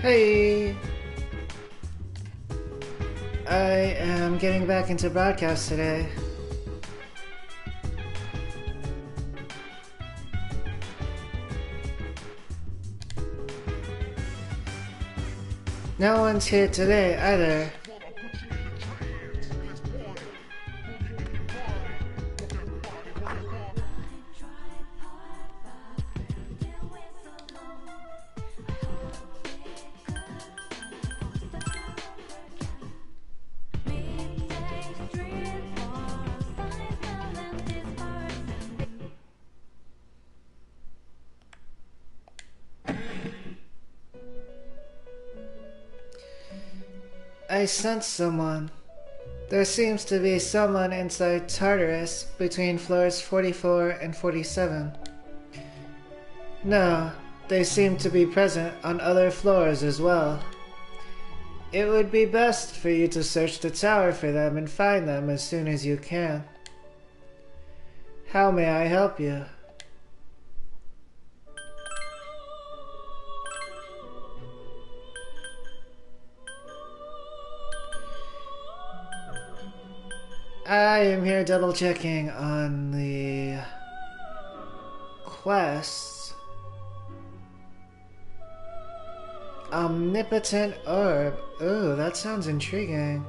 Hey! I am getting back into broadcast today. No one's here today either. I sense someone. There seems to be someone inside Tartarus between floors 44 and 47. No, they seem to be present on other floors as well. It would be best for you to search the tower for them and find them as soon as you can. How may I help you? I am here double checking on the quest. Omnipotent orb. Ooh, that sounds intriguing.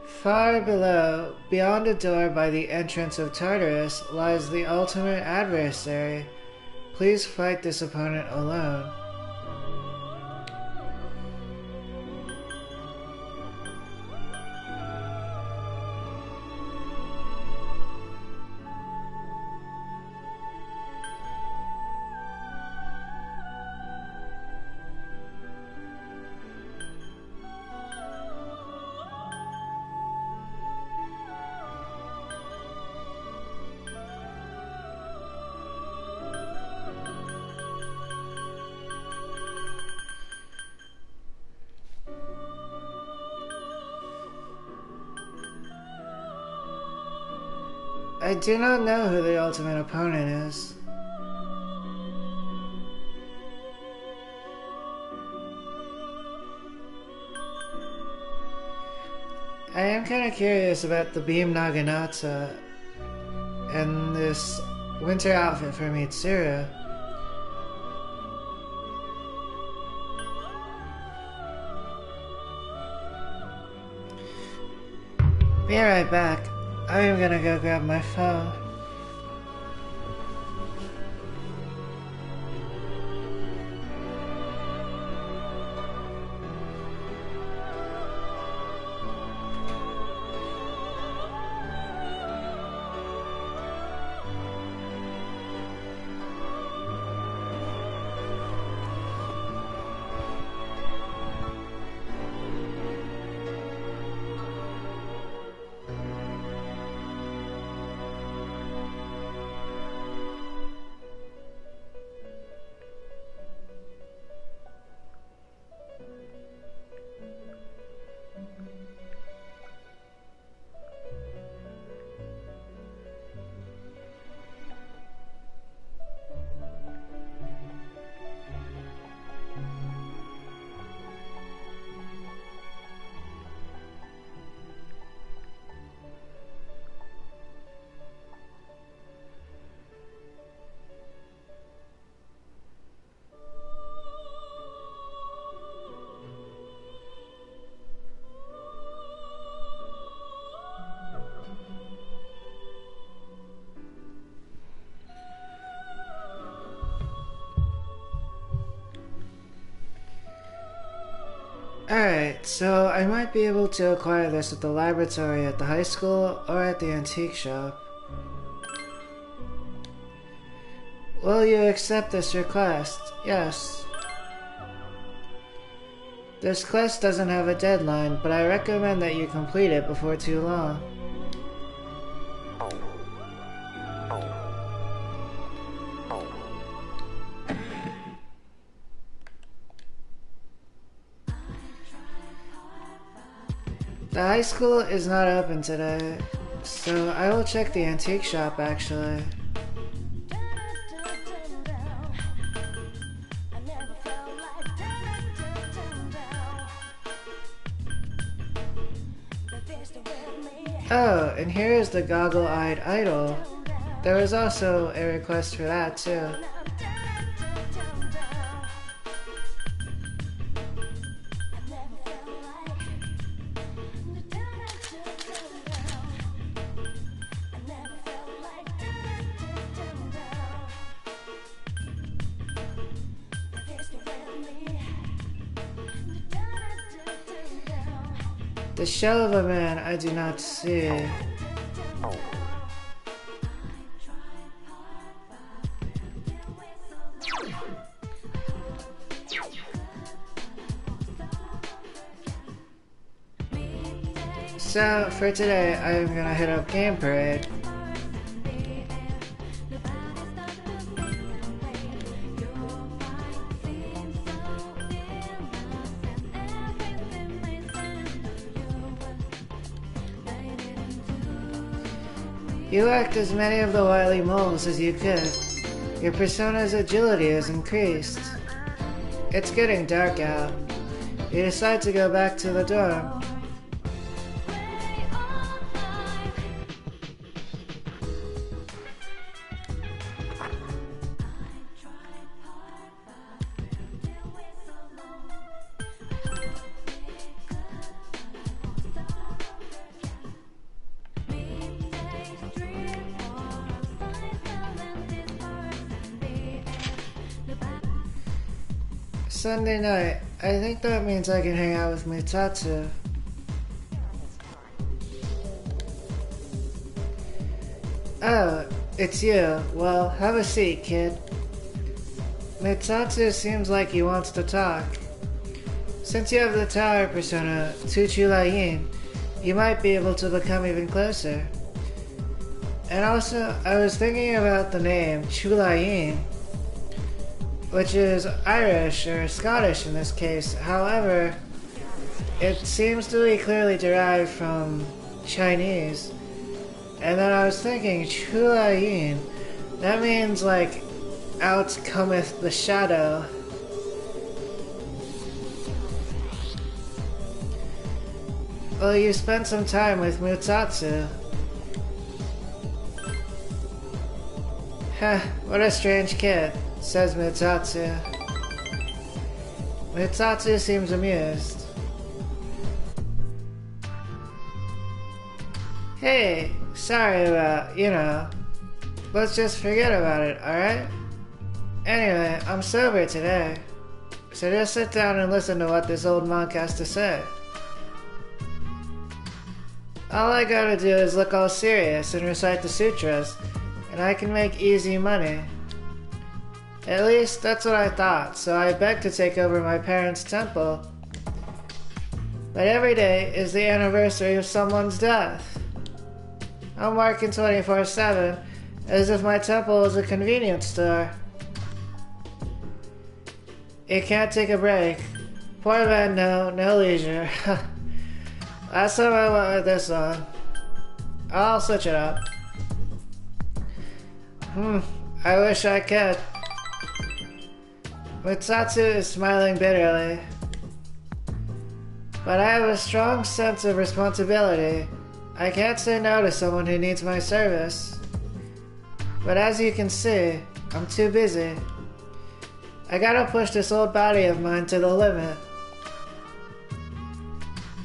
Far below, beyond a door by the entrance of Tartarus, lies the ultimate adversary. Please fight this opponent alone. I do not know who the ultimate opponent is. I am kind of curious about the Beam Naginata and this winter outfit for Mitsuru. Be right back. I am gonna go grab my phone. Alright, so I might be able to acquire this at the laboratory at the high school or at the antique shop. Will you accept this request? Yes. This quest doesn't have a deadline, but I recommend that you complete it before too long. The high school is not open today, so I will check the antique shop actually. Oh, and here is the goggle-eyed idol. There was also a request for that, too. The shell of a man I do not see. So, for today, I am gonna hit up Game Parade. You act as many of the wily moles as you could. Your persona's agility has increased. It's getting dark out. You decide to go back to the dorm. Sunday night. I think that means I can hang out with Mutatsu. Oh, it's you. Well, have a seat, kid. Mutatsu seems like he wants to talk. Since you have the tower persona, Tuchulayin, you might be able to become even closer. And also, I was thinking about the name Chulayin, which is Irish or Scottish in this case. However, it seems to be clearly derived from Chinese. And then I was thinking, Chulayin, that means like, out cometh the shadow. Well, you spent some time with Mutatsu. Heh, what a strange kid, says Mutatsu. Mutatsu seems amused. Hey, sorry about, let's just forget about it, alright? Anyway, I'm sober today, so just sit down and listen to what this old monk has to say. All I gotta do is look all serious and recite the sutras, and I can make easy money. At least, that's what I thought, so I begged to take over my parents' temple. But every day is the anniversary of someone's death. I'm working 24/7, as if my temple was a convenience store. You can't take a break. Poor man, no leisure. Last time I went with this one. I'll switch it up. I wish I could. Mutatsu is smiling bitterly. But I have a strong sense of responsibility. I can't say no to someone who needs my service. But as you can see, I'm too busy. I gotta push this old body of mine to the limit.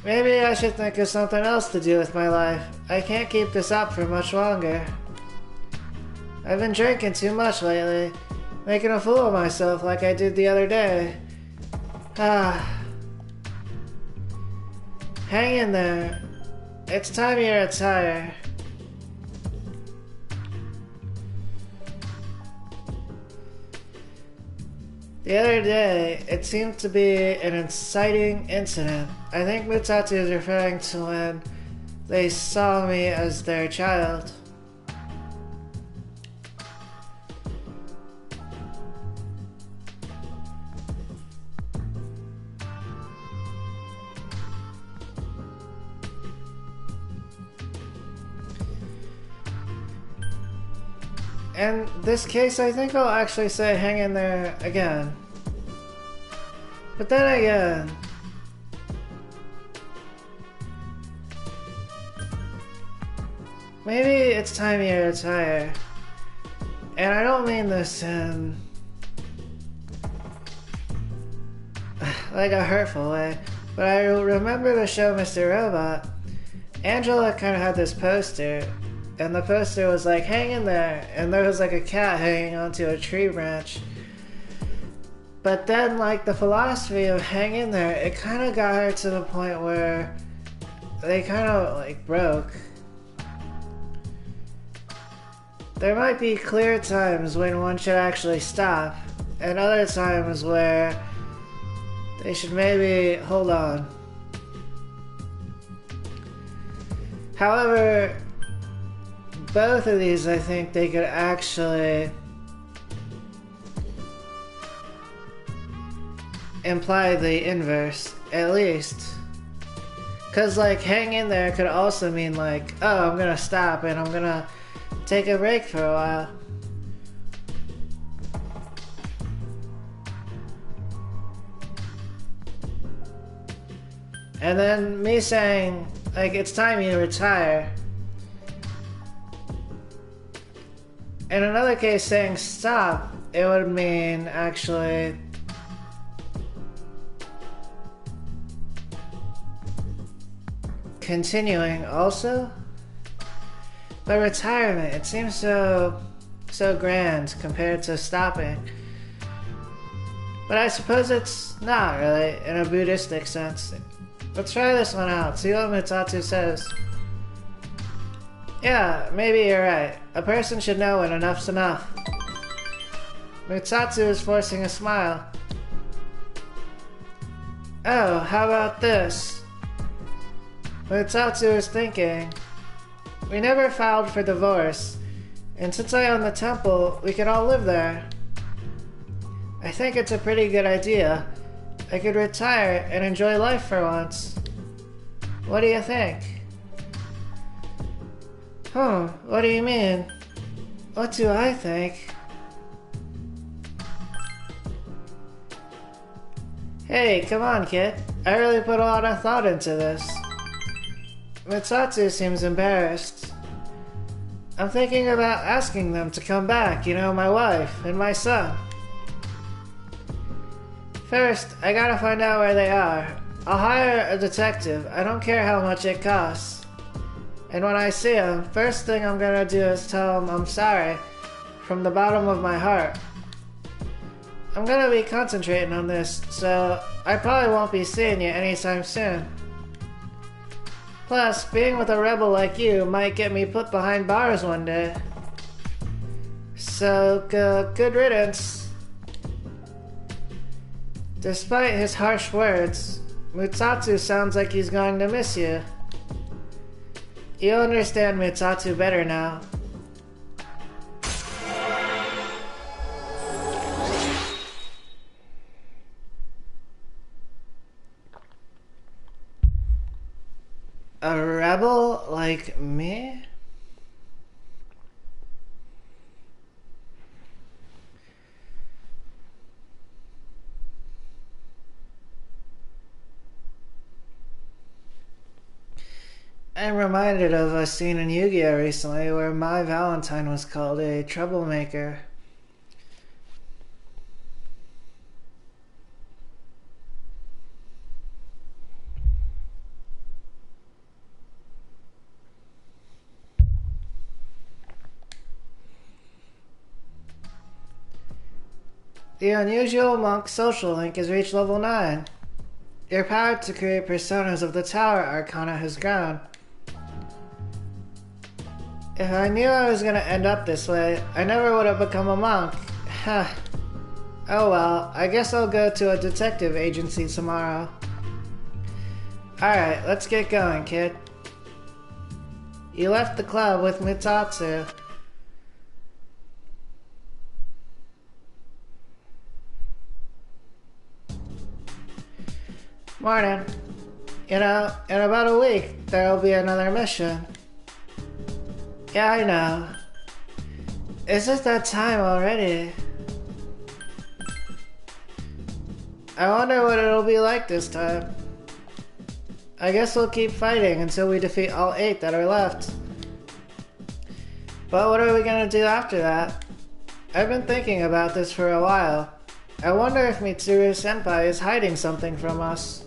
Maybe I should think of something else to do with my life. I can't keep this up for much longer. I've been drinking too much lately, making a fool of myself like I did the other day. Hang in there. It's time you retire. The other day, it seemed to be an inciting incident. I think Mutatsu is referring to when they saw me as their child. In this case, I think I'll actually say hang in there again. But then again, maybe it's time you retire. And I don't mean this in like a hurtful way, but I remember the show Mr. Robot. Angela kind of had this poster, and the poster was like, hang in there, and there was like a cat hanging onto a tree branch. But then, like, the philosophy of hang in there, it kind of got her to the point where they kind of like broke. There might be clear times when one should actually stop, and other times where they should maybe hold on. However, both of these, I think they could actually imply the inverse, at least. Cause like hang in there could also mean like, oh, I'm gonna stop and I'm gonna take a break for a while. And then me saying, like, it's time you retire. In another case, saying stop, it would mean actually continuing also. But retirement, it seems so grand compared to stopping. But I suppose it's not really, in a Buddhistic sense. Let's try this one out, see what Mitsatsu says. Yeah, maybe you're right. A person should know when enough's enough. Mitsatsu is forcing a smile. Oh, how about this? Mitsatsu is thinking. We never filed for divorce, and since I own the temple, we can all live there. I think it's a pretty good idea. I could retire and enjoy life for once. What do you think? What do you mean? What do I think? Hey, come on, kid. I really put a lot of thought into this. Mitsatsu seems embarrassed. I'm thinking about asking them to come back, you know, my wife and my son. First, I gotta find out where they are. I'll hire a detective. I don't care how much it costs. And when I see him, first thing I'm gonna do is tell him I'm sorry from the bottom of my heart. I'm gonna be concentrating on this, so I probably won't be seeing you anytime soon. Plus, being with a rebel like you might get me put behind bars one day. So, good riddance. Despite his harsh words, Mitsatsu sounds like he's going to miss you. You understand Mitsatsu better now. A rebel like me? I'm reminded of a scene in Yu-Gi-Oh! Recently where my Valentine was called a troublemaker. The unusual monk social link has reached level 9. Your power to create personas of the Tower Arcana has grown. If I knew I was gonna end up this way, I never would have become a monk. Oh well, I guess I'll go to a detective agency tomorrow. Alright, let's get going, kid. You left the club with Mitsatsu. Morning. You know, in about a week, there'll be another mission. Yeah, I know. Is it that time already? I wonder what it'll be like this time. I guess we'll keep fighting until we defeat all 8 that are left. But what are we gonna do after that? I've been thinking about this for a while. I wonder if Mitsuru-senpai is hiding something from us.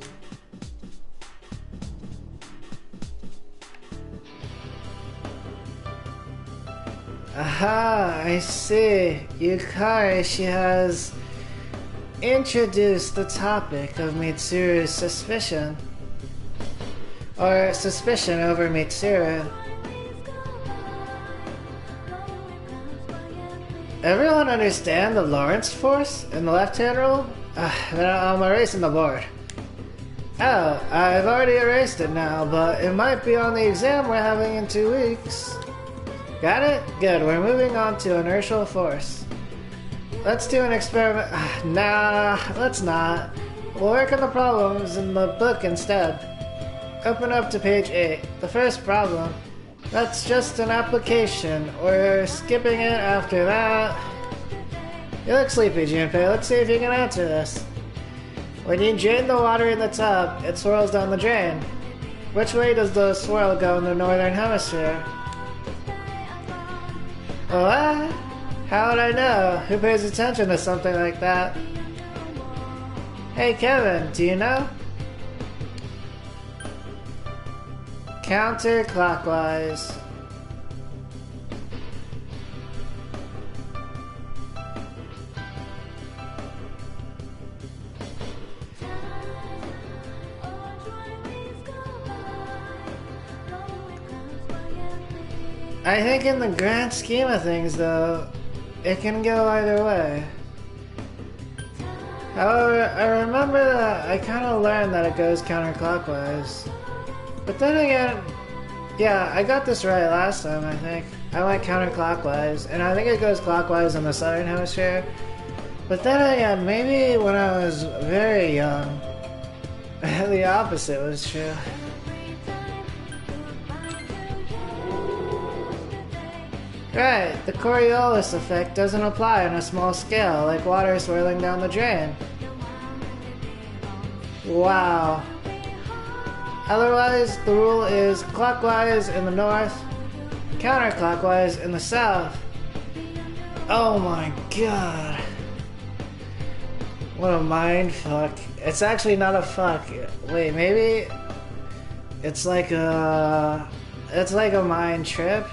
Aha, I see. Yukari, she has introduced the topic of Mitsuru's suspicion. Or suspicion over Mitsuru. Everyone understand the Lawrence force in the left-hand rule? I'm erasing the board. Oh, I've already erased it now, but it might be on the exam we're having in 2 weeks. Got it? Good, we're moving on to inertial force. Let's do an experiment. Nah, let's not. We'll work on the problems in the book instead. Open up to page 8. The first problem. That's just an application. We're skipping it after that. You look sleepy, Junpei. Let's see if you can answer this. When you drain the water in the tub, it swirls down the drain. Which way does the swirl go in the northern hemisphere? What? How would I know? Who pays attention to something like that? Hey Kevin, do you know? Counterclockwise. I think in the grand scheme of things, though, it can go either way. However, I remember that I kind of learned that it goes counterclockwise. But then again, yeah, I got this right last time, I think. I went counterclockwise, and I think it goes clockwise in the southern hemisphere. But then again, maybe when I was very young, the opposite was true. Right, the Coriolis effect doesn't apply on a small scale, like water swirling down the drain. Wow. Otherwise, the rule is clockwise in the north, counterclockwise in the south. Oh my god. What a mind fuck. It's actually not a fuck. Wait, maybe it's like a mind trip.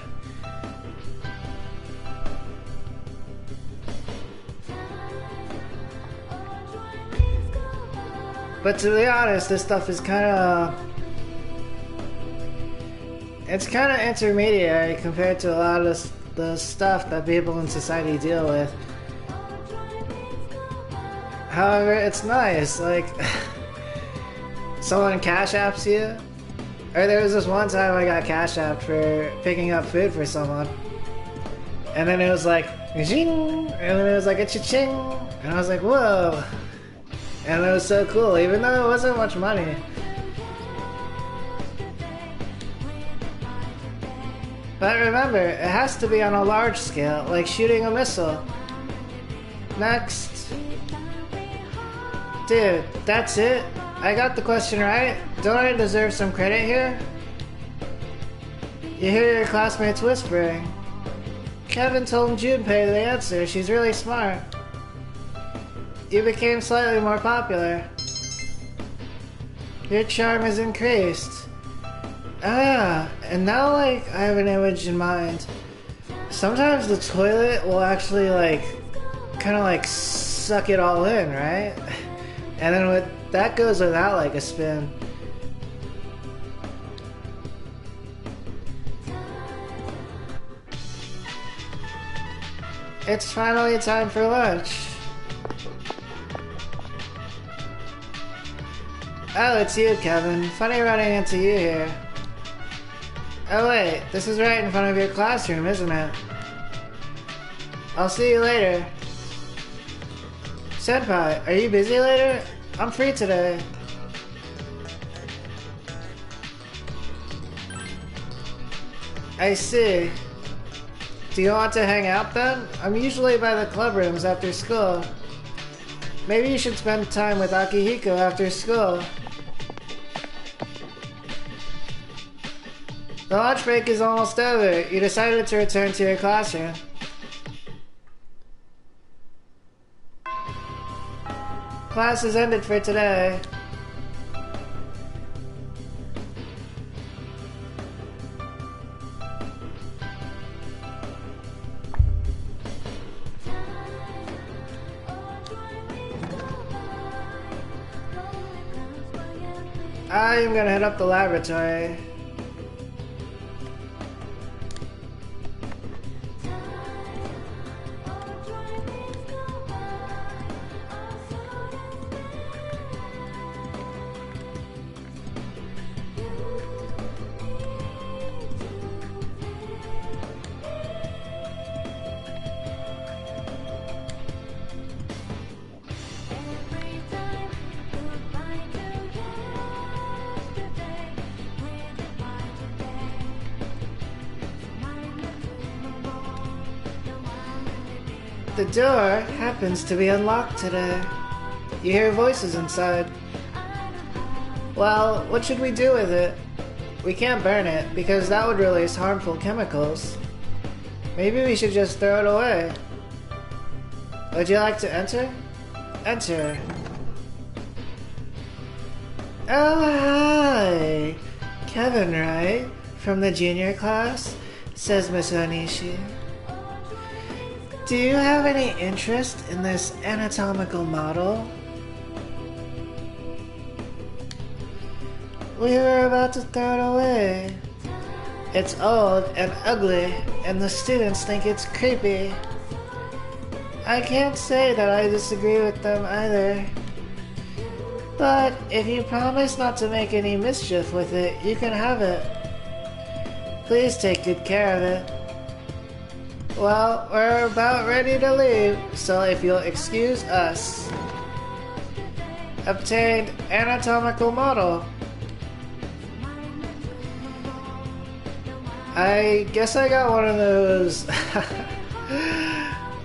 But to be honest, this stuff is it's kind of intermediary compared to a lot of the stuff that people in society deal with. However, it's nice, like, someone cash apps you. Or there was this one time I got cash apped for picking up food for someone. And then it was like, zing, and then it was like a cha-ching. And I was like, whoa. And it was so cool, even though it wasn't much money. But remember, it has to be on a large scale, like shooting a missile. Next. Dude, that's it? I got the question right? Don't I deserve some credit here? You hear your classmates whispering. Kevin told Junpei the answer, she's really smart. You became slightly more popular. Your charm has increased. Ah, and now, like, I have an image in mind. Sometimes the toilet will actually, like, kind of, like, suck it all in, right? And then that goes without, like, a spin. It's finally time for lunch. Oh, it's you, Kevin. Funny running into you here. Oh wait, this is right in front of your classroom, isn't it? I'll see you later. Senpai, are you busy later? I'm free today. I see. Do you want to hang out then? I'm usually by the club rooms after school. Maybe you should spend time with Akihiko after school. The lunch break is almost over. You decided to return to your classroom. Class is ended for today. I'm gonna head up the laboratory. The door happens to be unlocked today. You hear voices inside. Well, what should we do with it? We can't burn it, because that would release harmful chemicals. Maybe we should just throw it away. Would you like to enter? Enter. Oh, hi! Kevin, right? From the junior class? Says Miss Onishi. Do you have any interest in this anatomical model? We were about to throw it away. It's old and ugly, and the students think it's creepy. I can't say that I disagree with them either. But if you promise not to make any mischief with it, you can have it. Please take good care of it. Well, we're about ready to leave, so if you'll excuse us. Obtained anatomical model. I guess I got one of those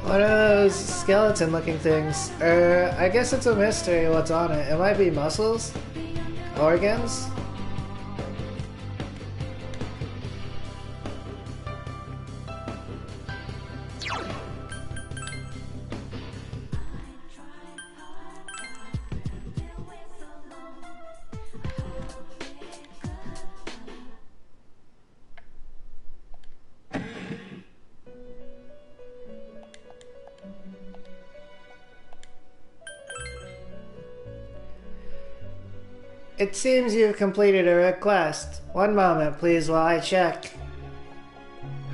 one of those skeleton looking things. I guess it's a mystery what's on it. It might be muscles? Organs? It seems you've completed a request. One moment, please, while I check.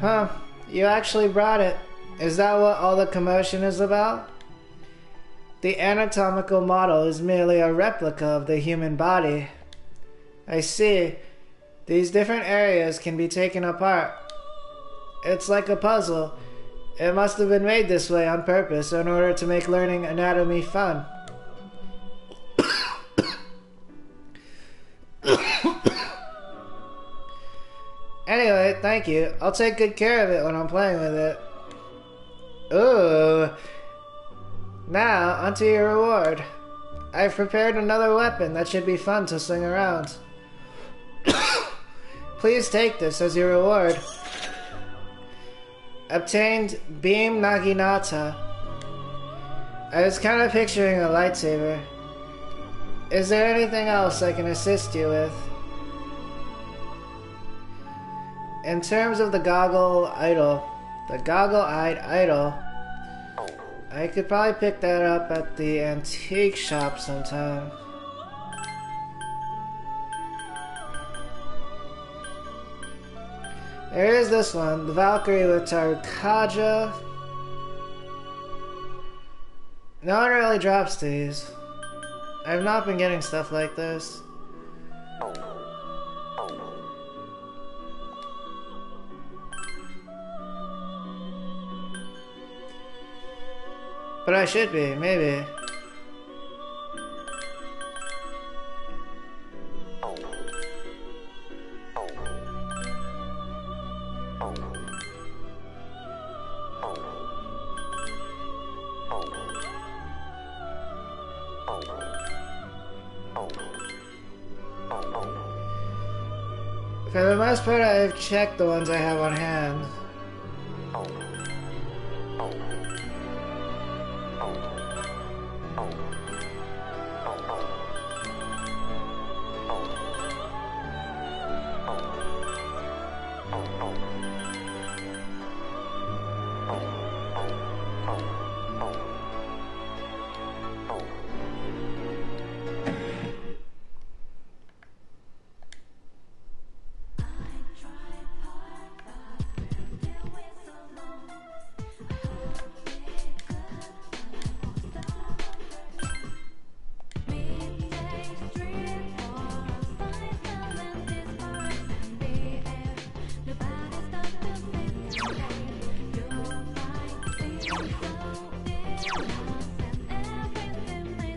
Huh, you actually brought it. Is that what all the commotion is about? The anatomical model is merely a replica of the human body. I see. These different areas can be taken apart. It's like a puzzle. It must have been made this way on purpose in order to make learning anatomy fun. Anyway, thank you. I'll take good care of it when I'm playing with it. Ooh. Now, onto your reward. I've prepared another weapon that should be fun to sling around. Please take this as your reward. Obtained Beam Naginata. I was kind of picturing a lightsaber. Is there anything else I can assist you with? In terms of the goggle-eyed idol, I could probably pick that up at the antique shop sometime. There is this one, the Valkyrie with Tarkaja. No one really drops these. I've not been getting stuff like this. But I should be, maybe. For the most part, I've checked the ones I have on hand.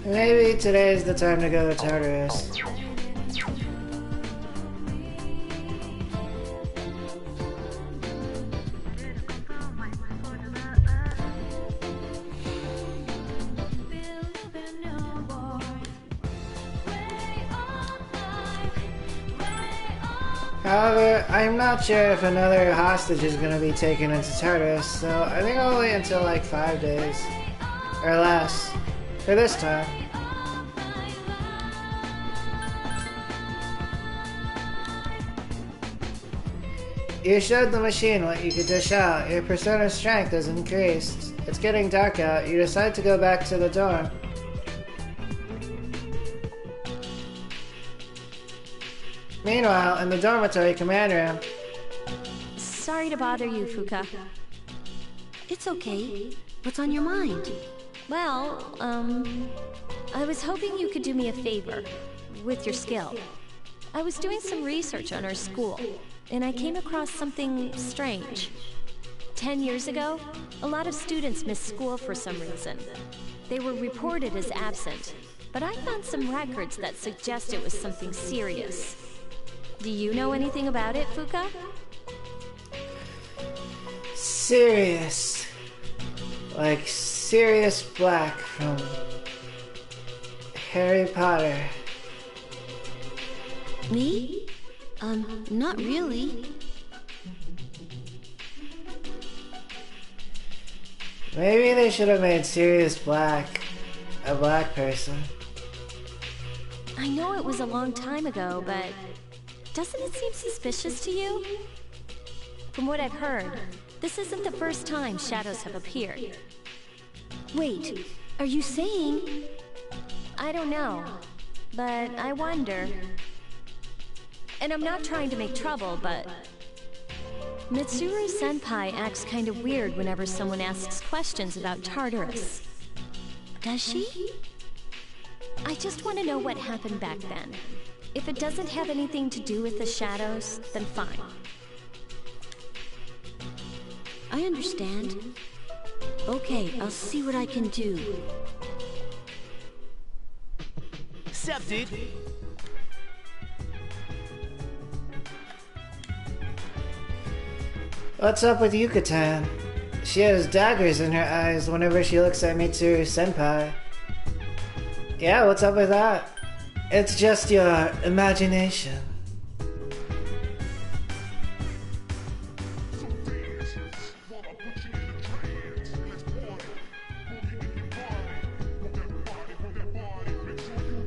Maybe today is the time to go to Tartarus. However, I'm not sure if another hostage is going to be taken into Tartarus, so I think I'll wait until like 5 days. Or less. For this time. You showed the machine what you could dish out. Your persona's strength has increased. It's getting dark out. You decide to go back to the dorm. Meanwhile, in the dormitory command room... Sorry to bother you, Fuka. It's okay. What's on your mind? Well, I was hoping you could do me a favor with your skill. I was doing some research on our school, and I came across something strange. 10 years ago, a lot of students missed school for some reason. They were reported as absent, but I found some records that suggest it was something serious. Do you know anything about it, Fuka? Sirius. Like Sirius Black from Harry Potter. Me? Not really. Maybe they should have made Sirius Black a black person. I know it was a long time ago, but doesn't it seem suspicious to you? From what I've heard, this isn't the first time shadows have appeared. Wait, are you saying? I don't know, but I wonder. And I'm not trying to make trouble, but Mitsuru-senpai acts kind of weird whenever someone asks questions about Tartarus. Does she? I just want to know what happened back then. If it doesn't have anything to do with the shadows, then fine. I understand. Okay, I'll see what I can do. Sup, dude? What's up with Yucatan? She has daggers in her eyes whenever she looks at Mitsuru-senpai. Yeah, what's up with that? It's just your imagination.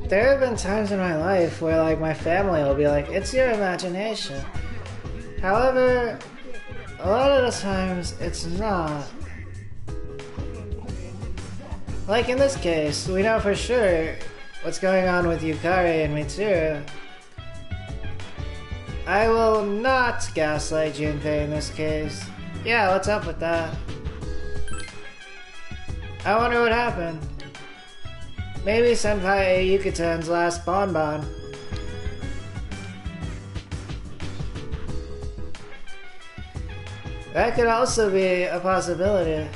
There have been times in my life where, like, my family will be like, it's your imagination. However, a lot of the times, it's not. Like in this case, we know for sure what's going on with Yukari and Mitsuru. I will not gaslight Junpei in this case. Yeah, what's up with that? I wonder what happened. Maybe Senpai ate Yukatan's last bonbon. That could also be a possibility.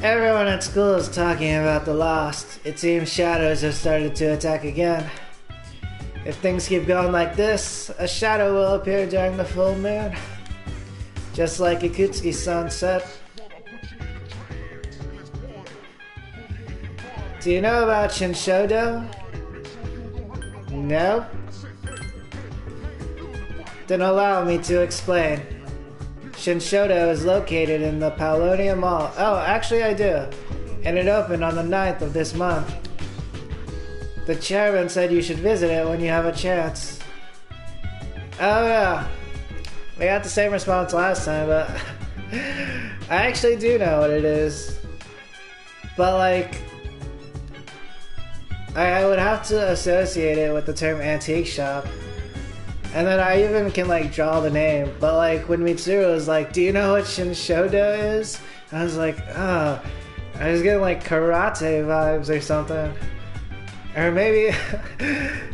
Everyone at school is talking about the Lost. It seems shadows have started to attack again. If things keep going like this, a shadow will appear during the full moon. Just like Ikutsuki-san said. Do you know about Shinshodo? Nope. Then allow me to explain. Shinshodo is located in the Paulownia Mall. Oh, actually I do. And it opened on the 9th of this month. The chairman said you should visit it when you have a chance. Oh yeah. We got the same response last time, but I actually do know what it is. But like, I would have to associate it with the term antique shop. And then I even can like draw the name. But like when Mitsuru was like, do you know what Shinshodo is? I was like, oh, I was getting like karate vibes or something. Or maybe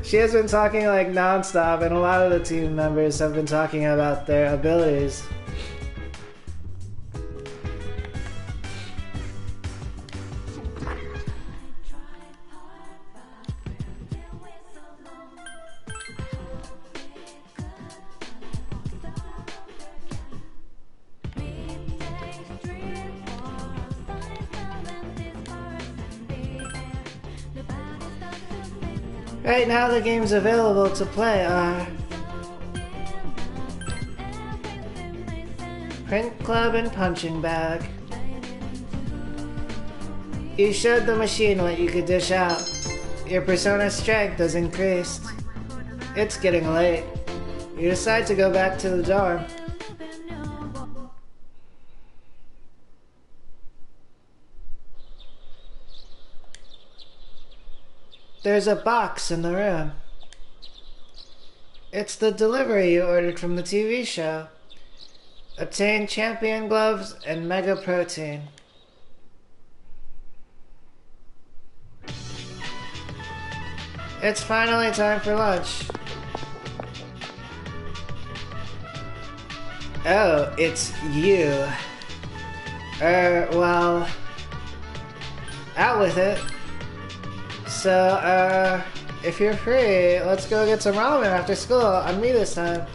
she has been talking like non-stop and a lot of the team members have been talking about their abilities. Right now the games available to play are Print Club and Punching Bag. You showed the machine what you could dish out. Your persona's strength has increased. It's getting late. You decide to go back to the dorm. There's a box in the room. It's the delivery you ordered from the TV show. Obtain champion gloves and mega protein. It's finally time for lunch. Oh, it's you. Well, out with it. So, if you're free, let's go get some ramen after school, on me this time.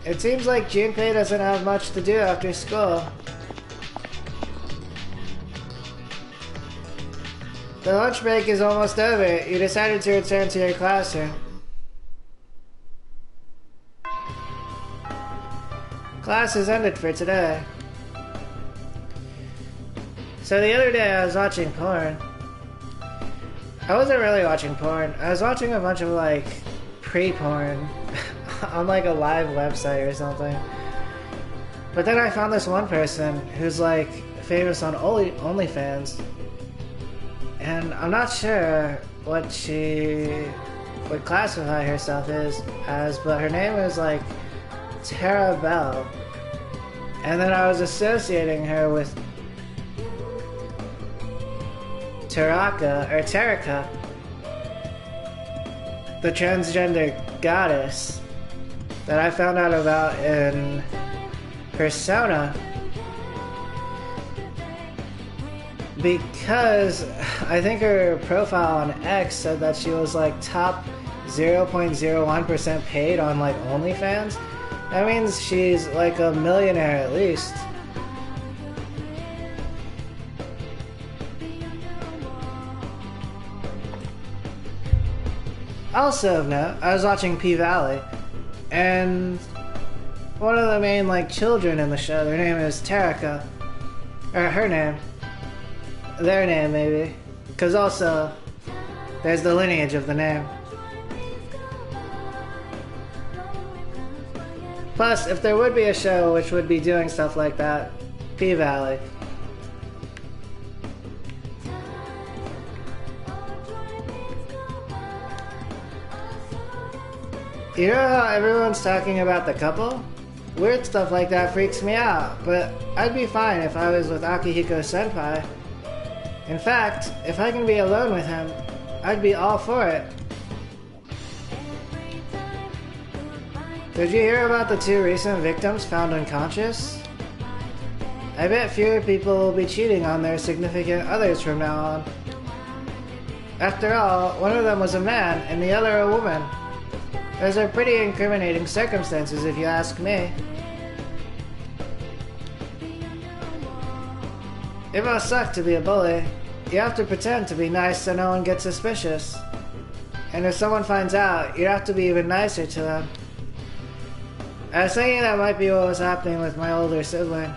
It seems like Junpei doesn't have much to do after school. The lunch break is almost over. You decided to return to your classroom. Class is ended for today. So the other day I was watching porn. I wasn't really watching porn. I was watching a bunch of like pre-porn on like a live website or something. But then I found this one person who's like famous on OnlyFans. And I'm not sure what she would classify herself as, but her name is like Tara Bell. And then I was associating her with Teraka, the transgender goddess that I found out about in Persona, because I think her profile on X said that she was like top 0.01% paid on like OnlyFans. That means she's like a millionaire at least. Also of note, I was watching P-Valley, and one of the main like children in the show, their name is Teraka, or her name, their name maybe, because also there's the lineage of the name. Plus, if there would be a show which would be doing stuff like that, P-Valley. You know how everyone's talking about the couple? Weird stuff like that freaks me out, but I'd be fine if I was with Akihiko-senpai. In fact, if I can be alone with him, I'd be all for it. Did you hear about the 2 recent victims found unconscious? I bet fewer people will be cheating on their significant others from now on. After all, one of them was a man and the other a woman. Those are pretty incriminating circumstances if you ask me. It must suck to be a bully. You have to pretend to be nice so no one gets suspicious. And if someone finds out, you'd have to be even nicer to them. I was thinking that might be what was happening with my older sibling.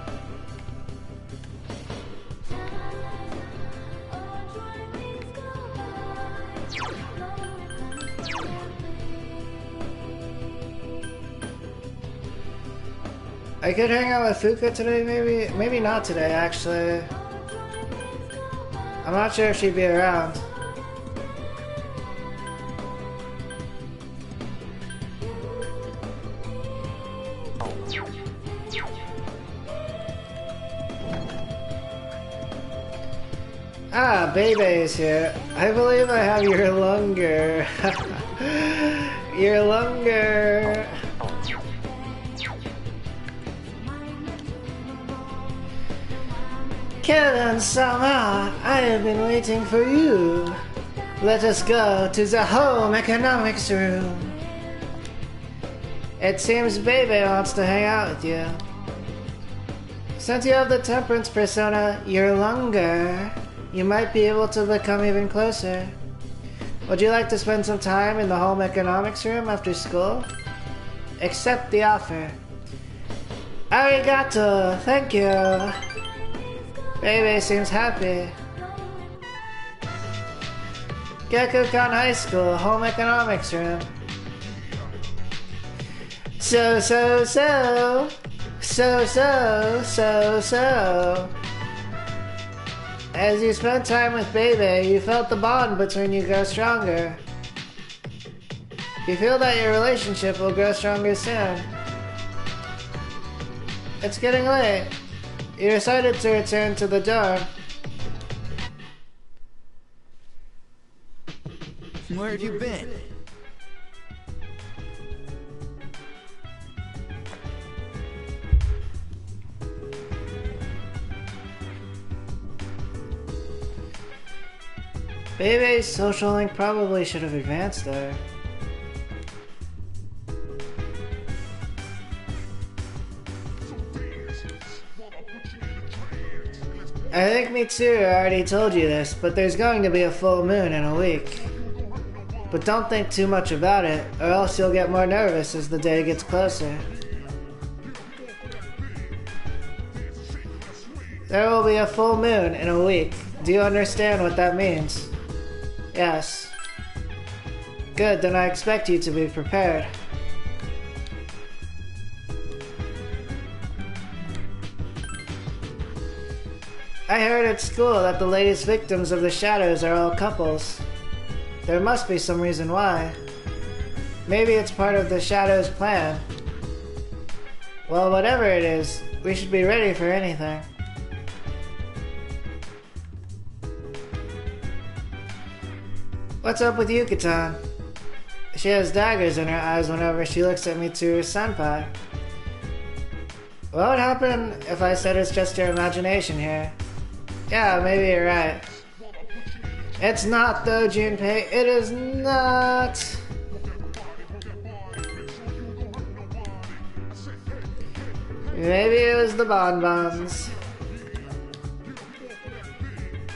I could hang out with Fuka today, maybe? Maybe not today, actually. I'm not sure if she'd be around. Ah, Bebe is here. I believe I have your lunger. Your lunger. P3rsona, I have been waiting for you. Let us go to the home economics room. It seems Bebe wants to hang out with you. Since you have the temperance persona, your lunger, you might be able to become even closer. Would you like to spend some time in the home economics room after school? Accept the offer. Arigato, thank you. Bebe seems happy. Gekukan High School, home economics room. So. As you spent time with Bebe, you felt the bond between you grow stronger. You feel that your relationship will grow stronger soon. It's getting late. You decided to return to the dorm. Where have you been? Bebe's social link probably should have advanced there. I think Mitsuru already told you this, but there's going to be a full moon in a week. But don't think too much about it, or else you'll get more nervous as the day gets closer. There will be a full moon in a week. Do you understand what that means? Yes. Good, then I expect you to be prepared. I heard at school that the latest victims of the shadows are all couples. There must be some reason why. Maybe it's part of the shadows' plan. Well, whatever it is, we should be ready for anything. What's up with Yuka-tan? She has daggers in her eyes whenever she looks at me to her senpai. What would happen if I said it's just your imagination here? Yeah, maybe you're right. It's not though, Junpei. It is not. Maybe it was the bonbons.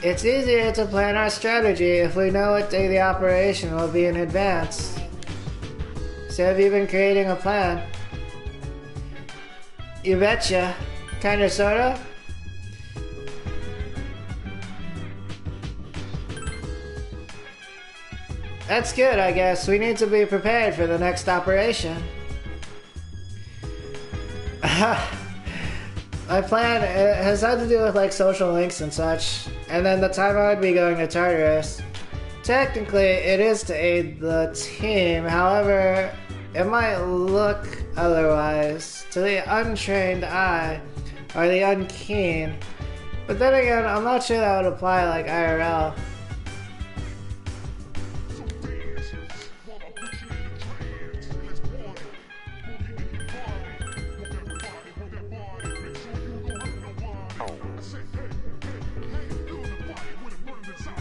It's easier to plan our strategy if we know what day the operation will be in advance. So have you been creating a plan? You betcha. Kinda sorta? That's good, I guess. We need to be prepared for the next operation. My plan has had to do with like social links and such, and then the time I would be going to Tartarus. Technically, it is to aid the team, however, it might look otherwise to the untrained eye, or the unkeen. But then again, I'm not sure that would apply like IRL.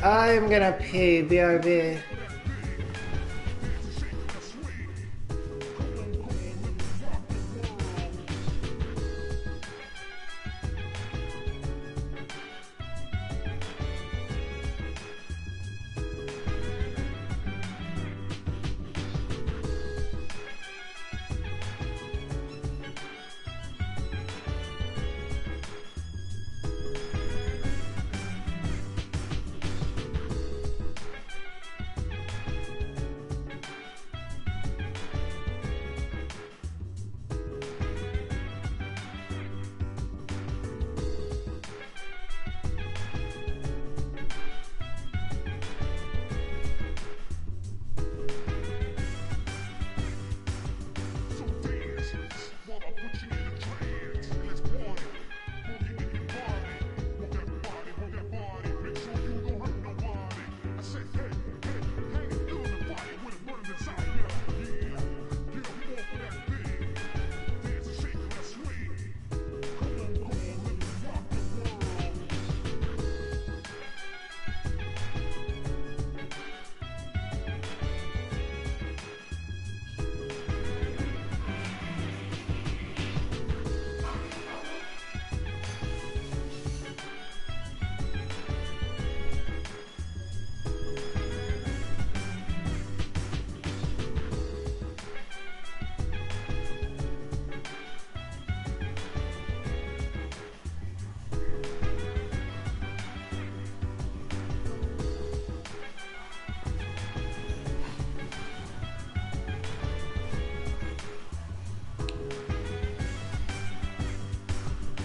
I'm gonna pee, BRB.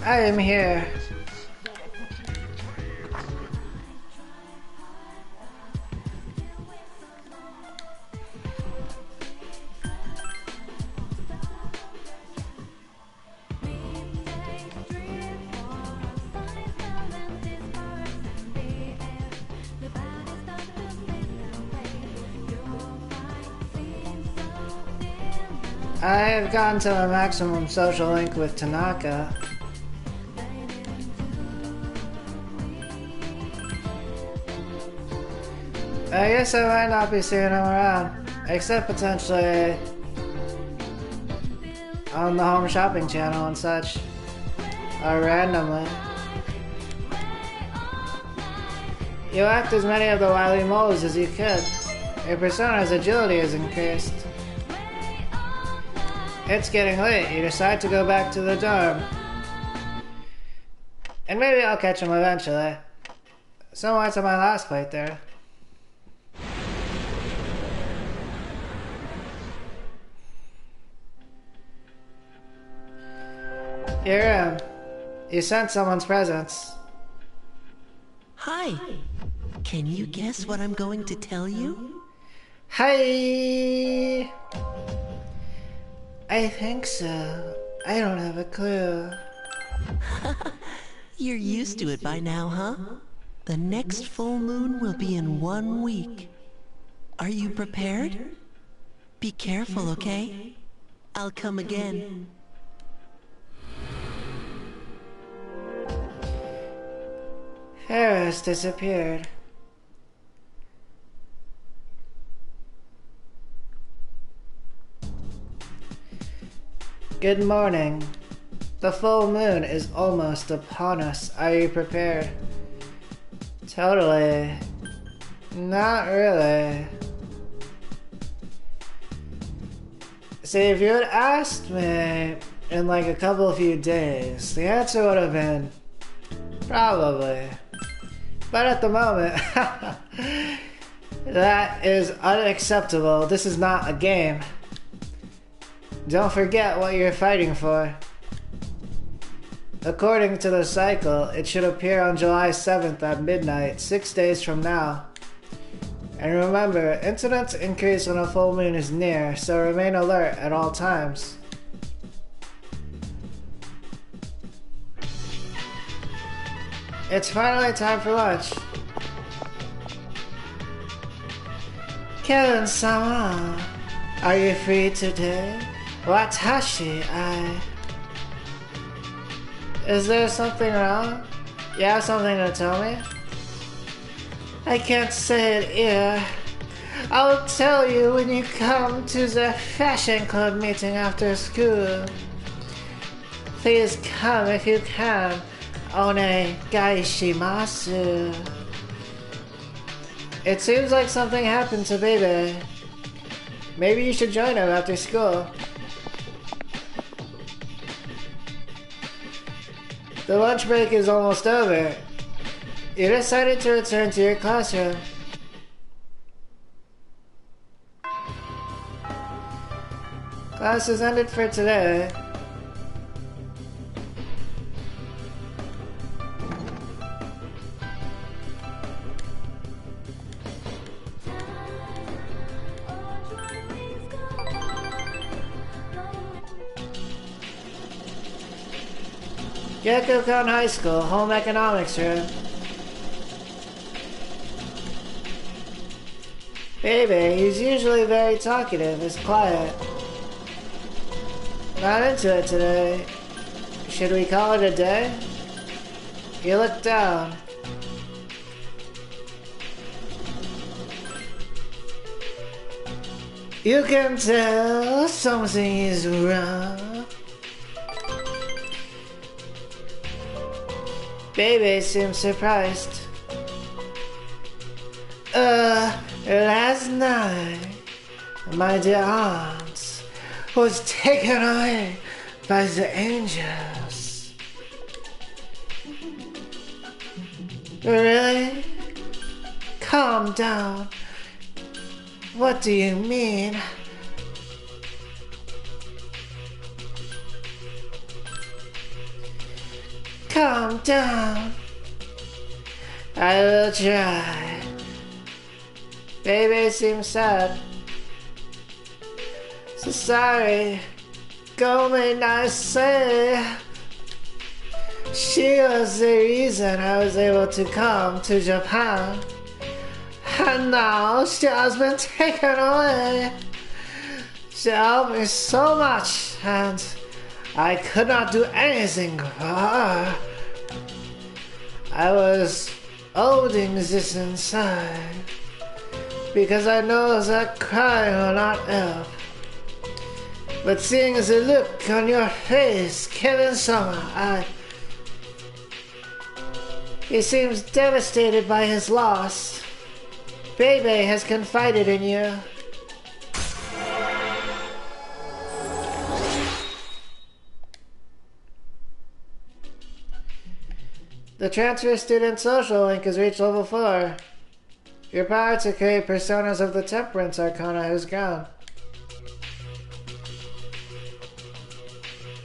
I am here. I have gotten to a maximum social link with Tanaka. I guess I might not be seeing him around, except potentially on the home shopping channel and such, or randomly. You act as many of the wily moles as you could. Your persona's agility is increased. It's getting late. You decide to go back to the dorm. And maybe I'll catch him eventually. Similar to my last playthrough. You're in. You sense someone's presence. Hi. Can you guess what I'm going to tell you? Hi! I think so. I don't have a clue. You're used to it by now, huh? The next full moon will be in 1 week. Are you prepared? Be careful, okay? I'll come again. Harris disappeared. Good morning. The full moon is almost upon us. Are you prepared? Totally. Not really. See, if you had asked me in like a couple few days, the answer would have been probably. But at the moment, that is unacceptable. This is not a game. Don't forget what you're fighting for. According to the cycle, it should appear on July 7th at midnight, 6 days from now. And remember, incidents increase when a full moon is near, so remain alert at all times. It's finally time for lunch. Kevin-sama, are you free today? Watashi, Is there something wrong? You have something to tell me? I can't say it here. I'll tell you when you come to the fashion club meeting after school. Please come if you can. One gaishimasu. It seems like something happened to Baby. Maybe you should join him after school. The lunch break is almost over. You decided to return to your classroom. Class is ended for today. Gekkokan High School, home economics room. Baby, he's usually very talkative, is quiet. Not into it today. Should we call it a day? You look down. You can tell something is wrong. Baby seems surprised. Last night, my dear aunt was taken away by the angels. Really? Calm down. What do you mean? calm down. I will try. Baby seems sad. So sorry. Go may I say. She was the reason I was able to come to Japan. And now she has been taken away. She helped me so much, and I could not do anything for her. I was holding this inside because I know that crying will not help. But seeing the look on your face, P3rsona, he seems devastated by his loss. Bebe has confided in you. The transfer student social link has reached level 4. Your power to create personas of the Temperance Arcana has grown.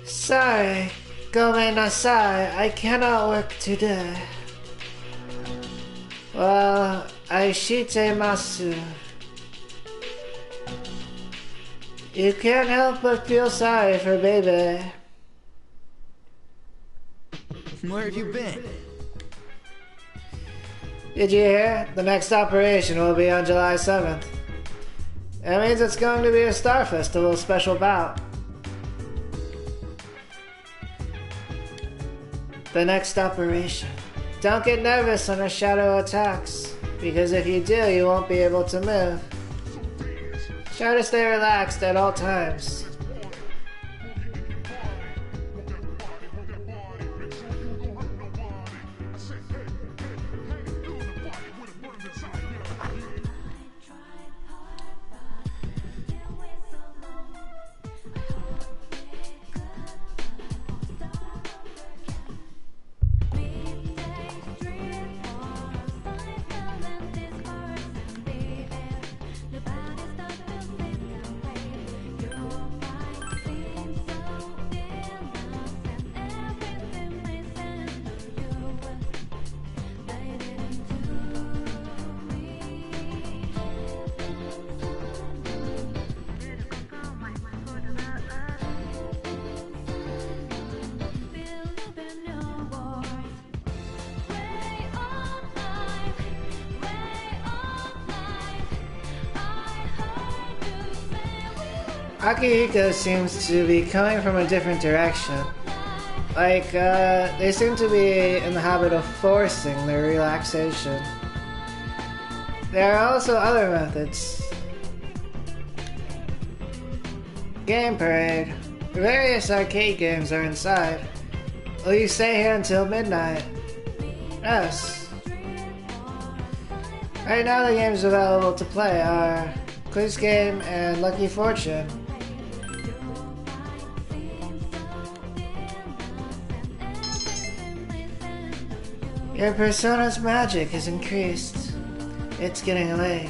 Sorry, Gome Nasai, I cannot work today. Well, Aishite Masu. You can't help but feel sorry for Bebe. Where have you been? Did you hear? The next operation will be on July 7th. That means it's going to be a Star Festival special bout. The next operation. Don't get nervous when a shadow attacks, because if you do, you won't be able to move. Try to stay relaxed at all times. Akihiko seems to be coming from a different direction. Like, they seem to be in the habit of forcing their relaxation. There are also other methods. Game Parade. Various arcade games are inside. Will you stay here until midnight? Yes. Right now the games available to play are Quiz Game and Lucky Fortune. Your persona's magic has increased. It's getting late.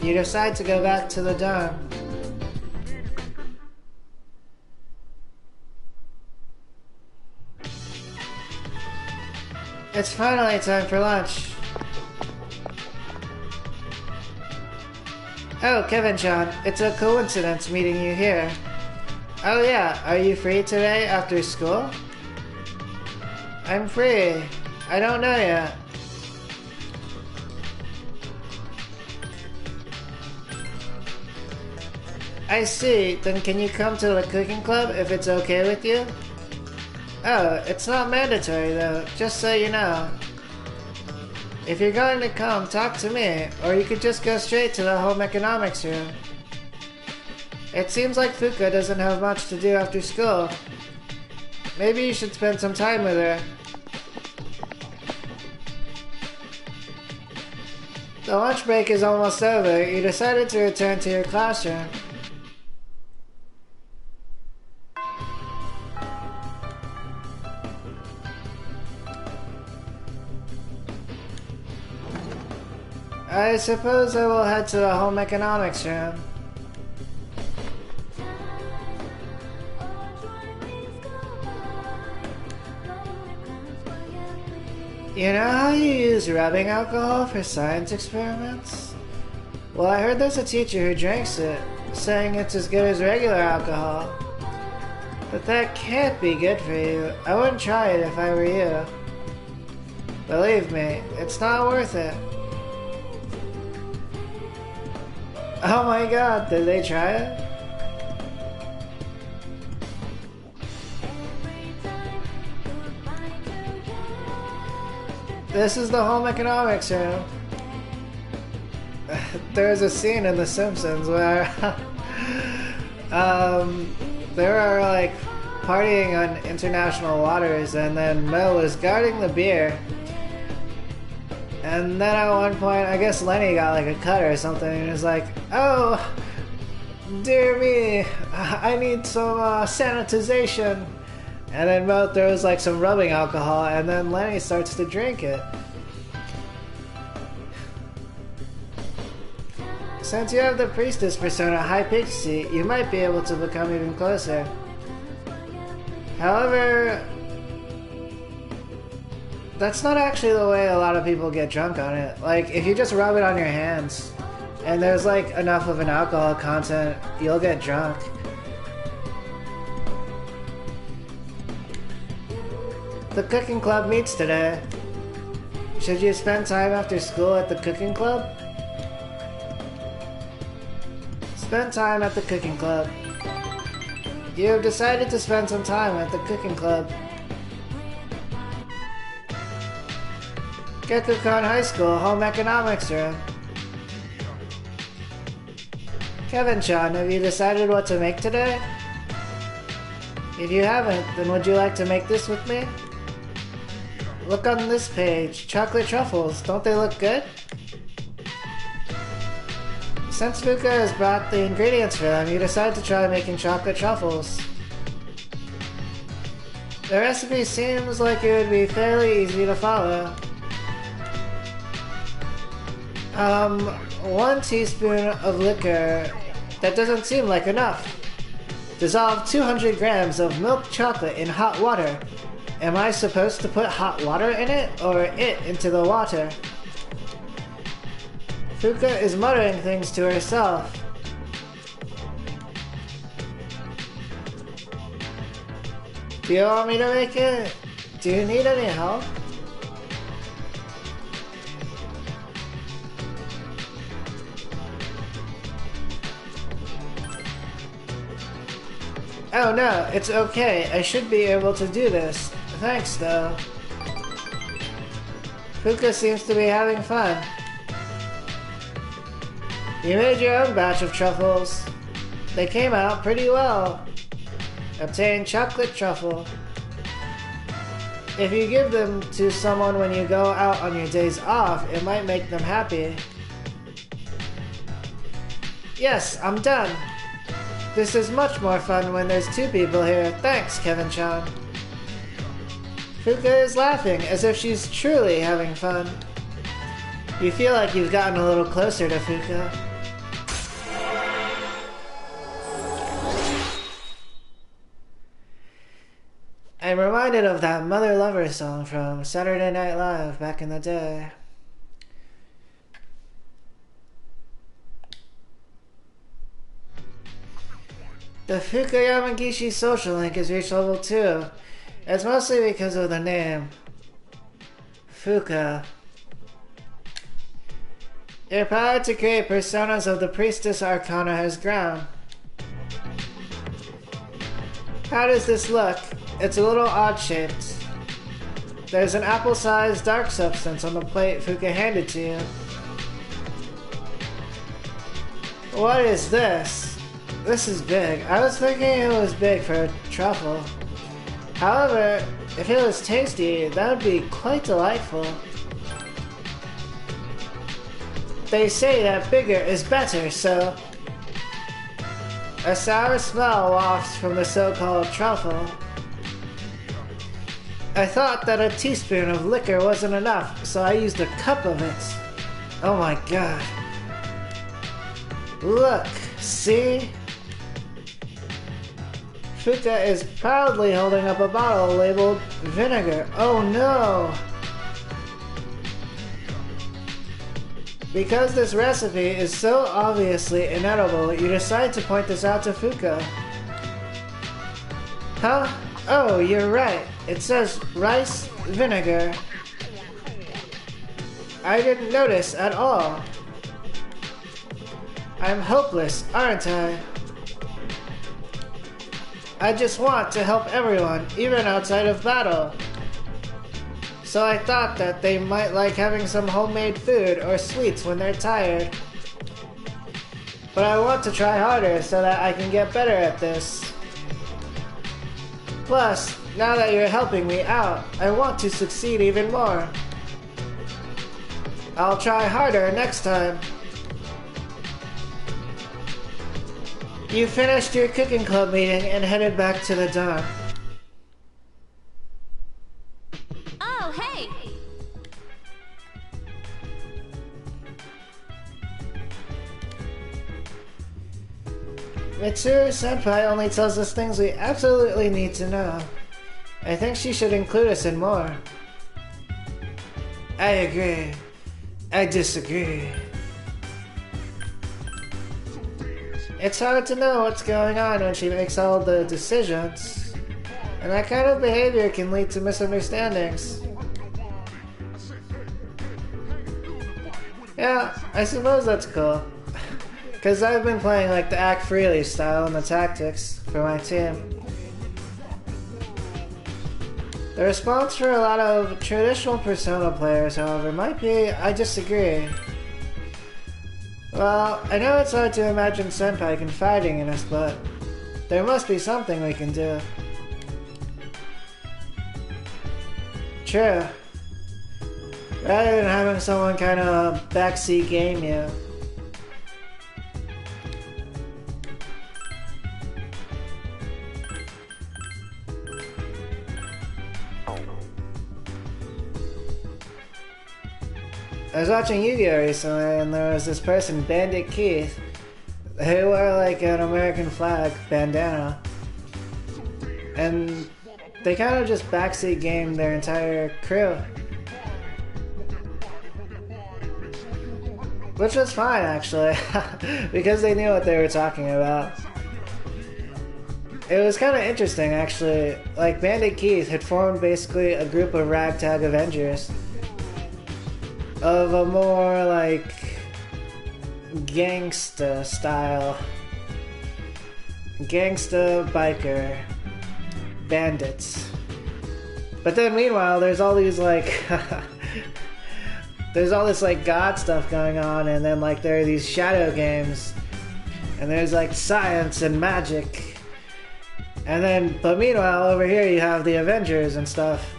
You decide to go back to the dorm. It's finally time for lunch. Oh, Kevin-chan, it's a coincidence meeting you here. Oh yeah, are you free today after school? I'm free. I don't know yet. I see. Then can you come to the cooking club if it's okay with you? Oh, it's not mandatory though, just so you know. If you're going to come, talk to me, or you could just go straight to the home economics room. It seems like Fuka doesn't have much to do after school. Maybe you should spend some time with her. The lunch break is almost over. You decided to return to your classroom. I suppose I will head to the home economics room. You know how you use rubbing alcohol for science experiments? Well, I heard there's a teacher who drinks it, saying it's as good as regular alcohol. But that can't be good for you. I wouldn't try it if I were you. Believe me, it's not worth it. Oh my god, did they try it? This is the home economics room. There's a scene in The Simpsons where they were like partying on international waters, and then Mo was guarding the beer. And then at one point, I guess Lenny got like a cut or something, and he was like, "Oh, dear me, I need some sanitization." And then Mo throws like some rubbing alcohol, and then Lenny starts to drink it. Since you have the priestess persona high pixie, you might be able to become even closer. However, that's not actually the way a lot of people get drunk on it. Like, if you just rub it on your hands, and there's like enough of an alcohol content, you'll get drunk. The cooking club meets today. Should you spend time after school at the cooking club? Spend time at the cooking club. You have decided to spend some time at the cooking club. Gekukon High School Home Economics Room. Kevin-chan, have you decided what to make today? If you haven't, then would you like to make this with me? Look on this page. Chocolate truffles. Don't they look good? Since Fuka has brought the ingredients for them, you decide to try making chocolate truffles. The recipe seems like it would be fairly easy to follow. 1 teaspoon of liquor. That doesn't seem like enough. Dissolve 200 grams of milk chocolate in hot water. Am I supposed to put hot water in it, or it into the water? Fuka is muttering things to herself. Do you want me to make it? Do you need any help? Oh no, it's okay. I should be able to do this. Thanks, though. Fuka seems to be having fun. You made your own batch of truffles. They came out pretty well. Obtain chocolate truffle. If you give them to someone when you go out on your days off, it might make them happy. Yes, I'm done. This is much more fun when there's 2 people here. Thanks, Kevin-chan. Fuka is laughing as if she's truly having fun. You feel like you've gotten a little closer to Fuka. I'm reminded of that Mother Lover song from Saturday Night Live back in the day. The Fuka Yamagishi social link is reached level 2. It's mostly because of the name. Fuka. Your power to create personas of the Priestess Arcana has grown. How does this look? It's a little odd-shaped. There's an apple-sized dark substance on the plate Fuka handed to you. What is this? This is big. I was thinking it was big for a truffle. However, if it was tasty, that would be quite delightful. They say that bigger is better, so... A sour smell wafts from the so-called truffle. I thought that a teaspoon of liquor wasn't enough, so I used a cup of it. Oh my god. Look, see? Fuka is proudly holding up a bottle labeled vinegar. Oh no! Because this recipe is so obviously inedible, you decide to point this out to Fuka. Huh? Oh, you're right. It says rice vinegar. I didn't notice at all. I'm hopeless, aren't I? I just want to help everyone, even outside of battle. So I thought that they might like having some homemade food or sweets when they're tired. But I want to try harder so that I can get better at this. Plus, now that you're helping me out, I want to succeed even more. I'll try harder next time. You finished your cooking club meeting and headed back to the dorm. Oh, hey! Mitsuru-senpai only tells us things we absolutely need to know. I think she should include us in more. I agree. I disagree. It's hard to know what's going on when she makes all the decisions, and that kind of behavior can lead to misunderstandings. Yeah, I suppose that's cool. Because I've been playing like the act freely style and the tactics for my team. The response for a lot of traditional Persona players, however, might be, I disagree. Well, I know it's hard to imagine Senpai confiding in us, but there must be something we can do. True. Rather than having someone kind of backseat game you. I was watching Yu-Gi-Oh! Recently, and there was this person, Bandit Keith, who wore like an American flag bandana. And they kind of just backseat gamed their entire crew. Which was fine, actually, because they knew what they were talking about. It was kind of interesting, actually. Like, Bandit Keith had formed basically a group of ragtag Avengers. Of a more, like, gangsta style. Gangsta biker. Bandits. But then meanwhile, there's all these, like... there's all this, like, god stuff going on, and then, like, there are these shadow games. And there's, like, science and magic. And then, but meanwhile, over here you have the Avengers and stuff.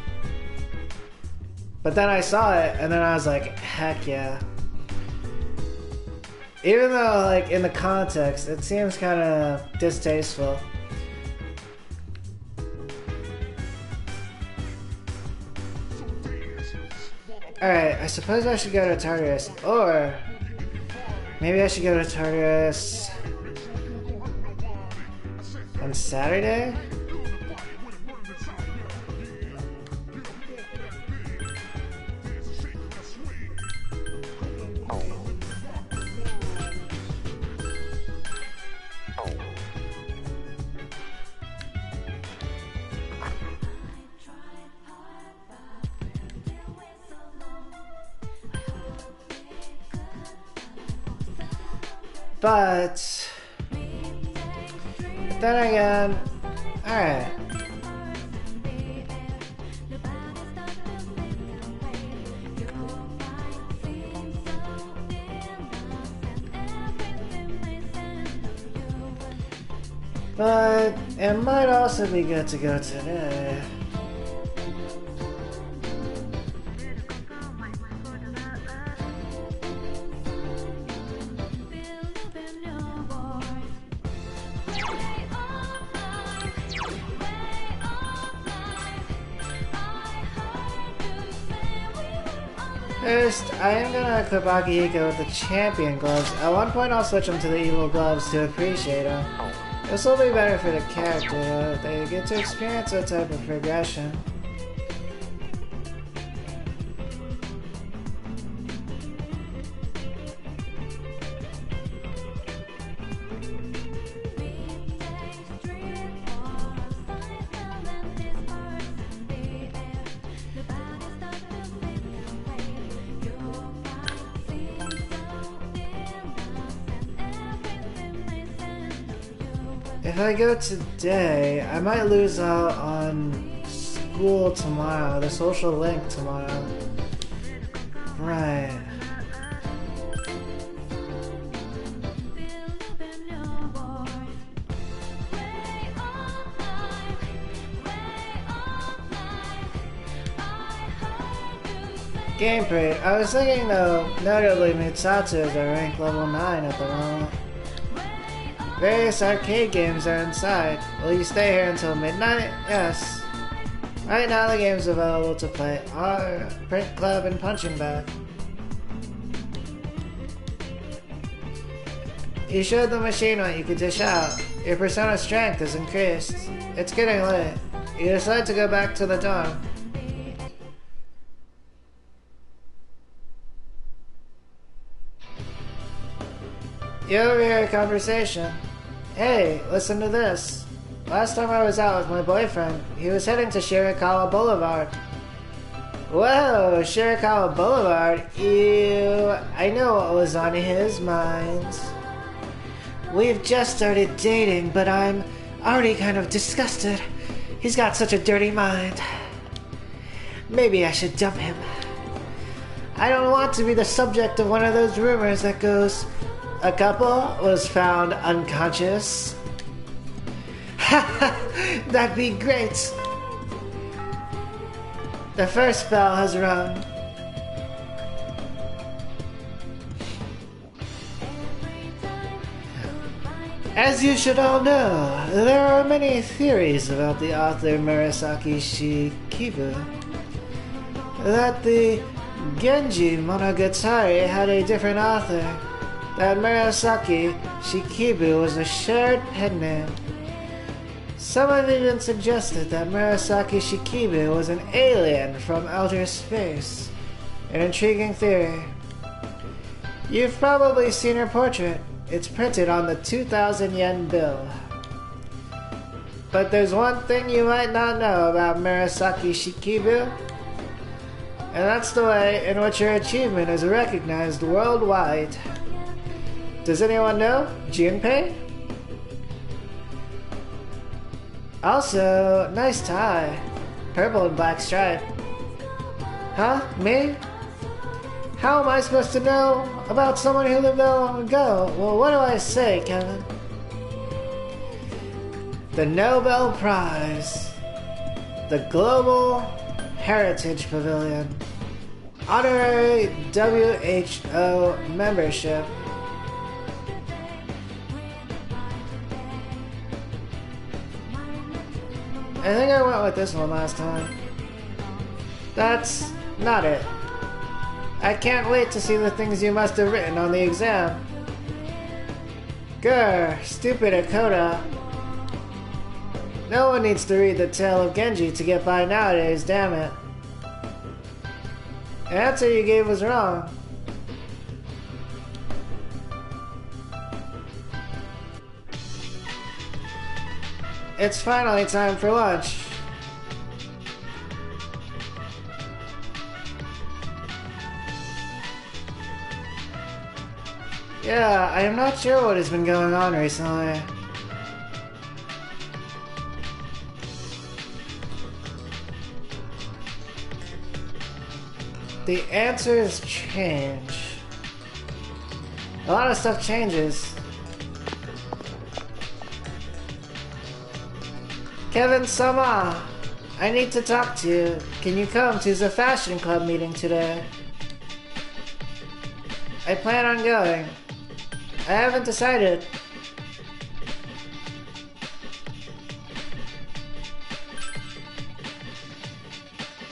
But then I saw it, and then I was like, heck yeah. Even though, like, in the context, it seems kind of distasteful. Alright, I suppose I should go to Tartarus, or maybe I should go to Tartarus on Saturday? But then again, alright. But it might also be good to go today. First, I am gonna equip Akihiko with the champion gloves. At one point I'll switch them to the evil gloves to appreciate them. This will be better for the character though. They get to experience that type of progression. If I go today, I might lose out on school tomorrow, the social link tomorrow. Right. Gameplay. I was thinking though, notably Mitsatsu is at rank level 9 at the moment. Various arcade games are inside. Will you stay here until midnight? Yes. Right now the games available to play are Print Club and Punching Bag. You showed the machine what you could dish out. Your persona strength is increased. It's getting late. You decide to go back to the dorm. You overhear a conversation. Hey, listen to this. Last time I was out with my boyfriend, he was heading to Shirakawa Boulevard. Whoa, Shirakawa Boulevard? Ew, I know what was on his mind. We've just started dating, but I'm already kind of disgusted. He's got such a dirty mind. Maybe I should dump him. I don't want to be the subject of one of those rumors that goes, a couple was found unconscious. That'd be great. The first bell has rung. As you should all know, there are many theories about the author Murasaki Shikibu. That the Genji Monogatari had a different author. That Murasaki Shikibu was a shared pen name. Some have even suggested that Murasaki Shikibu was an alien from outer space. An intriguing theory. You've probably seen her portrait. It's printed on the 2,000 yen bill. But there's one thing you might not know about Murasaki Shikibu, and that's the way in which her achievement is recognized worldwide. Does anyone know Junpei? Also, nice tie. Purple and black stripe. Huh? Me? How am I supposed to know about someone who lived there long ago? Well, what do I say, Kevin? The Nobel Prize. The Global Heritage Pavilion. Honorary WHO membership. I think I went with this one last time. That's not it. I can't wait to see the things you must have written on the exam. Grr, stupid Akoda. No one needs to read the tale of Genji to get by nowadays, damn it. The answer you gave was wrong. It's finally time for lunch. Yeah, I am not sure what has been going on recently. The answers change. A lot of stuff changes. Kevin-sama, I need to talk to you. Can you come to the fashion club meeting today? I plan on going. I haven't decided.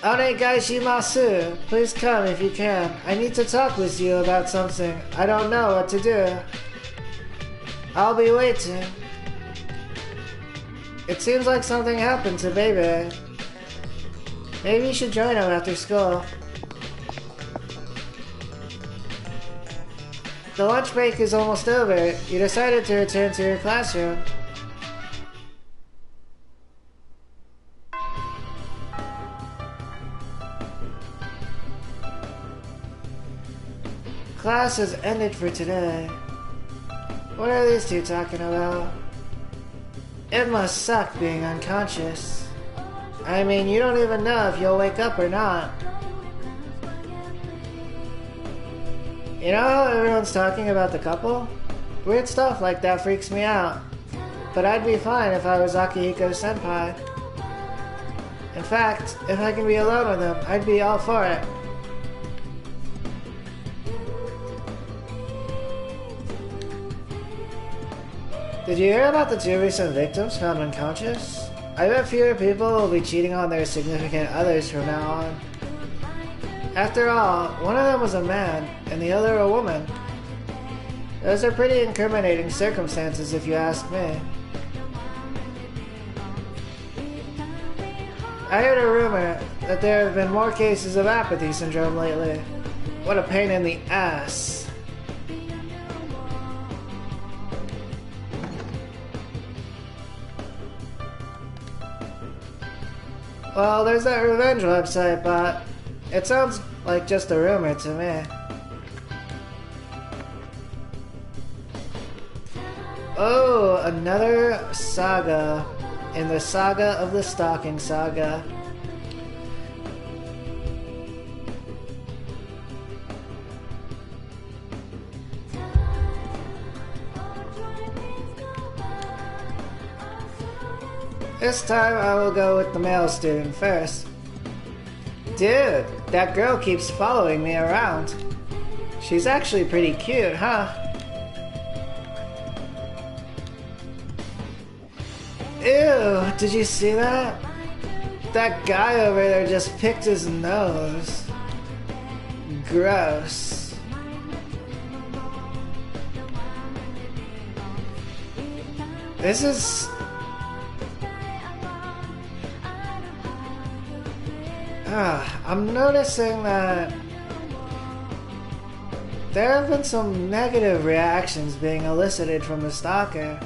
Onegaishimasu. Please come if you can. I need to talk with you about something. I don't know what to do. I'll be waiting. It seems like something happened to Bebe. Maybe you should join him after school. The lunch break is almost over. You decided to return to your classroom. Class has ended for today. What are these two talking about? It must suck being unconscious. I mean, you don't even know if you'll wake up or not. You know how everyone's talking about the couple? Weird stuff like that freaks me out. But I'd be fine if I was Akihiko's senpai. In fact, if I can be alone with him, I'd be all for it. Did you hear about the 2 recent victims found unconscious? I bet fewer people will be cheating on their significant others from now on. After all, one of them was a man, and the other a woman. Those are pretty incriminating circumstances if you ask me. I heard a rumor that there have been more cases of apathy syndrome lately. What a pain in the ass. Well, there's that revenge website, but it sounds like just a rumor to me. Oh, another saga in the saga of the stalking saga. This time I will go with the male student first. Dude, that girl keeps following me around. She's actually pretty cute, huh? Ew, did you see that? That guy over there just picked his nose. Gross. This is... I'm noticing that there have been some negative reactions being elicited from the stalker.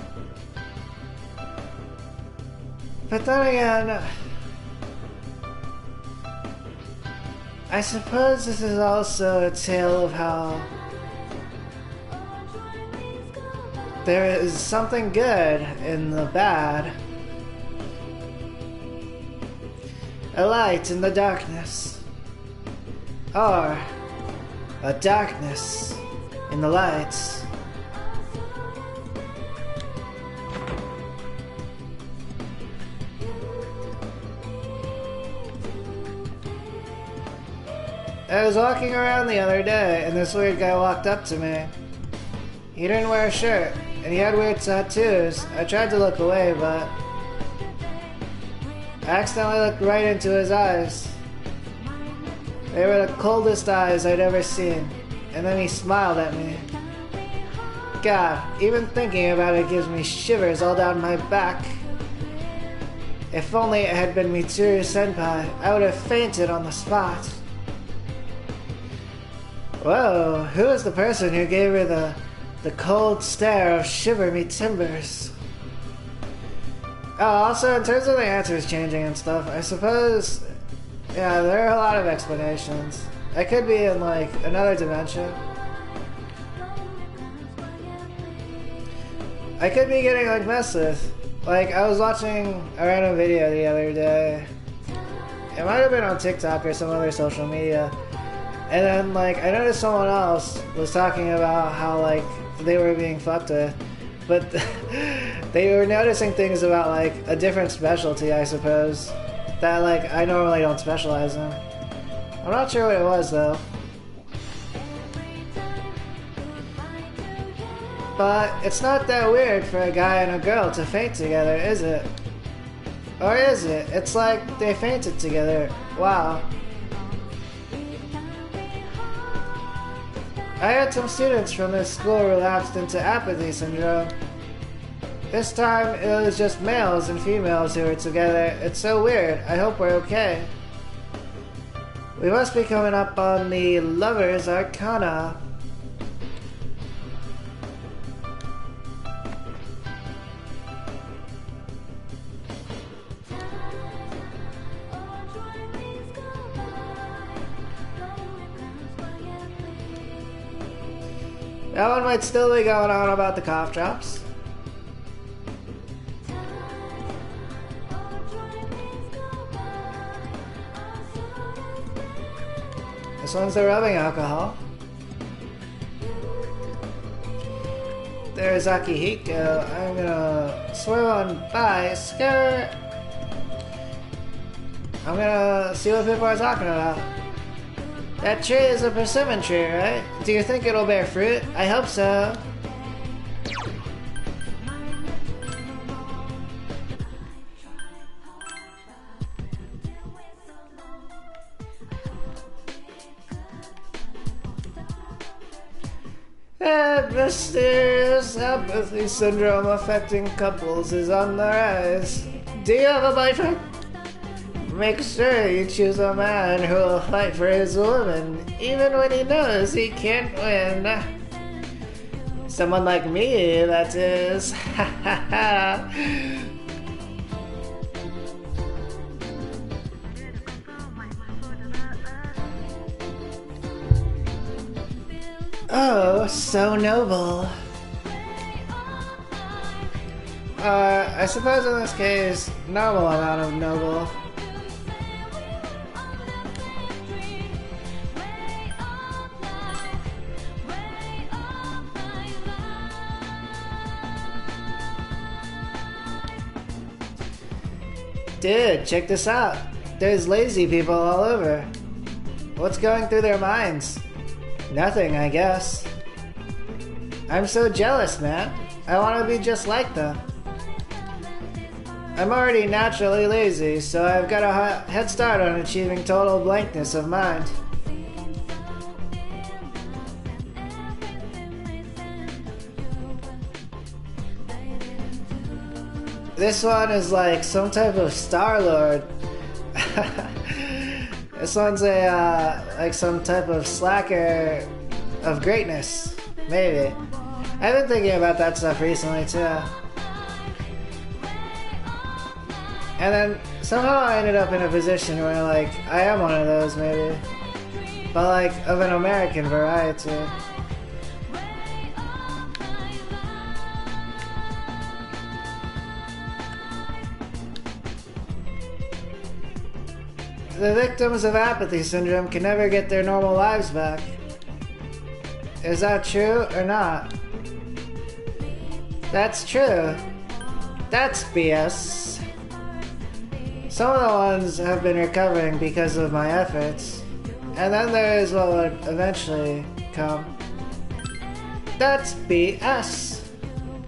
But then again, I suppose this is also a tale of how there is something good in the bad. A light in the darkness, or a darkness in the lights. I was walking around the other day and this weird guy walked up to me. He didn't wear a shirt and he had weird tattoos. I tried to look away, but I accidentally looked right into his eyes. They were the coldest eyes I'd ever seen. And then he smiled at me. God, even thinking about it gives me shivers all down my back. If only it had been Mitsuru Senpai, I would have fainted on the spot. Whoa, who is the person who gave her the cold stare of shiver me timbers? Oh, also, in terms of the answers changing and stuff, I suppose, yeah, there are a lot of explanations. I could be in, like, another dimension. I could be getting, like, messed with. Like, I was watching a random video the other day. It might have been on TikTok or some other social media. And then, like, I noticed someone else was talking about how, like, they were being fucked with. But they were noticing things about, like, a different specialty, I suppose, that, like, I normally don't specialize in. I'm not sure what it was, though. But it's not that weird for a guy and a girl to faint together, is it? Or is it? It's like they fainted together. Wow. I had some students from this school relapsed into apathy syndrome. This time, it was just males and females who were together. It's so weird. I hope we're okay. We must be coming up on the Lover's Arcana. That one might still be going on about the cough drops. This one's the rubbing alcohol. There's Akihiko. I'm gonna swerve on by. Skirt. I'm gonna see what people are talking about. That tree is a persimmon tree, right? Do you think it'll bear fruit? I hope so. Mysterious apathy syndrome affecting couples is on the rise. Do you have a boyfriend? Make sure you choose a man who will fight for his woman, even when he knows he can't win. Someone like me, that is. Oh, so noble. I suppose in this case, normal amount of noble. Dude, check this out. There's lazy people all over. What's going through their minds? Nothing, I guess. I'm so jealous, man. I want to be just like them. I'm already naturally lazy, so I've got a head start on achieving total blankness of mind. This one is like some type of Star-Lord. This one's a like some type of slacker of greatness, maybe. I've been thinking about that stuff recently too. And then somehow I ended up in a position where like I am one of those maybe, but like of an American variety. The victims of apathy syndrome can never get their normal lives back. Is that true or not? That's true. That's BS. Some of the ones have been recovering because of my efforts, and then there is what would eventually come. That's BS.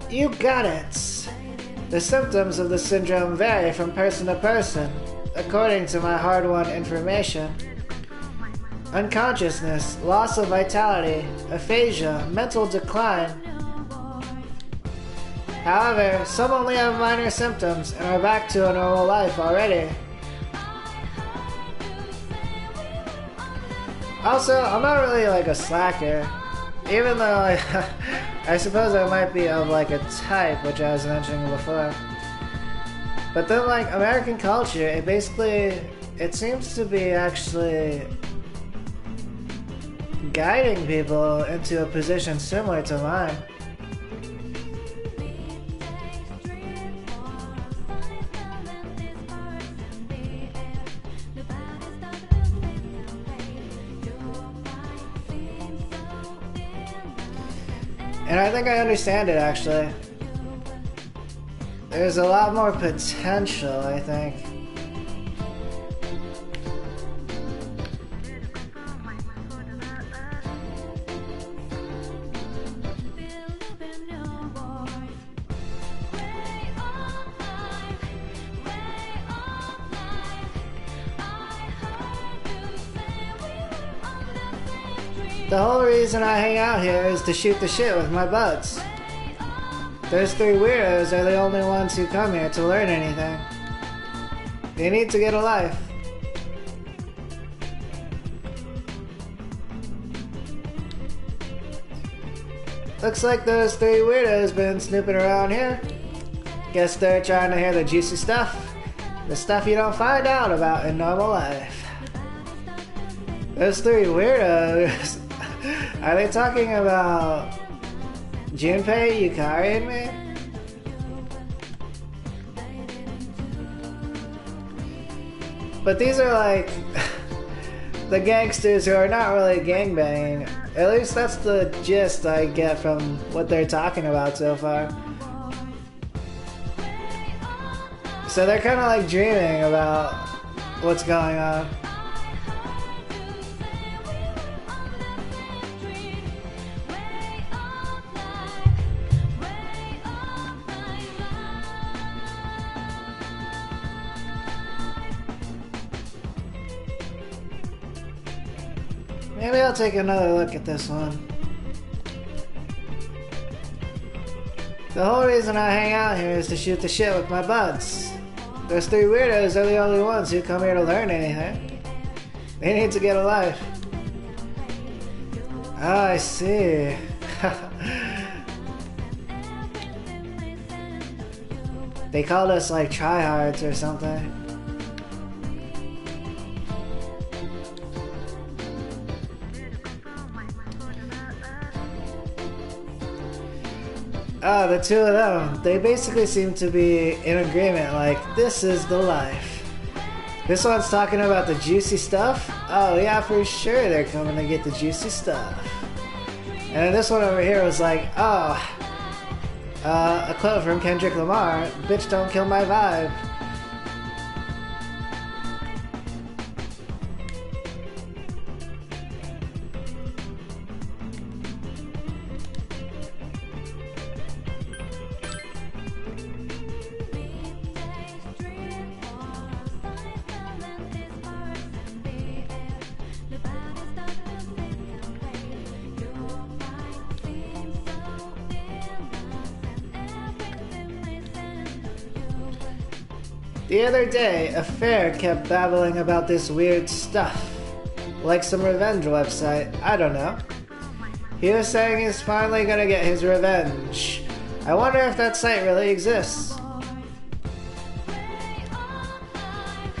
You got it. The symptoms of the syndrome vary from person to person. According to my hard-won information, unconsciousness, loss of vitality, aphasia, mental decline. However, some only have minor symptoms and are back to a normal life already. Also, I'm not really like a slacker, even though I suppose I might be of like a type, which I was mentioning before. But then, like, American culture, it seems to be actually guiding people into a position similar to mine. And I think I understand it, actually. There's a lot more potential, I think. The whole reason I hang out here is to shoot the shit with my buds. Those three weirdos are the only ones who come here to learn anything. They need to get a life. Looks like those three weirdos been snooping around here. Guess they're trying to hear the juicy stuff. The stuff you don't find out about in normal life. Those three weirdos. Are they talking about Junpei, Yukari, and me? But these are like the gangsters who are not really gangbanging. At least that's the gist I get from what they're talking about so far. So they're kind of like dreaming about what's going on. Maybe I'll take another look at this one. The whole reason I hang out here is to shoot the shit with my buds. Those three weirdos are the only ones who come here to learn anything. They need to get a life. Oh, I see. They called us like tryhards or something. Oh, the two of them, they basically seem to be in agreement, like, this is the life. This one's talking about the juicy stuff. Oh yeah, for sure they're coming to get the juicy stuff. And then this one over here was like, oh, a quote from Kendrick Lamar, bitch don't kill my vibe. The other day, a fair kept babbling about this weird stuff. Like some revenge website, I don't know. He was saying he's finally gonna get his revenge. I wonder if that site really exists.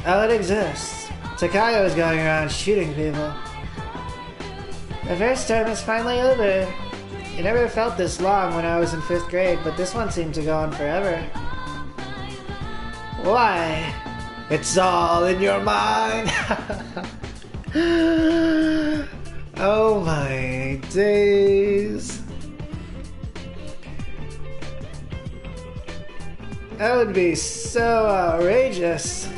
Oh, it exists. Takayo is going around shooting people. The first term is finally over. It never felt this long when I was in 5th grade, but this one seemed to go on forever. Why? It's all in your mind. Oh my days. That would be so outrageous.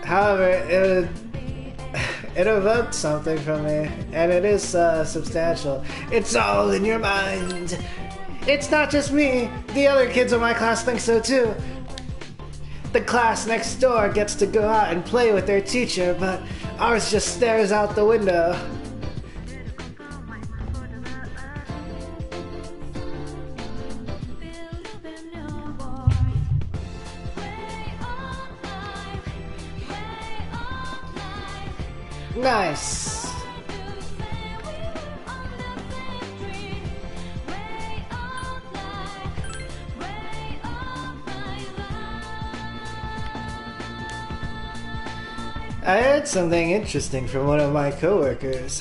However, it evoked something from me, and it is substantial. It's all in your mind. It's not just me. The other kids in my class think so too. The class next door gets to go out and play with their teacher, but ours just stares out the window. Nice. I heard something interesting from one of my coworkers.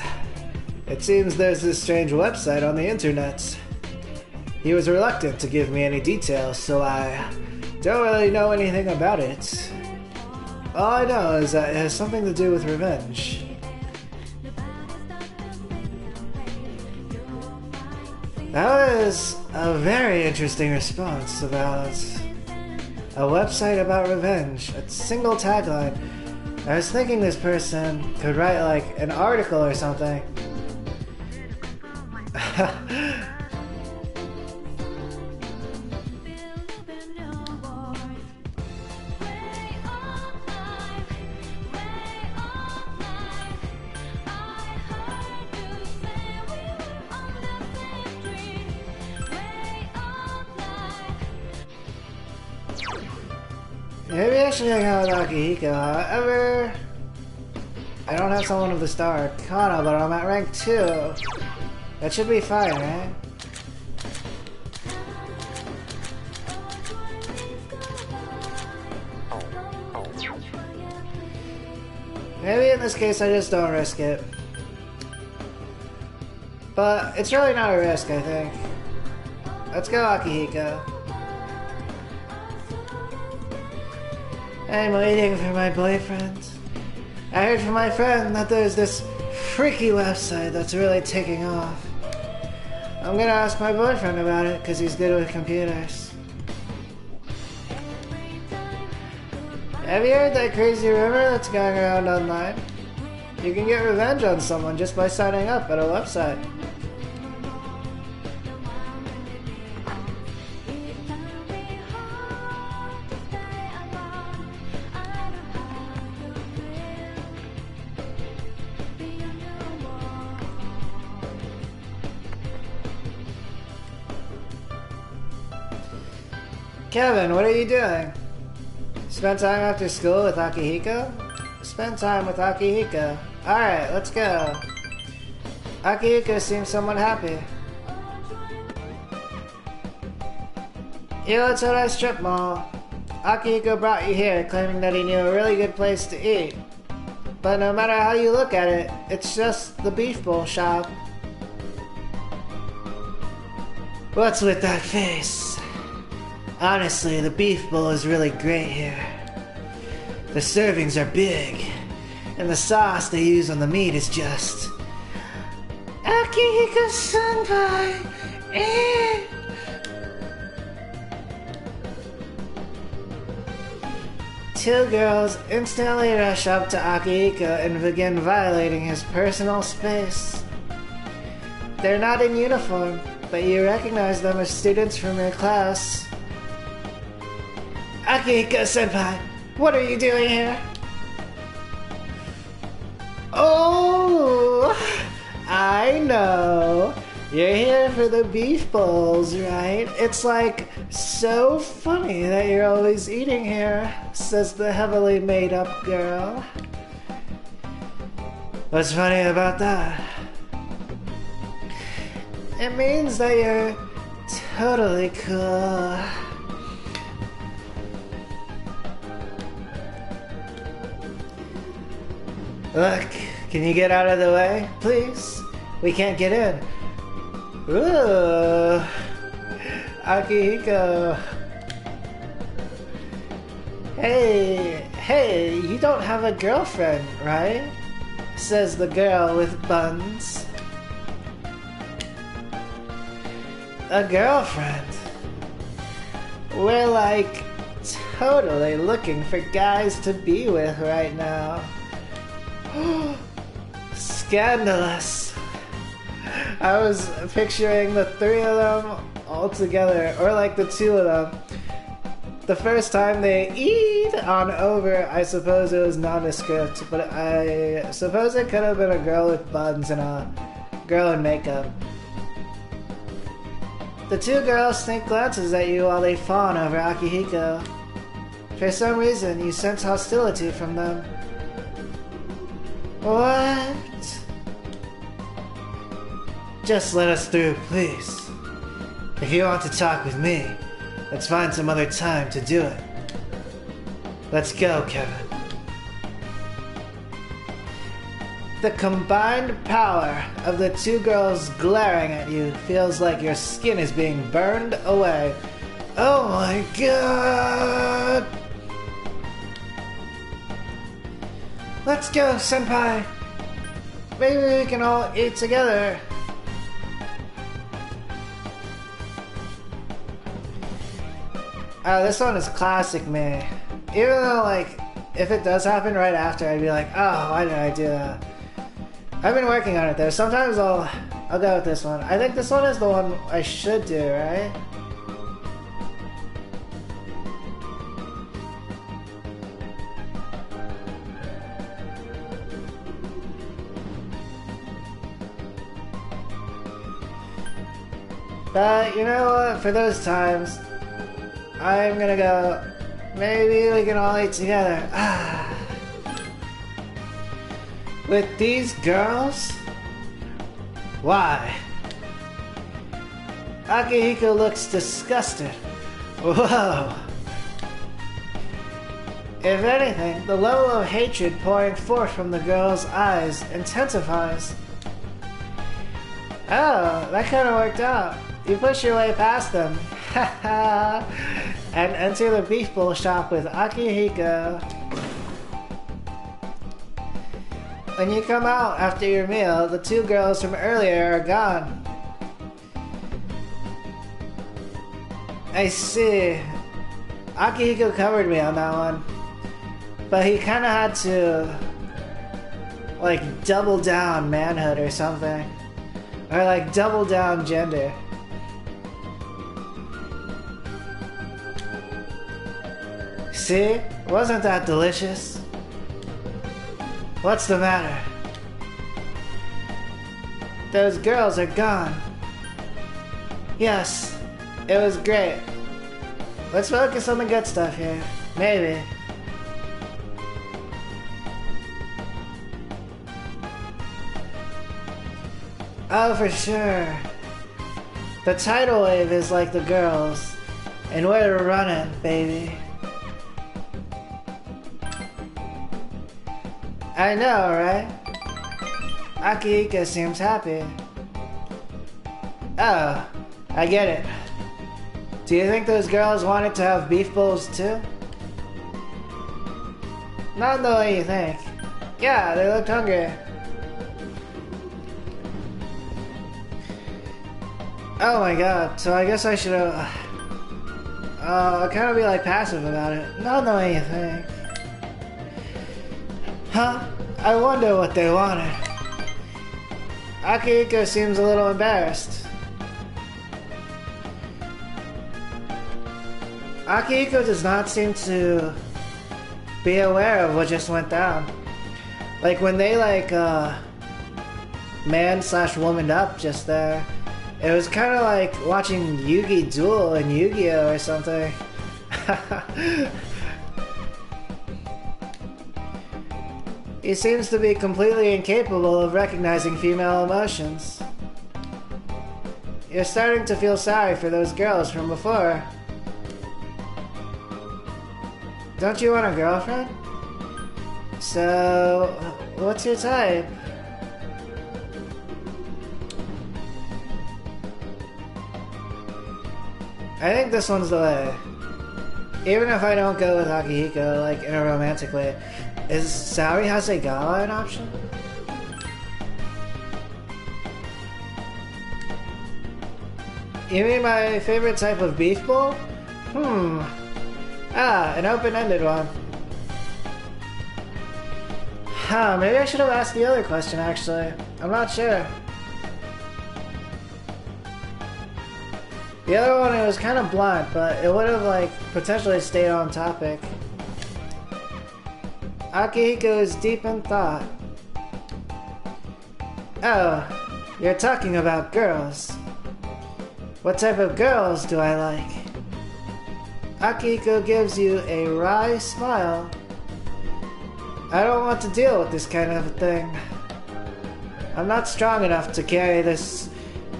It seems there's this strange website on the internet. He was reluctant to give me any details, so I don't really know anything about it. All I know is that it has something to do with revenge. That was a very interesting response about a website about revenge, a single tagline. I was thinking this person could write like an article or something. Maybe I should hang out with Akihiko. However, I don't have someone of the Star Arcana, but I'm at rank 2. That should be fine, right? Maybe in this case I just don't risk it. But it's really not a risk, I think. Let's go, Akihiko. I'm waiting for my boyfriend. I heard from my friend that there's this freaky website that's really taking off. I'm gonna ask my boyfriend about it because he's good with computers. Have you heard that crazy rumor that's going around online? You can get revenge on someone just by signing up at a website. Kevin, what are you doing? Spend time after school with Akihiko? Spend time with Akihiko. Alright, let's go. Akihiko seems somewhat happy. Yo, it's a strip mall. Akihiko brought you here, claiming that he knew a really good place to eat. But no matter how you look at it, it's just the beef bowl shop. What's with that face? Honestly, the beef bowl is really great here. The servings are big, and the sauce they use on the meat is just... Akihiko-senpai! Two girls instantly rush up to Akihiko and begin violating his personal space. They're not in uniform, but you recognize them as students from your class. Akihiko-senpai, what are you doing here? Oh, I know. You're here for the beef bowls, right? It's like so funny that you're always eating here, says the heavily made up girl. What's funny about that? It means that you're totally cool. Look, can you get out of the way, please? We can't get in. Ooh, Akihiko. Hey, you don't have a girlfriend, right? Says the girl with buns. A girlfriend? We're like totally looking for guys to be with right now. Scandalous. I was picturing the three of them all together, or like the two of them. The first time they eat on over, I suppose it was nondescript, but I suppose it could have been a girl with buns and a girl in makeup. The two girls sneak glances at you while they fawn over Akihiko. For some reason, you sense hostility from them. What? Just let us through, please. If you want to talk with me, let's find some other time to do it. Let's go, Kevin. The combined power of the two girls glaring at you feels like your skin is being burned away. Oh my god! Let's go, senpai! Maybe we can all eat together. This one is classic me. Even though, like, if it does happen right after, I'd be like, oh, why did I do that? I've been working on it though. Sometimes I'll go with this one. I think this one is the one I should do, right? But you know what? For those times, I'm gonna go. Maybe we can all eat together. With these girls? Why? Akihiko looks disgusted. Whoa. If anything, the level of hatred pouring forth from the girl's eyes intensifies. Oh, that kind of worked out. You push your way past them. And enter the beef bowl shop with Akihiko. When you come out after your meal, the two girls from earlier are gone. I see. Akihiko covered me on that one. But he kinda had to, like, double down manhood or something. Or, like, double down gender. See? Wasn't that delicious? What's the matter? Those girls are gone. Yes, it was great. Let's focus on the good stuff here. Maybe. Oh, for sure. The tidal wave is like the girls. And we're running, baby. I know, right? Akihiko seems happy. Oh, I get it. Do you think those girls wanted to have beef bowls too? Not the way you think. Yeah, they looked hungry. Oh my god, so I guess I should kind of be like passive about it. Not the way you think. Huh? I wonder what they wanted. Akihiko seems a little embarrassed. Akihiko does not seem to be aware of what just went down. Like when they man/womaned up just there, it was kind of like watching Yugi duel in Yu-Gi-Oh or something. He seems to be completely incapable of recognizing female emotions. You're starting to feel sorry for those girls from before. Don't you want a girlfriend? So, what's your type? I think this one's the way. Even if I don't go with Akihiko, like, in a romantic way, is Saori Hasegawa an option? You mean my favorite type of beef bowl? An open-ended one. Huh, maybe I should have asked the other question, actually. I'm not sure. The other one, it was kind of blunt, but it would have, like, potentially stayed on topic. Akihiko is deep in thought. Oh, you're talking about girls. What type of girls do I like? Akihiko gives you a wry smile. I don't want to deal with this kind of thing. I'm not strong enough to carry this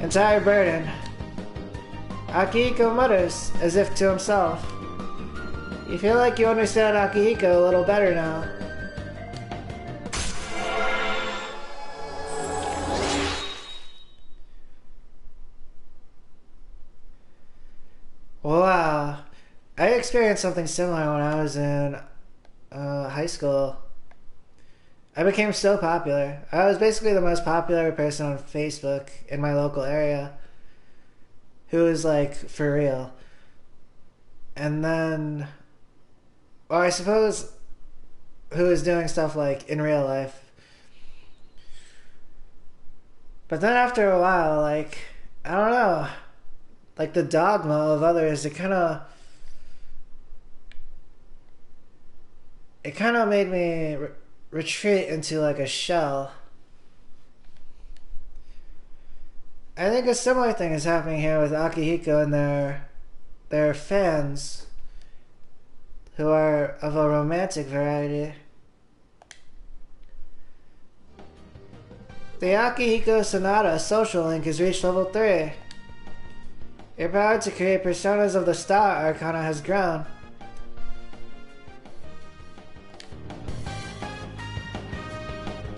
entire burden. Akihiko mutters, as if to himself. You feel like you understand Akihiko a little better now. Wow. I experienced something similar when I was in high school. I became so popular. I was basically the most popular person on Facebook in my local area. Who was like, for real. And then, or I suppose, who was doing stuff like in real life. But then after a while, like, I don't know, like the dogma of others, it kind of made me retreat into like a shell. I think a similar thing is happening here with Akihiko and their fans who are of a romantic variety. The Akihiko Sonata social link has reached level 3. Your power to create personas of the Star Arcana has grown.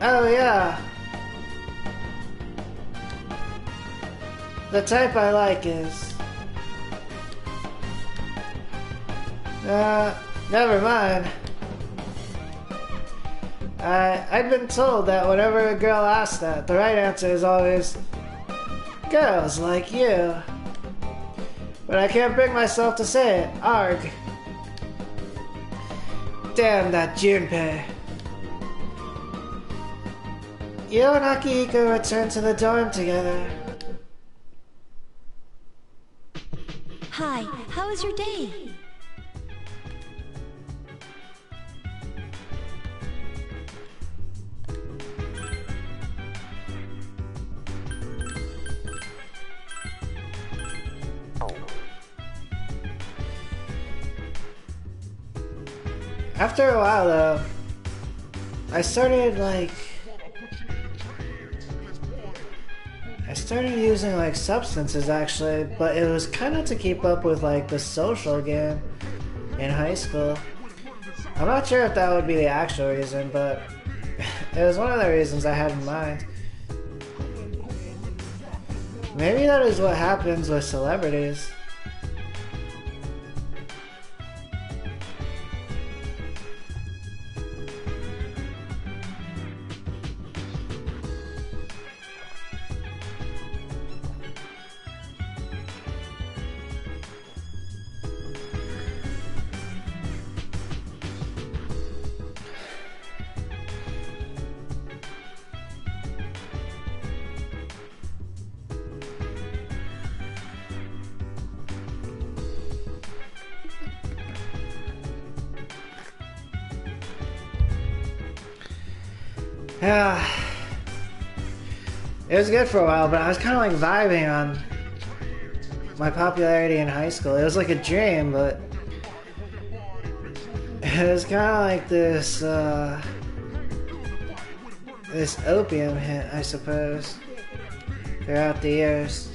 Oh yeah. The type I like is... never mind. I've been told that whenever a girl asks that, the right answer is always, girls like you. But I can't bring myself to say it. Arg. Damn that Junpei. You and Akihiko returned to the dorm together. Hi, how was your day? After a while though, I started using like substances actually, but it was kind of to keep up with like the social game in high school. I'm not sure if that would be the actual reason, but it was one of the reasons I had in mind. Maybe that is what happens with celebrities. Yeah, it was good for a while, but I was kind of like vibing on my popularity in high school. It was like a dream, but it was kind of like this opium hit, I suppose, throughout the years.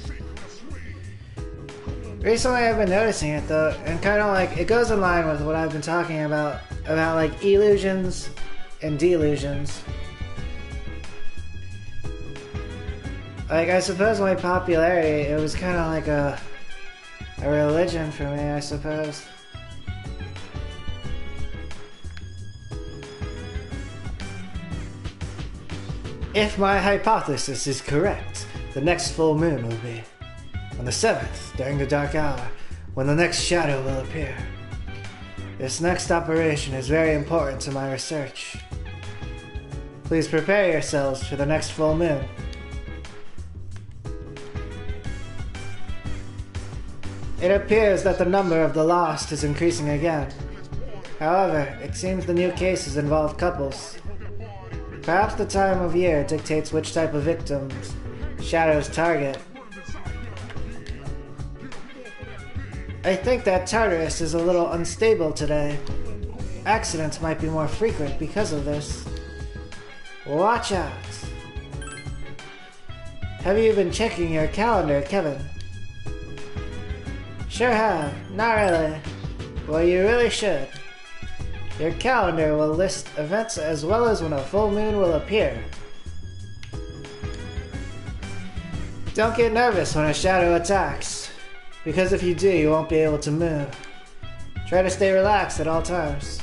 Recently I've been noticing it though, and kind of like, it goes in line with what I've been talking about like illusions and delusions. Like, I suppose my popularity, it was kind of like a religion for me, I suppose. If my hypothesis is correct, the next full moon will be on the 7th, during the dark hour, when the next shadow will appear. This next operation is very important to my research. Please prepare yourselves for the next full moon. It appears that the number of the lost is increasing again. However, it seems the new cases involve couples. Perhaps the time of year dictates which type of victims shadows target. I think that Tartarus is a little unstable today. Accidents might be more frequent because of this. Watch out! Have you been checking your calendar, Kevin? Sure have. Not really. Well, you really should. Your calendar will list events as well as when a full moon will appear. Don't get nervous when a shadow attacks, because if you do, you won't be able to move. Try to stay relaxed at all times.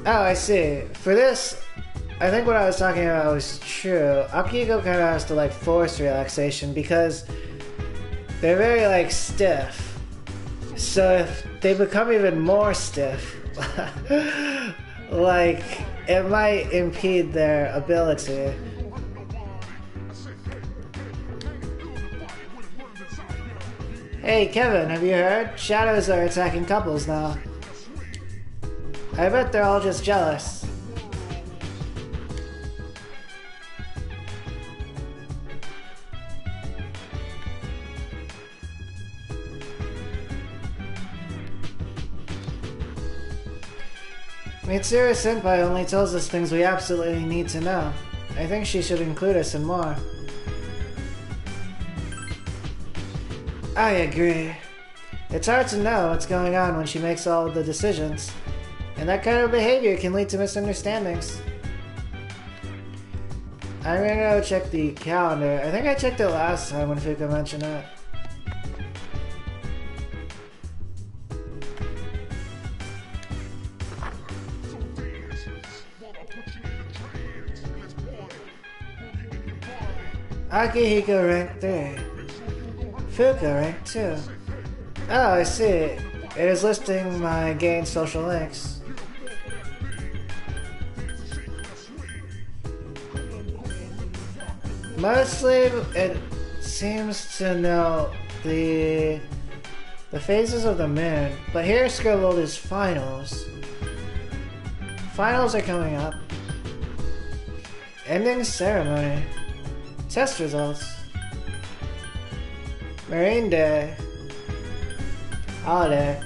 Oh, I see. For this, I think what I was talking about was true. Akihiko kind of has to like force relaxation because they're very like stiff. So if they become even more stiff, like it might impede their ability. Hey Kevin, have you heard? Shadows are attacking couples now. I bet they're all just jealous. Mitsuru Senpai only tells us things we absolutely need to know. I think she should include us in more. I agree. It's hard to know what's going on when she makes all of the decisions, and that kind of behavior can lead to misunderstandings. I'm gonna go check the calendar. I think I checked it last time when Fuka mentioned it. Akihiko rank 3. Fuka rank 2. Oh, I see. It is listing my gained social links. Mostly, it seems to know the phases of the moon, but here scribbled is finals. Finals are coming up. Ending ceremony. Test results. Marine Day. Holiday.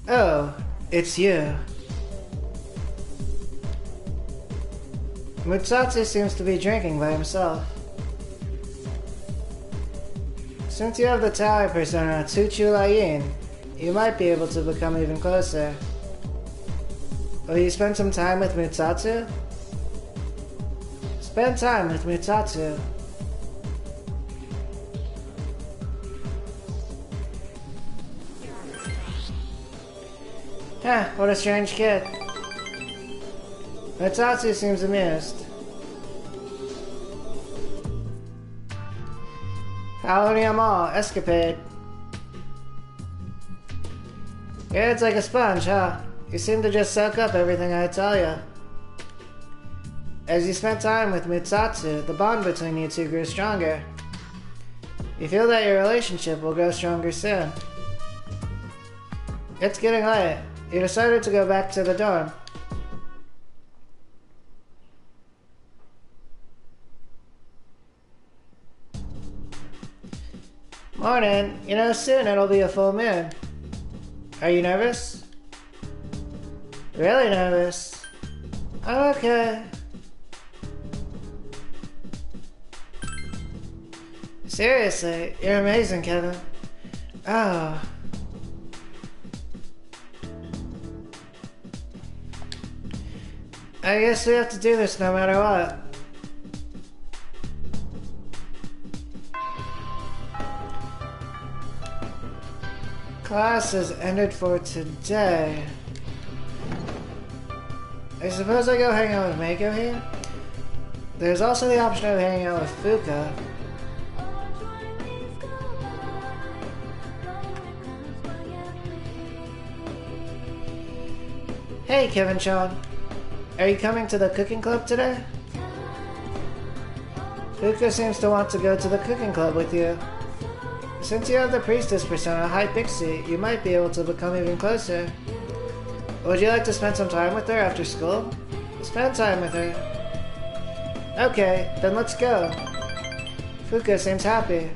Oh, it's you. Mutsatsu seems to be drinking by himself. Since you have the tower persona Tsuchu Lain, you might be able to become even closer. Will you spend some time with Mutsatsu? Spend time with Mutsatsu. Huh, what a strange kid. Mutsatsu seems amused. Following them all, escapade. Your head's like a sponge, huh? You seem to just soak up everything I tell you. As you spent time with Mutsatsu, the bond between you two grew stronger. You feel that your relationship will grow stronger soon. It's getting late. You decided to go back to the dorm. Morning. You know, soon it'll be a full moon. Are you nervous? Really nervous? I'm okay. Seriously, you're amazing, Kevin. Oh. I guess we have to do this no matter what. Class has ended for today. I suppose I go hang out with Mako here? There's also the option of hanging out with Fuka. Hey, Kevin-chan. Are you coming to the cooking club today? Fuka seems to want to go to the cooking club with you. Since you have the priestess persona, High Pixie, you might be able to become even closer. Would you like to spend some time with her after school? Spend time with her. Okay, then let's go. Fuka seems happy.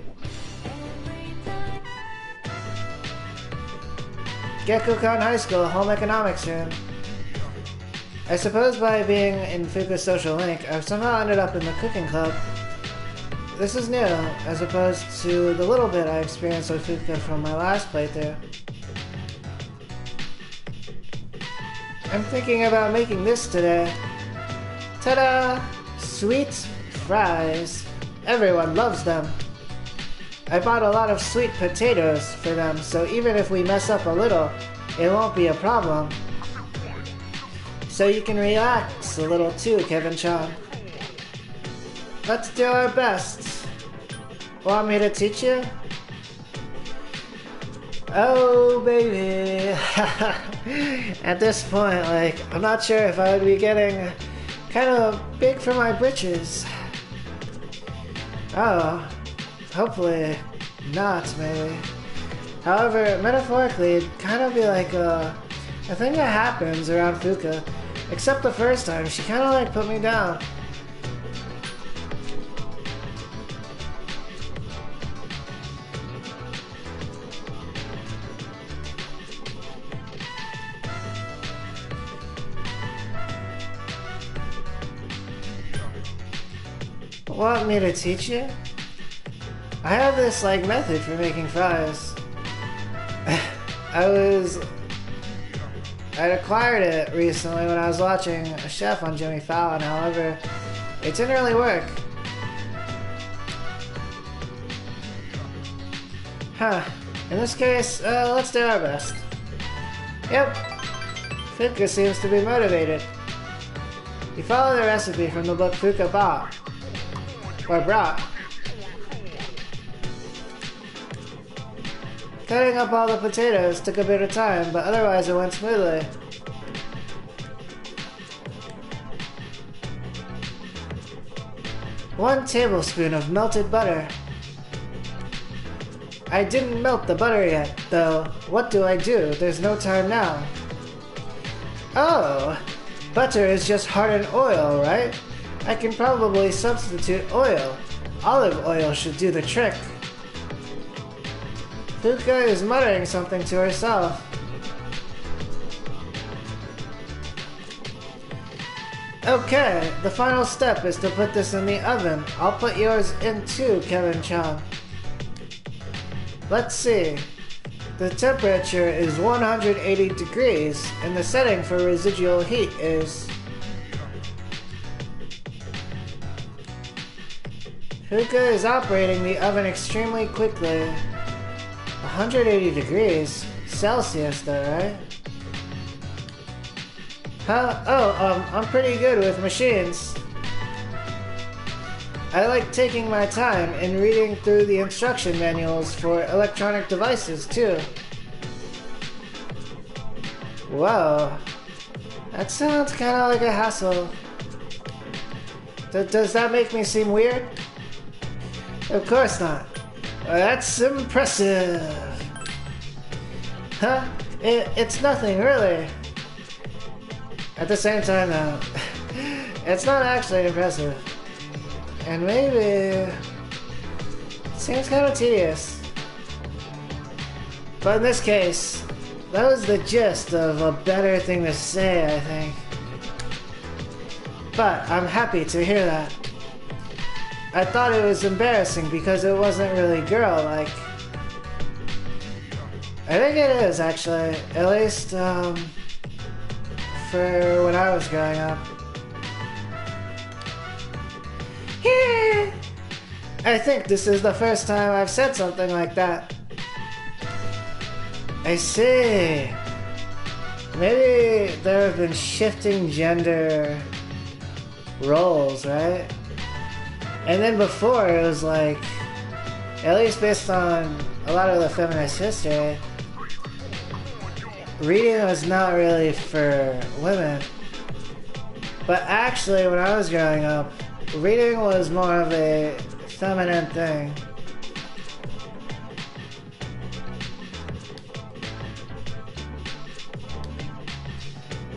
Gekukan High School, Home Economics Room. I suppose by being in Fuka's social link, I've somehow ended up in the cooking club. This is new, as opposed to the little bit I experienced with Fuka from my last playthrough. I'm thinking about making this today. Ta-da! Sweet fries. Everyone loves them. I bought a lot of sweet potatoes for them, so even if we mess up a little, it won't be a problem. So you can relax a little too, Kevin-chan. Let's do our best. Want me to teach you? Oh, baby. At this point, I'm not sure if I would be getting kind of big for my britches. Oh, hopefully not, maybe. However, metaphorically, it'd kind of be like a thing that happens around Fuka. Except the first time, she kind of put me down. want me to teach you? I have this, like, method for making fries. I acquired it recently when I was watching a chef on Jimmy Fallon, however, it didn't really work. Huh. In this case, let's do our best. Yep. Fuka seems to be motivated. You follow the recipe from the book Fuka bought. Or brought. Cutting up all the potatoes took a bit of time, but otherwise it went smoothly. One tablespoon of melted butter. I didn't melt the butter yet, though. What do I do? There's no time now. Oh! Butter is just hardened oil, right? I can probably substitute oil. Olive oil should do the trick. Fuka is muttering something to herself. Okay, the final step is to put this in the oven. I'll put yours in too, Kevin-chan. Let's see. The temperature is 180 degrees, and the setting for residual heat is... Fuka is operating the oven extremely quickly. 180 degrees? Celsius though, right? Huh? Oh, I'm pretty good with machines. I like taking my time and reading through the instruction manuals for electronic devices too. Whoa. That sounds kinda like a hassle. Does that make me seem weird? Of course not. That's impressive. Huh? It's nothing, really. At the same time, though, it's not actually impressive. And maybe... it seems kind of tedious. But in this case, that was the gist of a better thing to say, I think. But I'm happy to hear that. I thought it was embarrassing because it wasn't really girl-like. I think it is, actually. At least, for when I was growing up. Yeah. I think this is the first time I've said something like that. I see. Maybe there have been shifting gender roles, right? And then before, it was like, at least based on a lot of the feminist history, reading was not really for women. But actually, when I was growing up, reading was more of a feminine thing.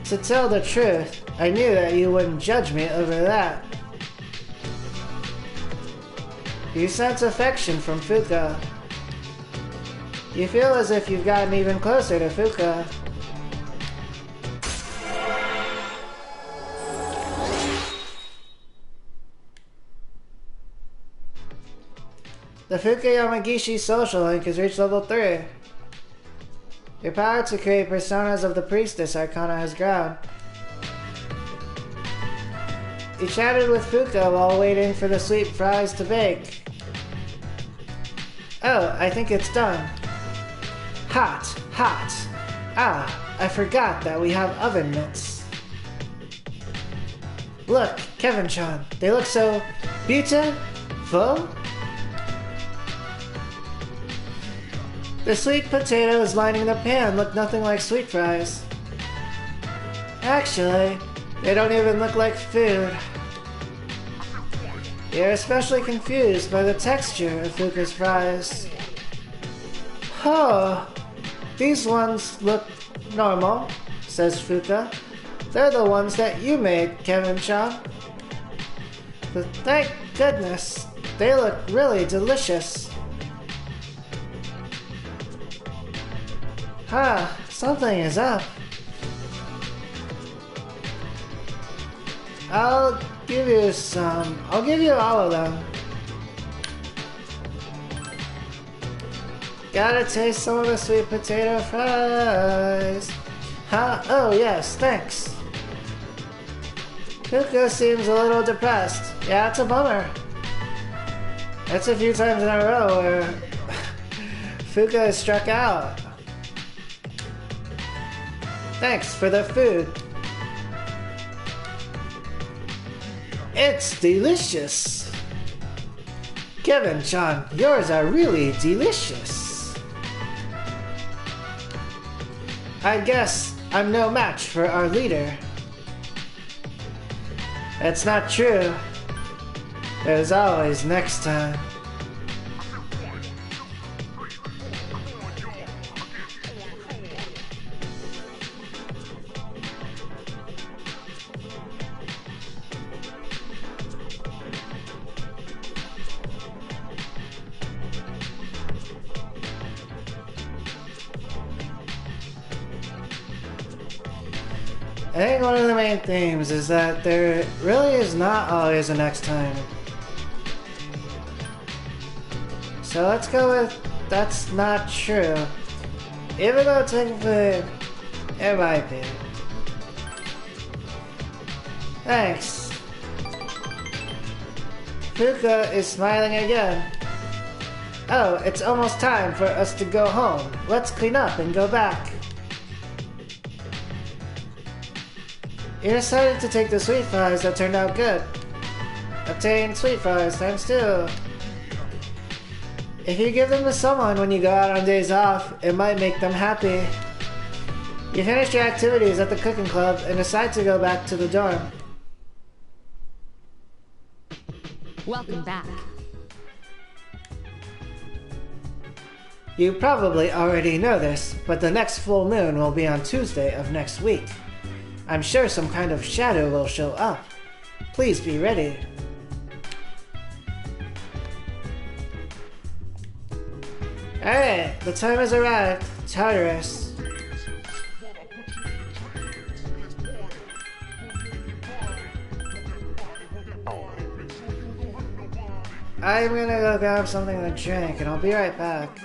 To tell the truth, I knew that you wouldn't judge me over that. You sense affection from Fuka. You feel as if you've gotten even closer to Fuka. The Fuka Yamagishi social link has reached level 3. Your power to create personas of the priestess Arcana has grown. You chatted with Fuka while waiting for the sweet fries to bake. Oh, I think it's done. Hot, hot. Ah, I forgot that we have oven mitts. Look, Kevin-chan, they look so beautiful. The sweet potatoes lining the pan look nothing like sweet fries. Actually, they don't even look like food. You're especially confused by the texture of Fuka's fries. Oh, these ones look normal, says Fuka. They're the ones that you made, Kevin-chan. But thank goodness, they look really delicious. Huh, something is up. I'll give you some. I'll give you all of them. Gotta taste some of the sweet potato fries. Huh? Oh, yes, thanks. Fuka seems a little depressed. Yeah, it's a bummer. That's a few times in a row where Fuka is struck out. Thanks for the food. It's delicious. Kevin-chan, yours are really delicious. I guess I'm no match for our leader. That's not true. There's always next time. I think one of the main themes is that there really is not always a next time. So let's go with that's not true. Even though technically it might be. Thanks. Fuka is smiling again. Oh, it's almost time for us to go home. Let's clean up and go back. You decided to take the sweet fries that turned out good. Obtain sweet fries times 2. If you give them to someone when you go out on days off, it might make them happy. You finish your activities at the cooking club and decide to go back to the dorm. Welcome back. You probably already know this, but the next full moon will be on Tuesday of next week. I'm sure some kind of shadow will show up. Please be ready. Alright, the time has arrived. Tartarus. I'm gonna go grab something to drink and I'll be right back.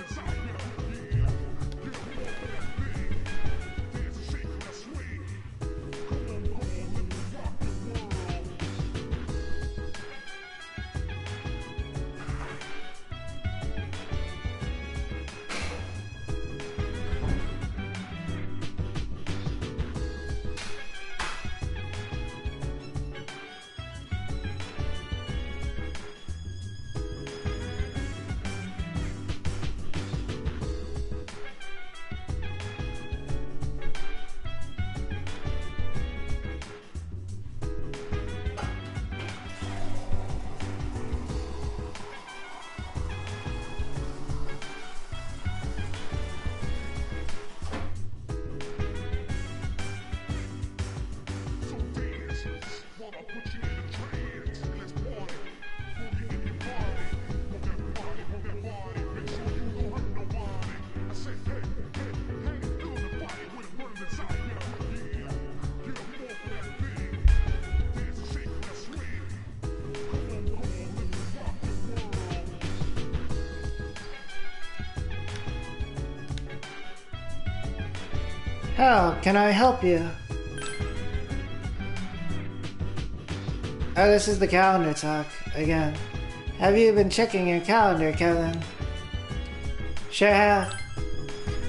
How can I help you? Oh, this is the calendar talk again. Have you been checking your calendar, Kevin? Sure have.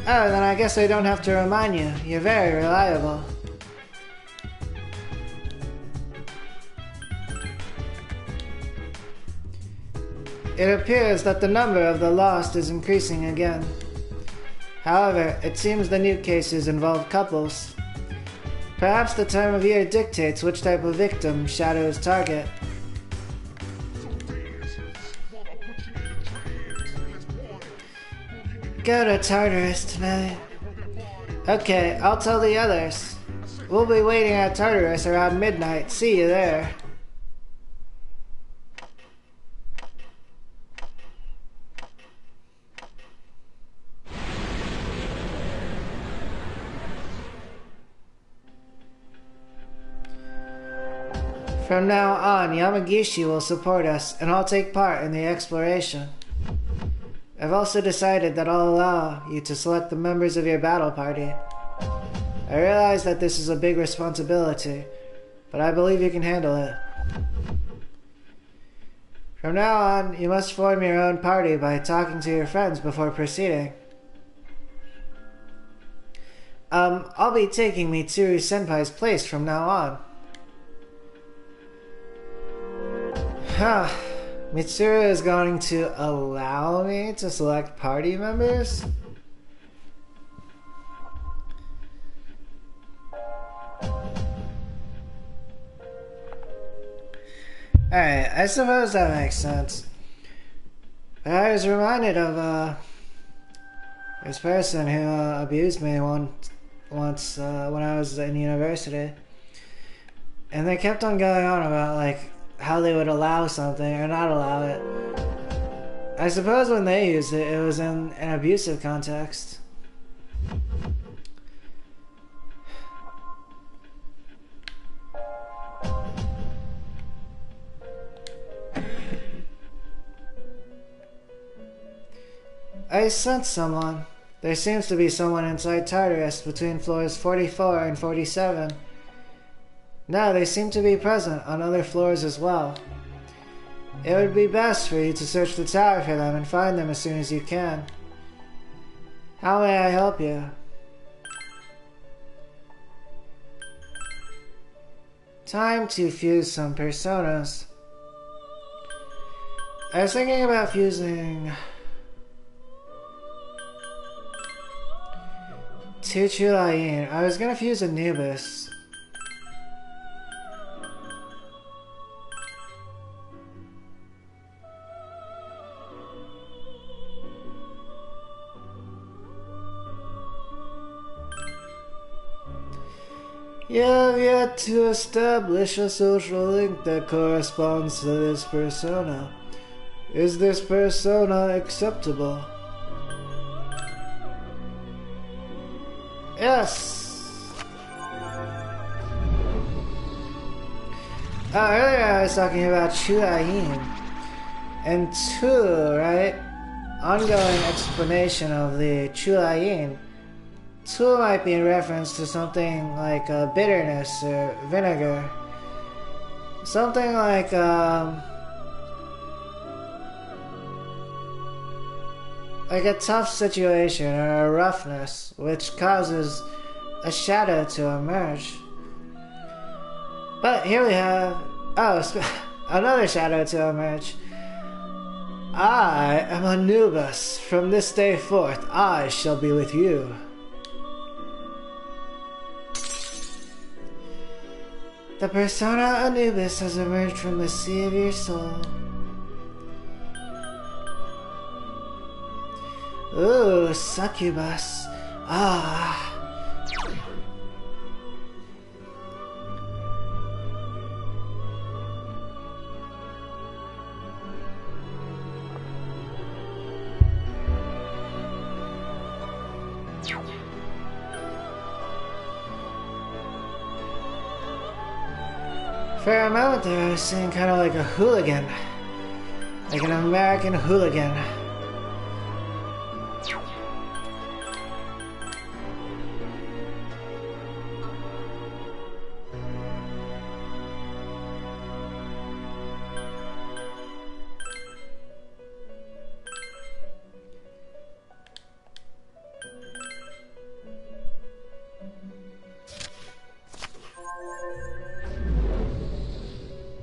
Oh, then I guess I don't have to remind you. You're very reliable. It appears that the number of the lost is increasing again. However, it seems the new cases involve couples. Perhaps the time of year dictates which type of victim shadows target. Go to Tartarus tonight. Okay, I'll tell the others. We'll be waiting at Tartarus around midnight. See you there. From now on, Yamagishi will support us, and I'll take part in the exploration. I've also decided that I'll allow you to select the members of your battle party. I realize that this is a big responsibility, but I believe you can handle it. From now on, you must form your own party by talking to your friends before proceeding. I'll be taking Mitsuru-senpai's place from now on. Huh. Mitsuru is going to allow me to select party members? Alright, I suppose that makes sense. But I was reminded of, this person who abused me once when I was in university. And they kept on going on about, like, how they would allow something or not allow it. I suppose when they used it, it was in an abusive context. I sense someone. There seems to be someone inside Tartarus between floors 44 and 47. No, they seem to be present on other floors as well. It would be best for you to search the tower for them and find them as soon as you can. How may I help you? Time to fuse some personas. I was thinking about fusing 2 Chulayin. I was gonna fuse Anubis. You have yet to establish a social link that corresponds to this persona. Is this persona acceptable? Yes! Earlier I was talking about Chulayin. And 2, right? Ongoing explanation of the Chulayin. 2 might be in reference to something like bitterness or vinegar. Something like a tough situation or a roughness which causes a shadow to emerge. But here we have, another shadow to emerge. I am Anubis. From this day forth, I shall be with you. The persona Anubis has emerged from the sea of your soul. Ooh, succubus. Ah. For a moment there, I was seeing kind of like a hooligan. Like an American hooligan.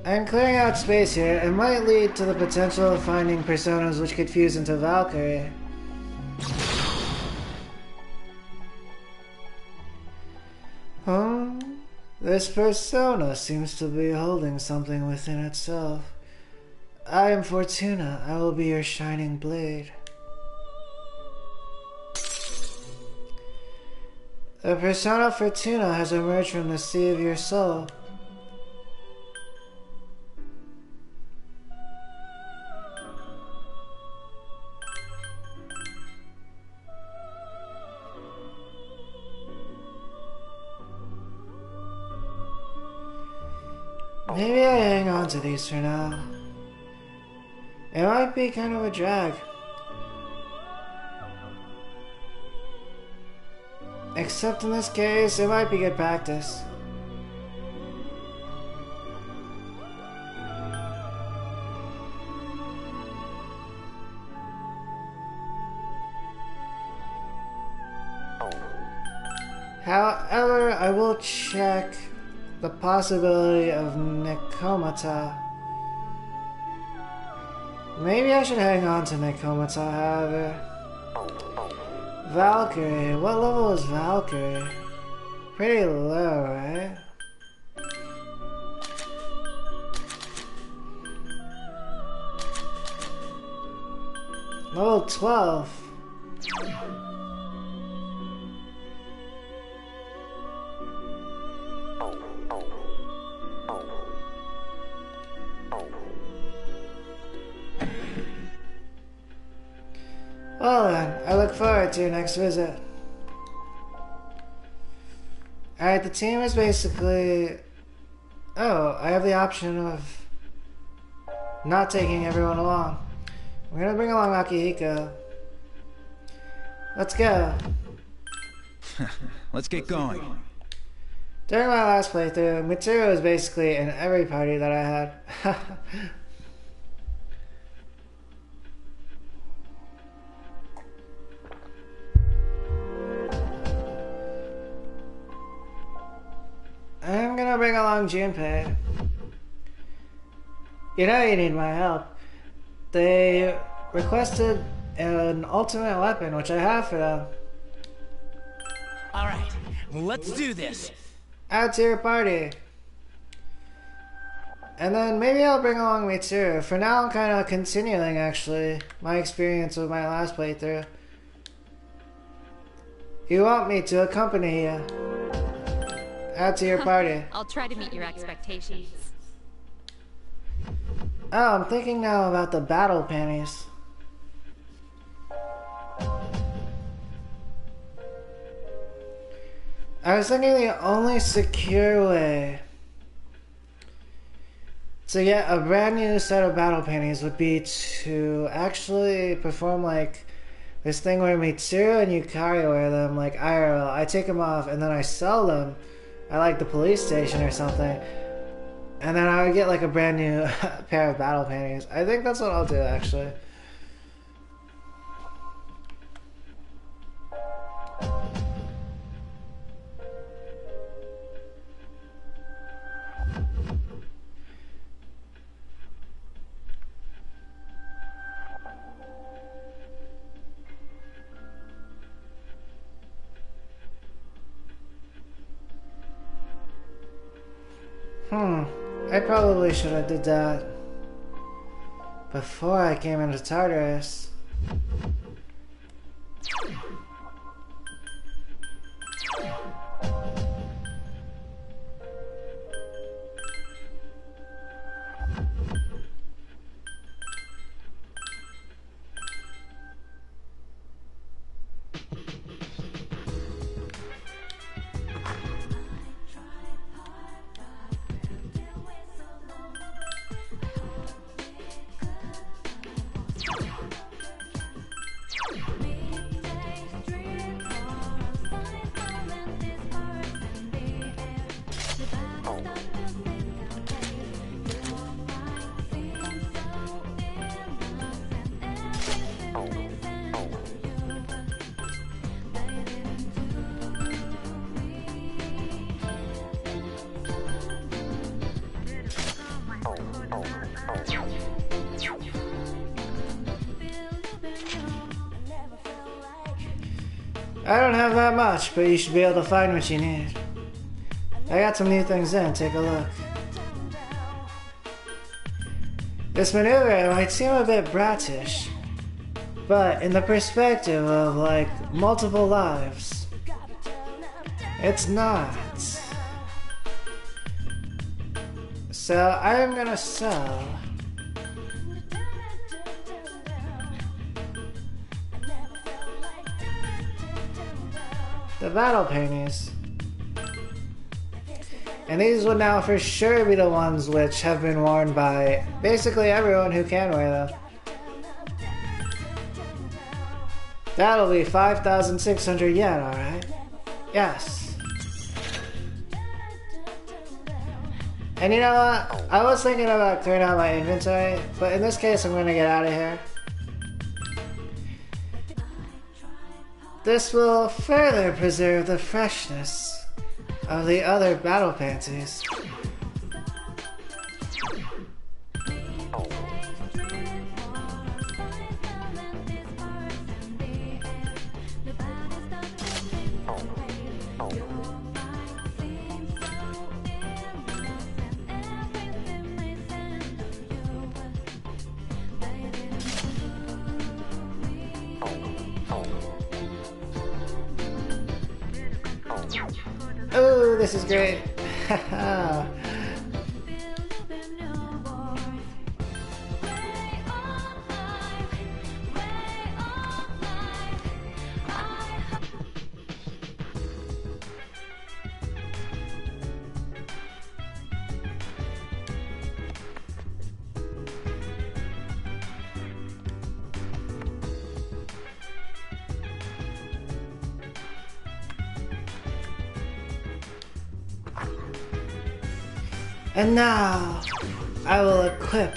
I'm clearing out space here. It might lead to the potential of finding personas which could fuse into Valkyrie. This persona seems to be holding something within itself. I am Fortuna. I will be your shining blade. The persona Fortuna has emerged from the sea of your soul. Maybe I hang on to these for now. It might be kind of a drag. Except in this case, it might be good practice. However, I will check the possibility of Necomata. Maybe I should hang on to Necomata, however. Valkyrie. What level is Valkyrie? Pretty low, right? Level 12. Well then, I look forward to your next visit. Alright, the team is basically... Oh, I have the option of not taking everyone along. We're gonna bring along Akihiko. Let's go. Let's get going. During my last playthrough, Mitsuru was basically in every party that I had. I'm gonna bring along Junpei. You know you need my help. They requested an ultimate weapon, which I have for them. Alright, let's do this. Add to your party. And then maybe I'll bring along Mitsuru. For now I'm kind of continuing, actually, my experience with my last playthrough. You want me to accompany you? Add to your party. I'll try to meet your expectations. Oh, I'm thinking now about the battle panties. I was thinking the only secure way to get a brand new set of battle panties would be to actually perform like this thing where Mitsuru and Yukari wear them like IRL. I take them off and then I sell them at like the police station or something. And then I would get like a brand new pair of battle panties. I think that's what I'll do actually. I probably should have did that before I came into Tartarus. I don't have that much, but you should be able to find what you need. I got some new things in, take a look. This maneuver might seem a bit bratish, but in the perspective of like multiple lives, it's not. So I'm gonna sell the battle panties. And these would now for sure be the ones which have been worn by basically everyone who can wear them. That'll be 5,600 yen, alright? Yes. And you know what? I was thinking about clearing out my inventory, but in this case I'm gonna get out of here. This will further preserve the freshness of the other battle panties. Oh, this is great. Haha. And now, I will equip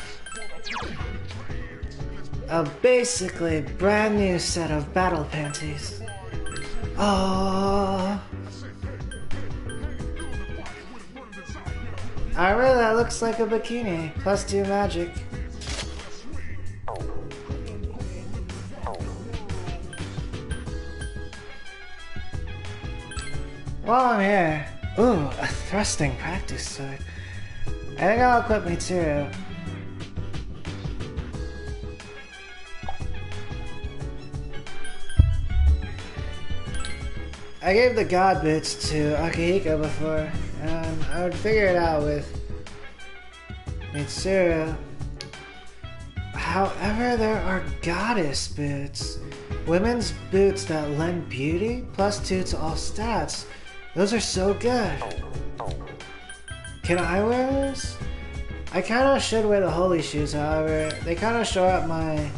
a basically brand new set of battle panties. Oh, armor that looks like a bikini, +2 magic. While I'm here, ooh, a thrusting practice sword. I think I'll equip me too. I gave the god bits to Akihiko before, and I would figure it out with Mitsuru. However, there are goddess boots. Women's boots that lend beauty, +2 to all stats. Those are so good. Can I wear those? I kinda should wear the holy shoes, however. They kinda show up my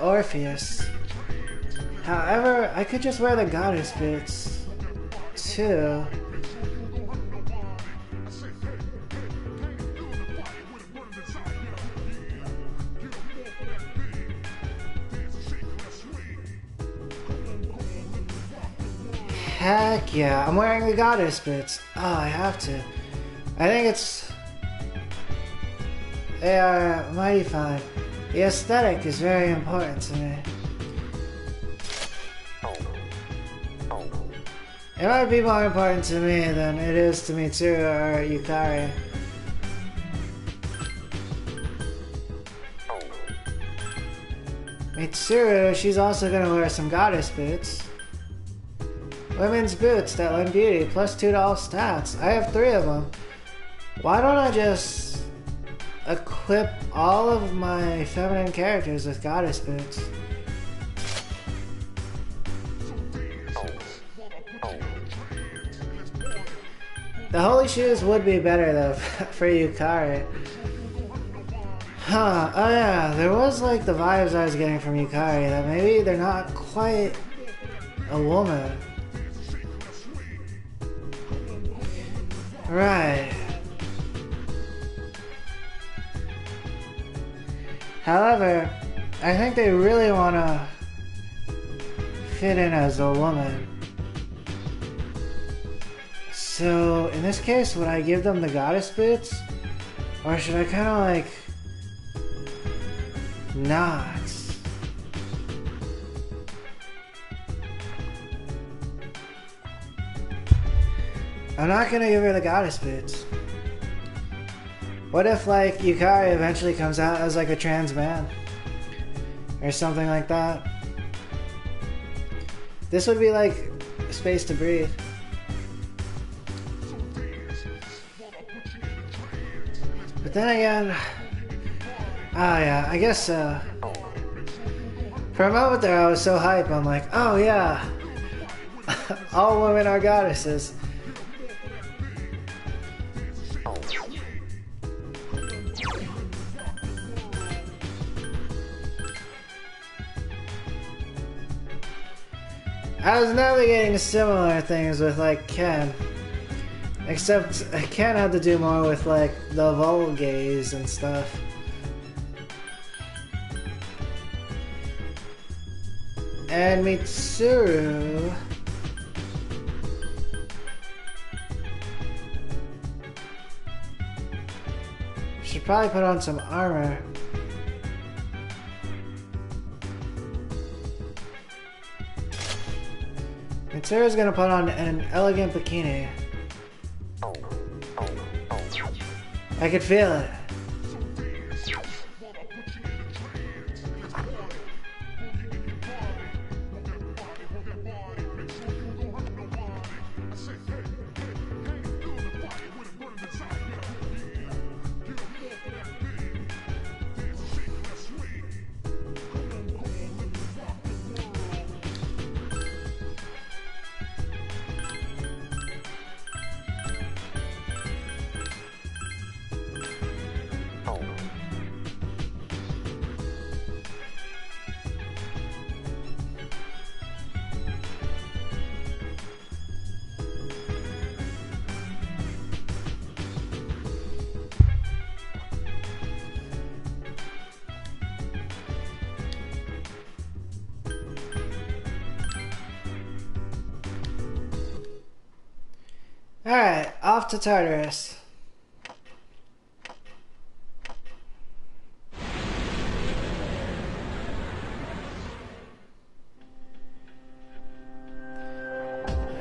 Orpheus. However, I could just wear the goddess boots too. Heck yeah, I'm wearing the goddess bits. Oh, I have to. I think they are mighty fine. The aesthetic is very important to me. It might be more important to me than it is to Mitsuru or Yukari. Mitsuru, she's also gonna wear some goddess boots. Women's boots that lend beauty, +2 to all stats. I have 3 of them. Why don't I just equip all of my feminine characters with goddess boots? The holy shoes would be better though for Yukari. Huh, oh yeah, there was like the vibes I was getting from Yukari that maybe they're not quite a woman. Right. However, I think they really want to fit in as a woman. So, in this case, would I give them the goddess boots? Or should I kind of like not? I'm not gonna give her the goddess boots. What if like Yukari eventually comes out as like a trans man? Or something like that? This would be like space to breathe. But then again, oh yeah, I guess so. For a moment there I was so hype, I'm like, oh yeah, all women are goddesses. I was navigating similar things with, like, Ken. Except Ken had to do more with, like, the Volgaze and stuff. And Mitsuru... should probably put on some armor. Mitsuru's gonna put on an elegant bikini. I could feel it. Alright, off to Tartarus.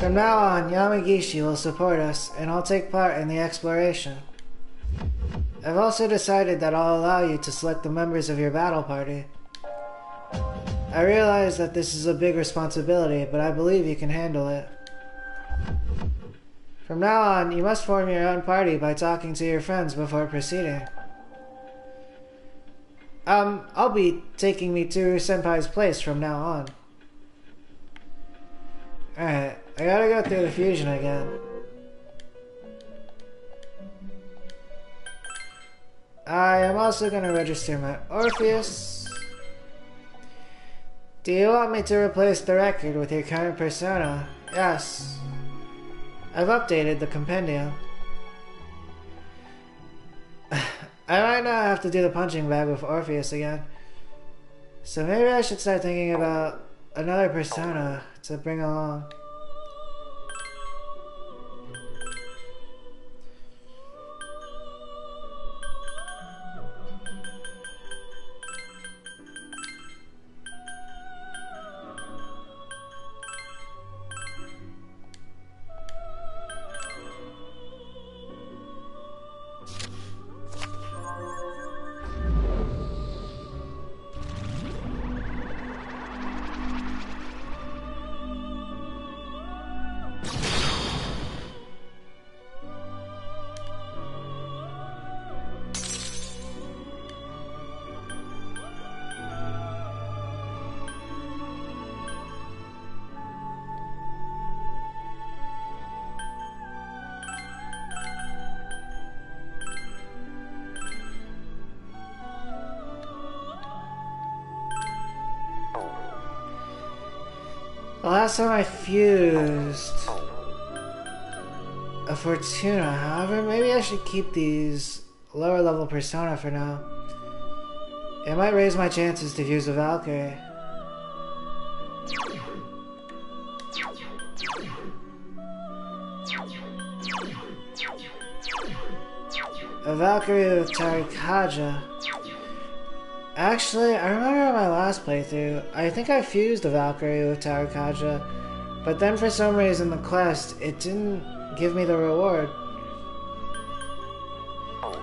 From now on, Yamagishi will support us, and I'll take part in the exploration. I've also decided that I'll allow you to select the members of your battle party. I realize that this is a big responsibility, but I believe you can handle it. From now on, you must form your own party by talking to your friends before proceeding. I'll be taking Mitsuru-senpai's place from now on. Alright, I gotta go through the fusion again. I am also gonna register my Orpheus. Do you want me to replace the record with your current persona? Yes. I've updated the compendium. I might not have to do the punching bag with Orpheus again. So maybe I should start thinking about another persona to bring along. The last time I fused a Fortuna, however, maybe I should keep these lower level persona for now. It might raise my chances to fuse a Valkyrie. A Valkyrie with Tarikaja. Actually, I remember on my last playthrough, I think I fused a Valkyrie with Tarikaja, but then for some reason the quest, it didn't give me the reward.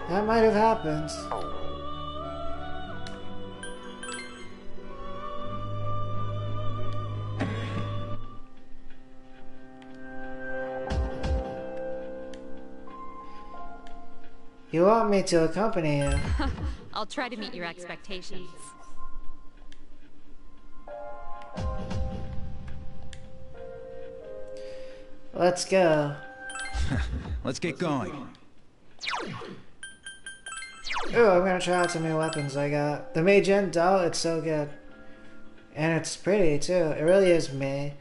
That might have happened. You want me to accompany you? I'll try to meet your expectations. Let's go. Let's get going. Ooh, I'm gonna try out some new weapons I got. The Mei Gen doll, it's so good. And it's pretty too. It really is Mei.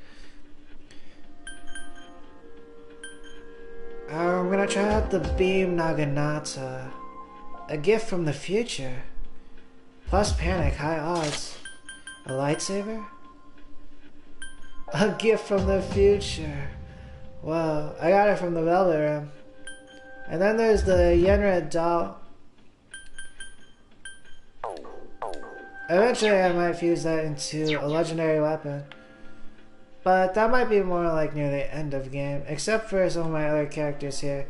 I'm gonna try out the Beam Naginata. A gift from the future. Plus panic, high odds. A lightsaber? A gift from the future. Wow, I got it from the Velvet Rim. And then there's the Yenred doll. Eventually I might fuse that into a legendary weapon. But that might be more like near the end of game, except for some of my other characters here.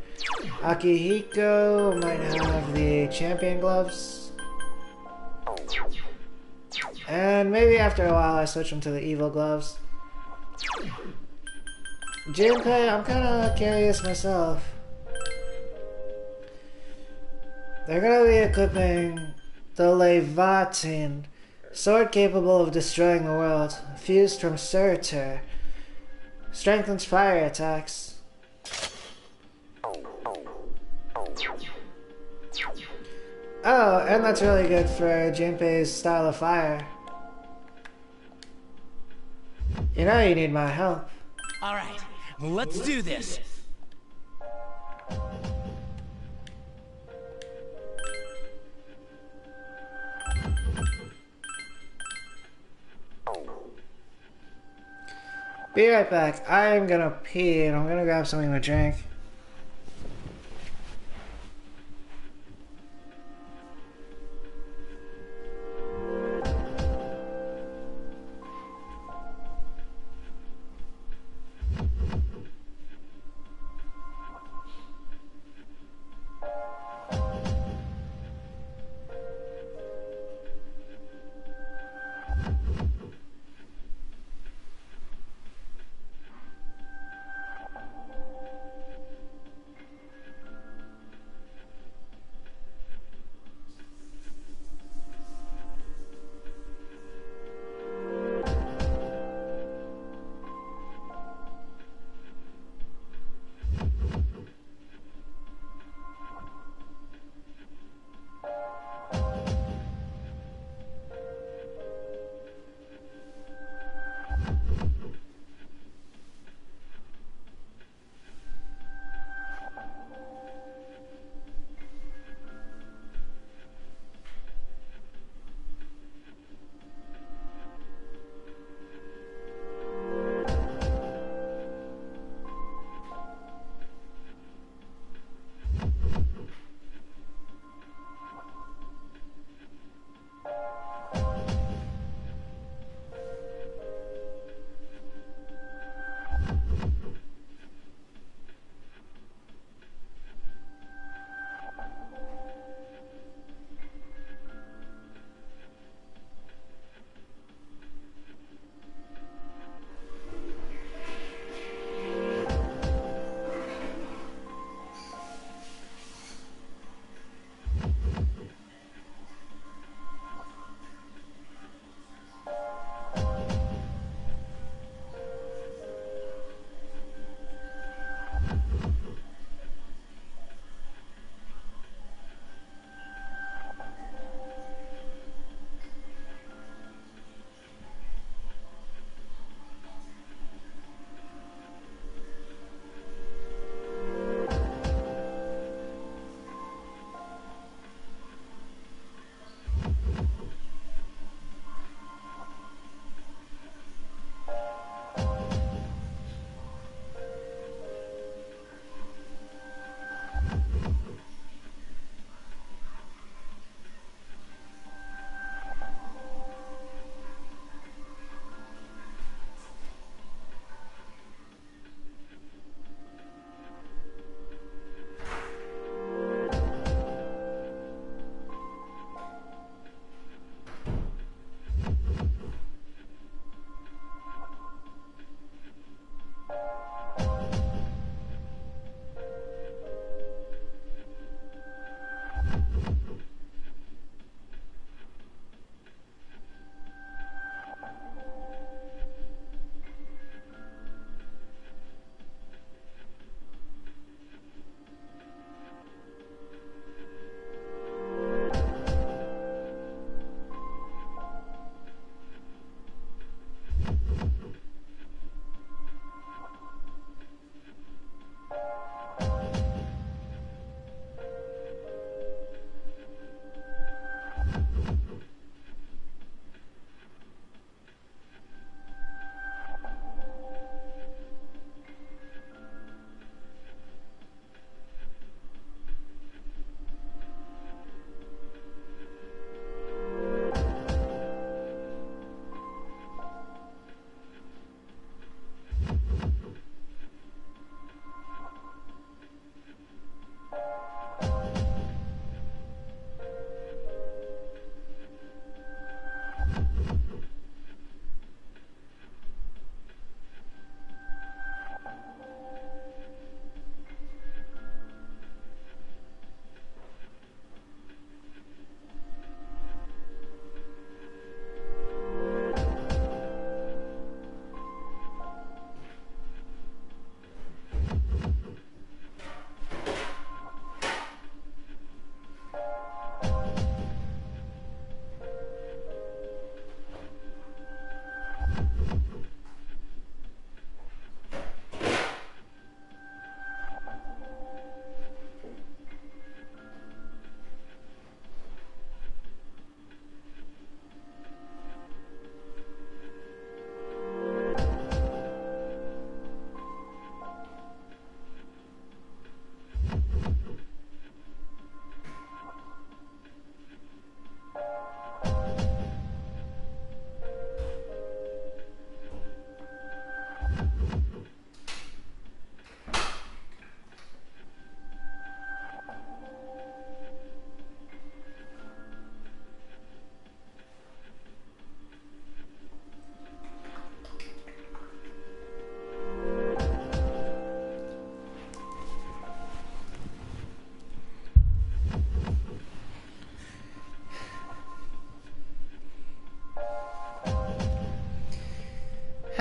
Akihiko might have the champion gloves. And maybe after a while I switch them to the evil gloves. Junpei, I'm kinda curious myself. They're gonna be equipping the Levatin, sword capable of destroying the world, fused from Surtur. Strengthens fire attacks. Oh, and that's really good for Junpei's style of fire. You know you need my help. Alright, let's do this. Be right back. I'm gonna pee and I'm gonna grab something to drink.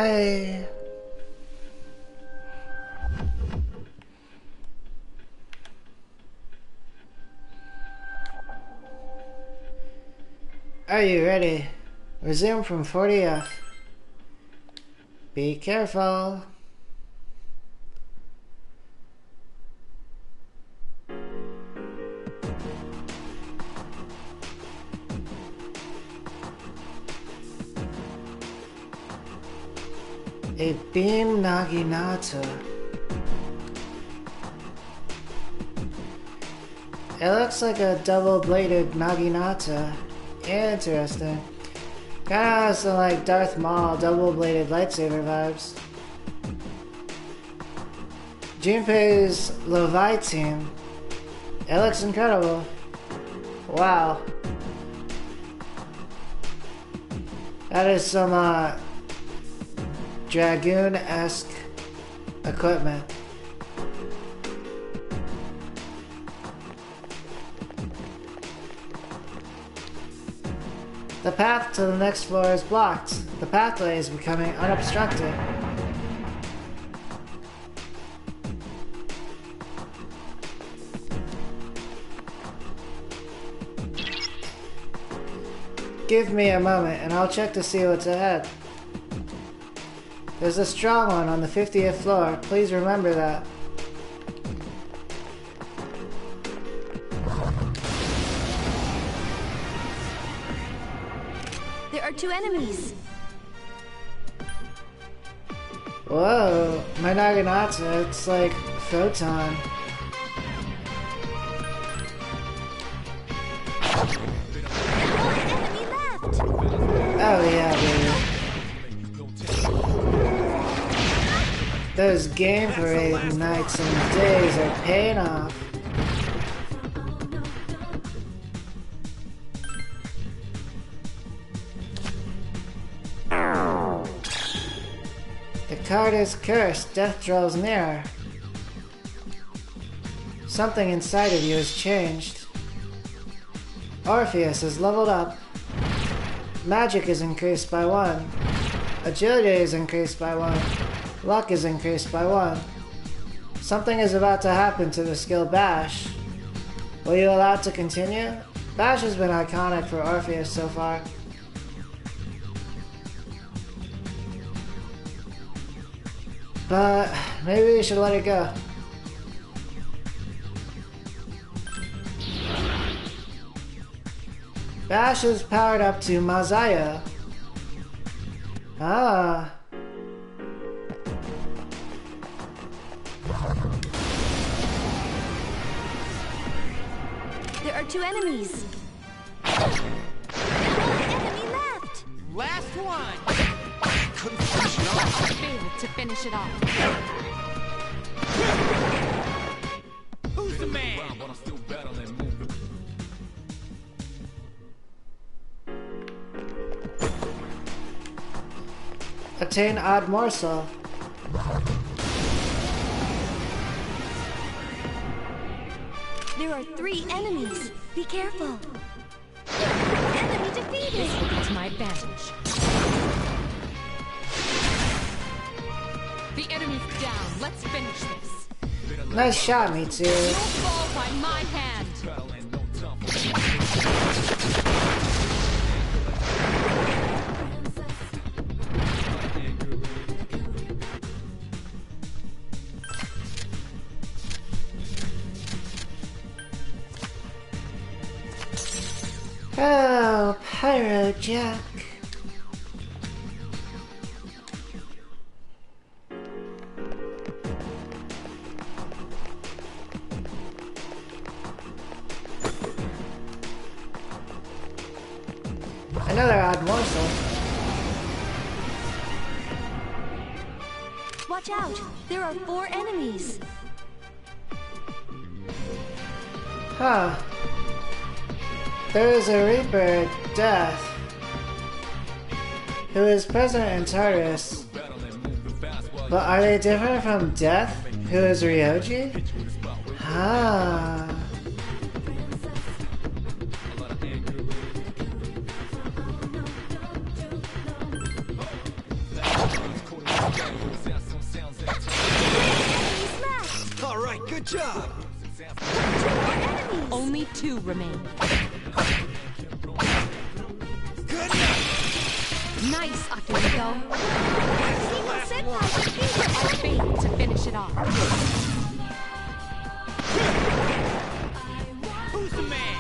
Hey. Are you ready? Resume from 40F. Be careful. A beam naginata. It looks like a double-bladed naginata. Interesting. Kinda has some like Darth Maul double-bladed lightsaber vibes. Junpei's Leviatine. It looks incredible. Wow. That is some Dragoon-esque equipment. The path to the next floor is blocked. The pathway is becoming unobstructed. Give me a moment and I'll check to see what's ahead. There's a strong one on the 50th floor. Please remember that. There are 2 enemies. Whoa, my Naginata, it's like Photon. Enemy left. Oh yeah, baby. Those game parade nights and days are paying off. The card is cursed. Death draws near. Something inside of you has changed. Orpheus is leveled up. Magic is increased by 1. Agility is increased by 1. Luck is increased by 1. Something is about to happen to the skill Bash. Will you allow it to continue? Bash has been iconic for Orpheus so far. But maybe we should let it go. Bash is powered up to Mazaya. Ah. There are 2 enemies. Enemy left. Last one! Couldn't finish it off. I failed to finish it off. Who's the man? Attain odd morsel. There are 3 enemies. Be careful. Enemy defeated. This will be to my advantage. The enemy's down. Let's finish this. Nice shot, me too. You'll fall by my hand. Oh, Pyro Jack. Another odd morsel. Watch out! There are 4 enemies. Huh. There is a Reaper, Death, who is present in Tartarus. But are they different from Death, who is Ryoji? Ah. Good job! Only 2 remain. Good enough! Nice, Akihiko. Senpai defeated our fate to finish it off. Who's the man?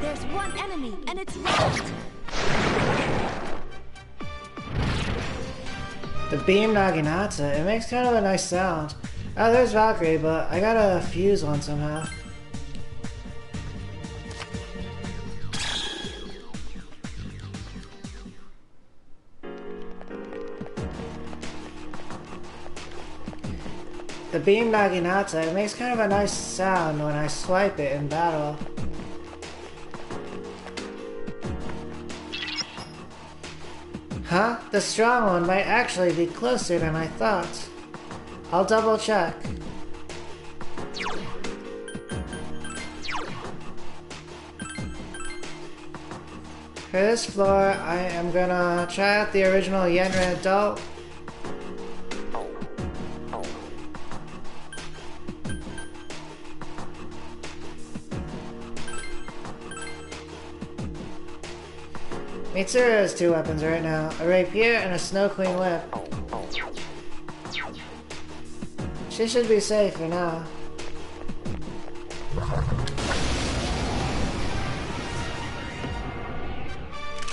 There's one enemy, and it's locked. The beam Naginata, it makes kind of a nice sound. Oh, there's Valkyrie, but I gotta fuse one somehow. The beam Naginata, it makes kind of a nice sound when I swipe it in battle. Huh? The strong one might actually be closer than I thought. I'll double check. For this floor, I am gonna try out the original Yenra adult. Mitsuru has 2 weapons right now, a rapier and a Snow Queen whip. She should be safe for now.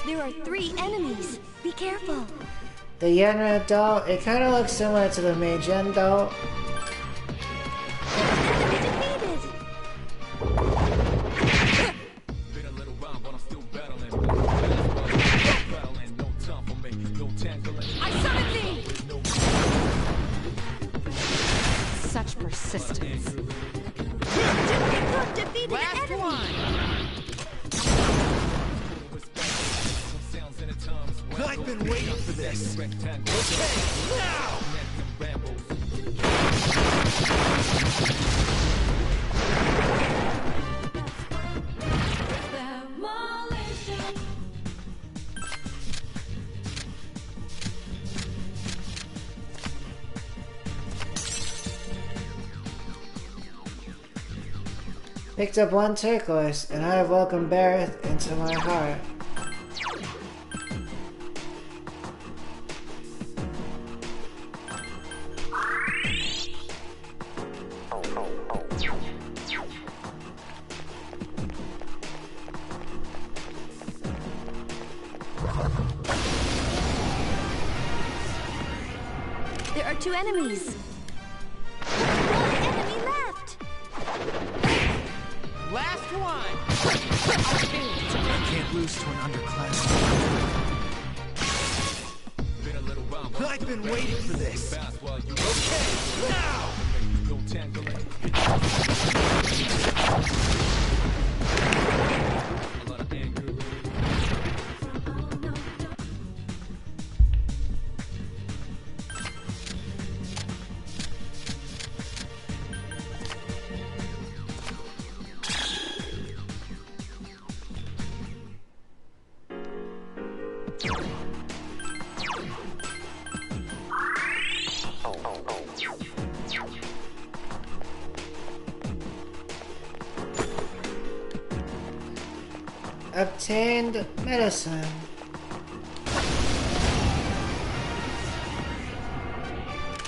There are 3 enemies. Be careful. The Yenra doll, it kind of looks similar to the Meijin doll. Enemy defeated. Been a little while, but I'm still battling. No time for me, no tangling. I summon thee! Such persistence. Defeated Last an enemy. one! I've been waiting for this. Okay, now! Picked up 1 turquoise, and I have welcomed Barrett into my heart. There are 2 enemies. 1 enemy left. Last one! I can't lose to an underclass. Been a little while, but I've been waiting for this. Okay, now! No tangling. A lot of anger. Obtained medicine.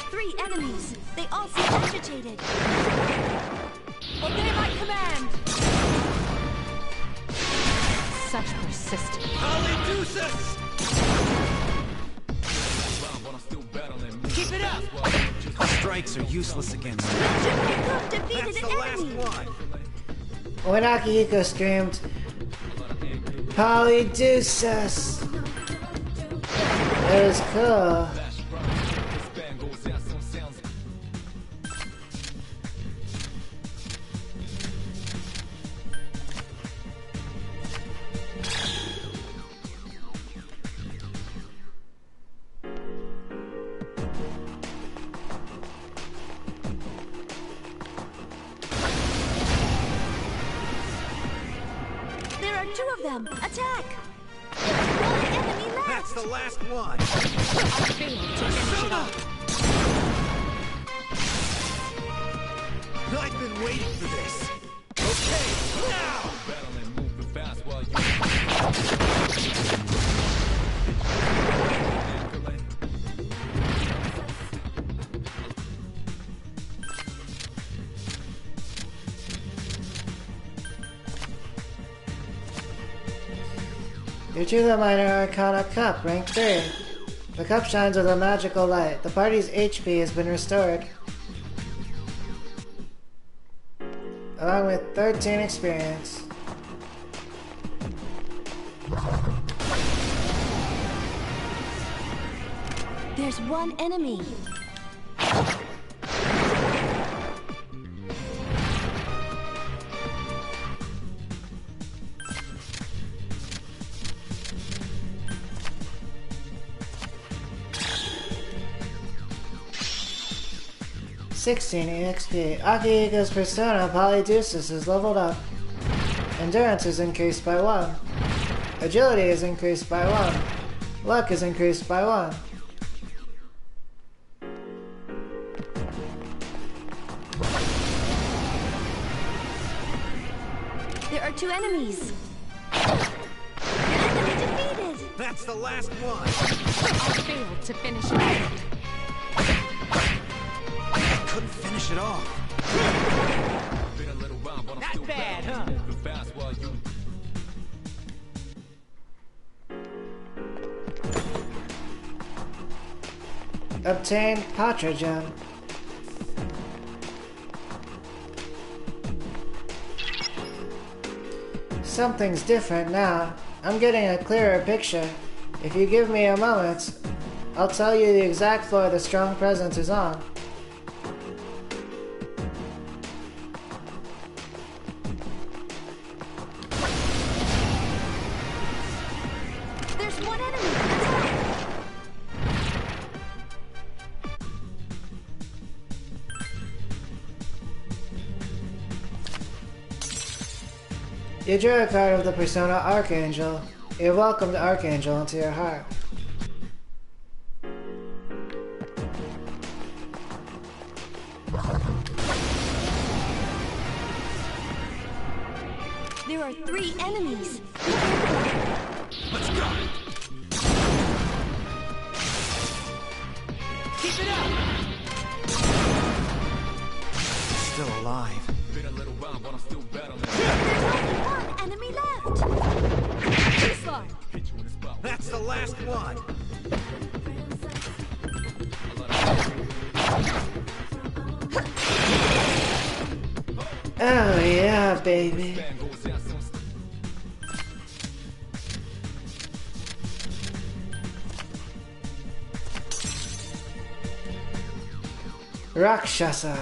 Three enemies. They all seem agitated. Obey my command! Such persistence. Hallelujah! Keep it up! Strikes are useless against me. Defeated That's an the last enemy. one! When Akihiko screamed, Polydeuces! It was cool. them! Attack! One enemy left! That's the last one. I failed to finish it off. I've been waiting for this. Okay, now! Battle and moving fast while you You drew the Minor Arcana Cup, rank 3. The cup shines with a magical light. The party's HP has been restored, along with 13 experience. There's one enemy. 16 EXP. Akihiga's persona, Polydeuces, is leveled up. Endurance is increased by 1. Agility is increased by 1. Luck is increased by 1. There are 2 enemies. Enemy defeated. That's the last one. I failed to finish it off. Couldn't finish it off. been a little round, but I'm still bad, huh? moving fast while you Obtained Patrogen. Something's different now. I'm getting a clearer picture. If you give me a moment, I'll tell you the exact floor the strong presence is on. There's one enemy. Attack! You drew a card of the persona Archangel. You welcomed Archangel into your heart. There are 3 enemies. Let's go. Keep it up! Still alive. been a little round, but I'm still battling. There's only 1 enemy left. Baseline! Hit you in the spot. That's the last one. Oh yeah, baby. Bang goes down, some Rakshasa.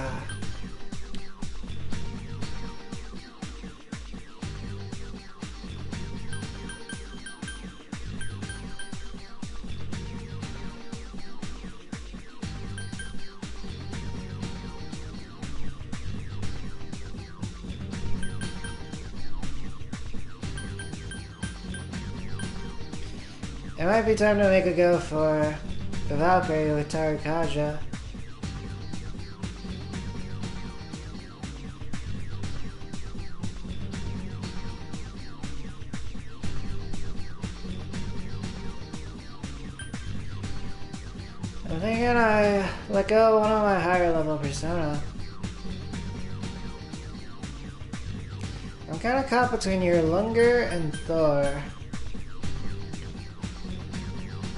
It might be time to make a go for the Valkyrie with Tarikaja. I'm thinking I let go of one of my higher level persona. I'm kinda caught between your Lunger and Thor.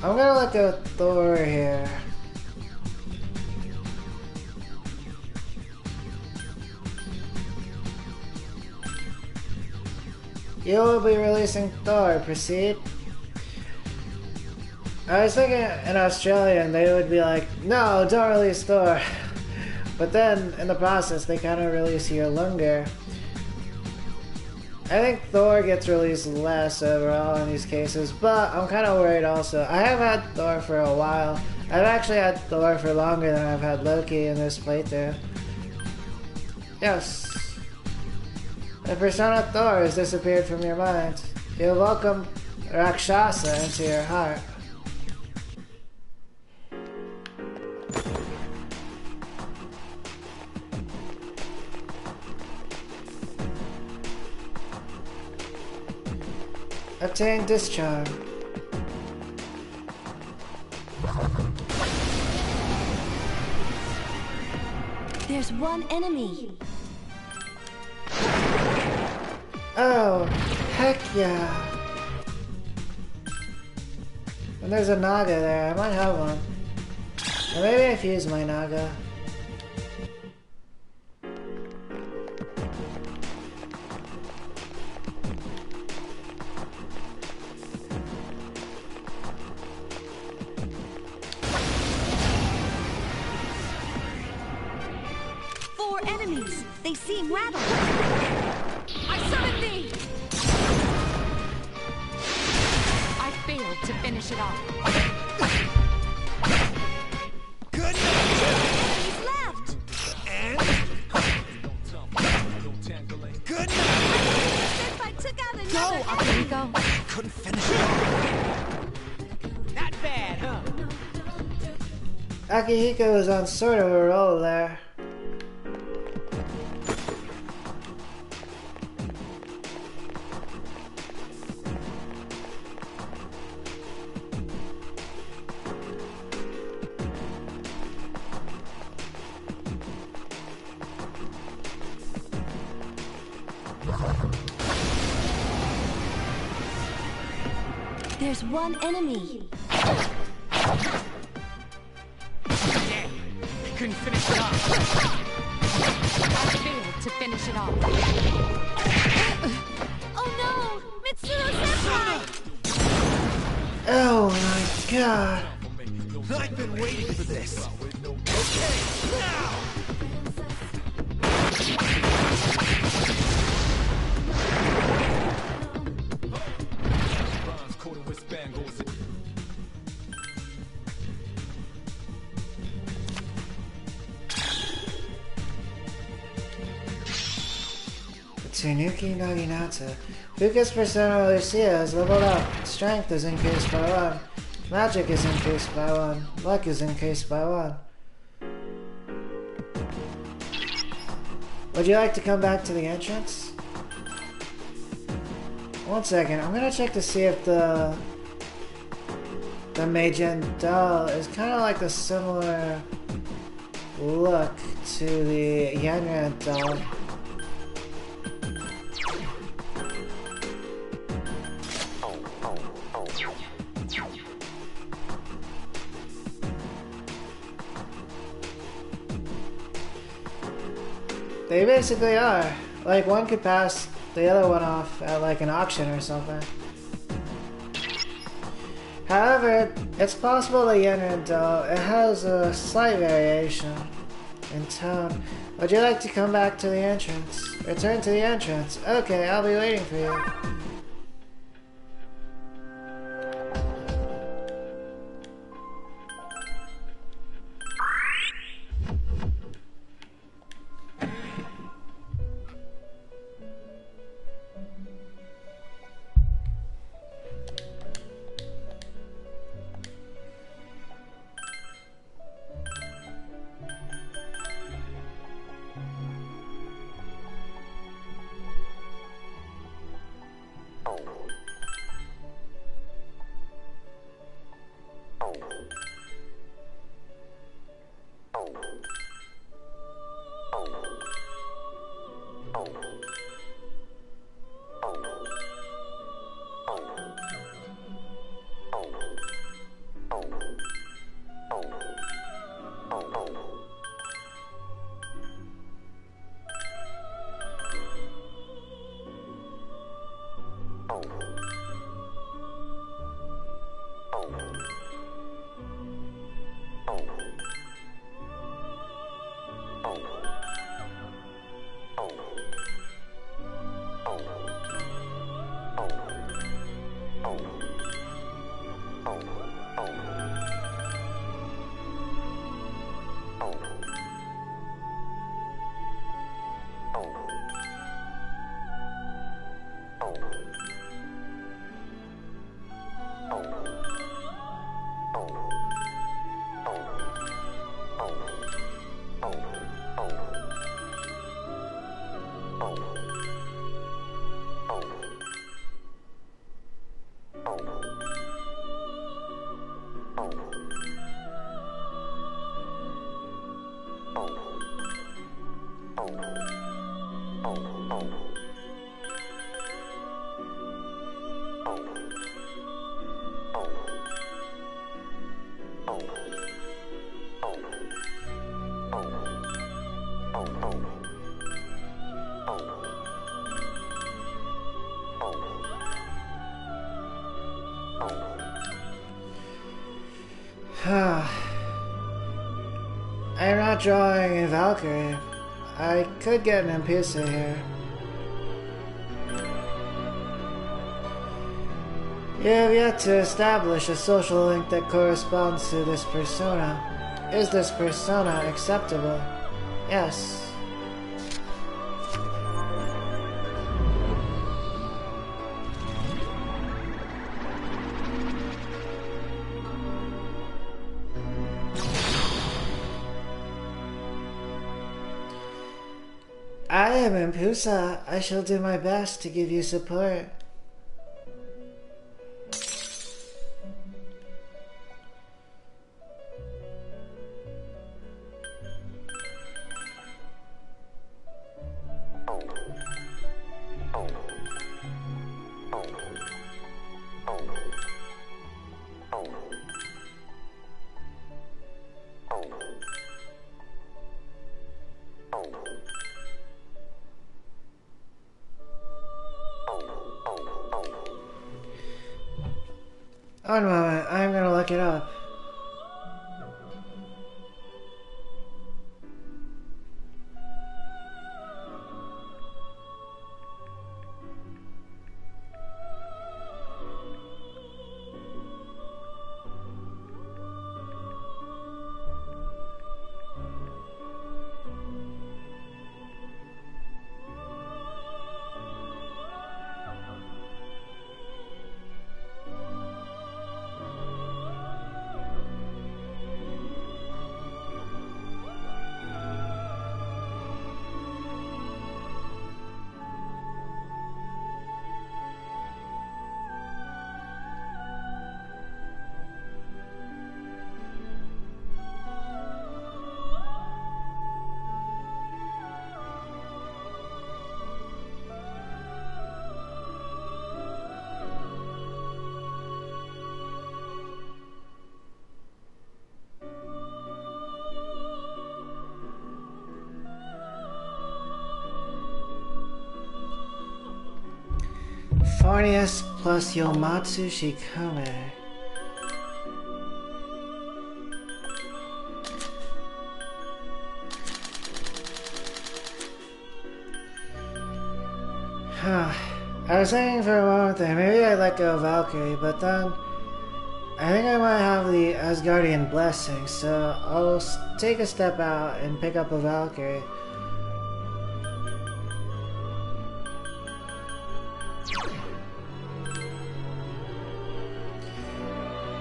I'm gonna let go with Thor here. You will be releasing Thor, proceed. I was thinking in Australian they would be like, no, don't release Thor. But then in the process they kind of release your Lunger. I think Thor gets released less overall in these cases, but I'm kind of worried also. I have had Thor for a while. I've actually had Thor for longer than I've had Loki in this playthrough. Yes. The persona Thor has disappeared from your mind. You'll welcome Rakshasa into your heart. Obtain discharge. There's one enemy. Oh, heck yeah. And there's a Naga there. I might have one. Or maybe I fuse my Naga. Enemies! They seem rattled! I summon thee! I failed to finish it off. Good. He's left! And good. Senpai took out another Go, Akihiko. Couldn't finish it off. Not bad, huh? Akihiko was on sort of a roll there. There's one enemy. Damn. Couldn't finish it off. I failed to finish it off. Oh no! Mitsuru-senpai! Oh my god. I've been waiting for this. Okay, now. Tsunuki Naginata. Fuka's persona Lucia is leveled up. Strength is increased by 1. Magic is increased by 1. Luck is increased by 1. Would you like to come back to the entrance? One second, I'm gonna check to see if the Meijin doll is kind of like a similar look to the Yanran doll. They basically are. Like, one could pass the other one off at like an auction or something. However, it's possible the Yanran doll, it has a slight variation in tone. Would you like to come back to the entrance? Return to the entrance. Okay, I'll be waiting for you. I'm not drawing a Valkyrie. I could get an Impusa here. You have yet to establish a social link that corresponds to this persona. Is this persona acceptable? Yes. I am Impusa. I shall do my best to give you support. One moment, I'm gonna look it up. Farnius plus Yomatsu Shikome. I was thinking for a moment there, maybe I'd let go of Valkyrie, but then I think I might have the Asgardian blessing, so I'll take a step out and pick up a Valkyrie.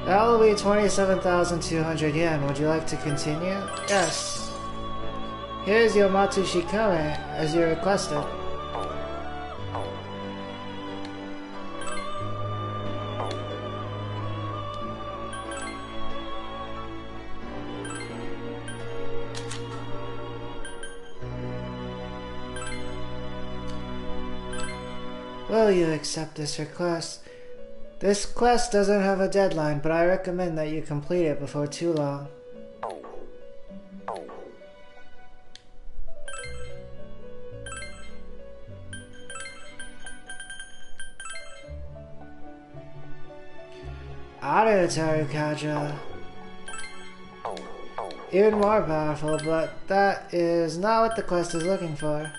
That will be 27,200 yen. Would you like to continue? Yes. Here's Yomatsu Shikome, as you requested. Will you accept this request? This quest doesn't have a deadline, but I recommend that you complete it before too long. Auto Tarukaja. Even more powerful, but that is not what the quest is looking for.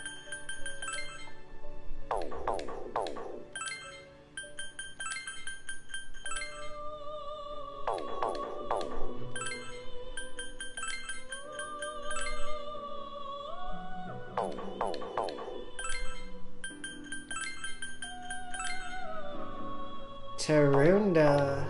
Tarunda.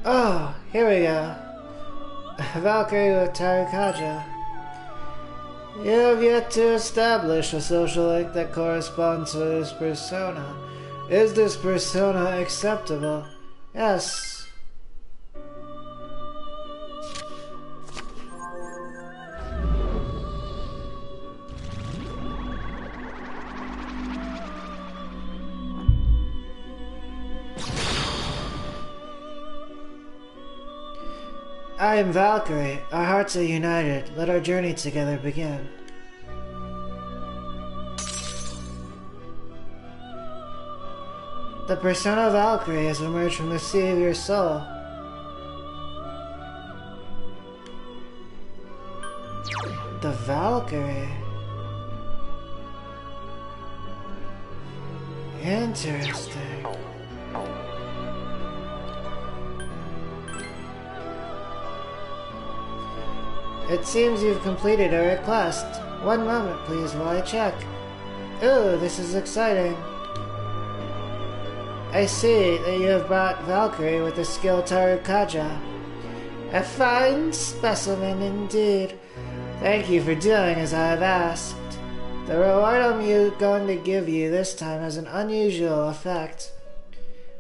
Oh, here we go. Valkyrie with Tarukaja. You have yet to establish a social link that corresponds to this persona. Is this persona acceptable? Yes. I am Valkyrie. Our hearts are united. Let our journey together begin. The persona Valkyrie has emerged from the sea of your soul. The Valkyrie? Interesting. It seems you've completed a request. One moment, please, while I check. Ooh, this is exciting. I see that you have brought Valkyrie with the skill Tarukaja. A fine specimen indeed. Thank you for doing as I have asked. The reward I'm going to give you this time has an unusual effect.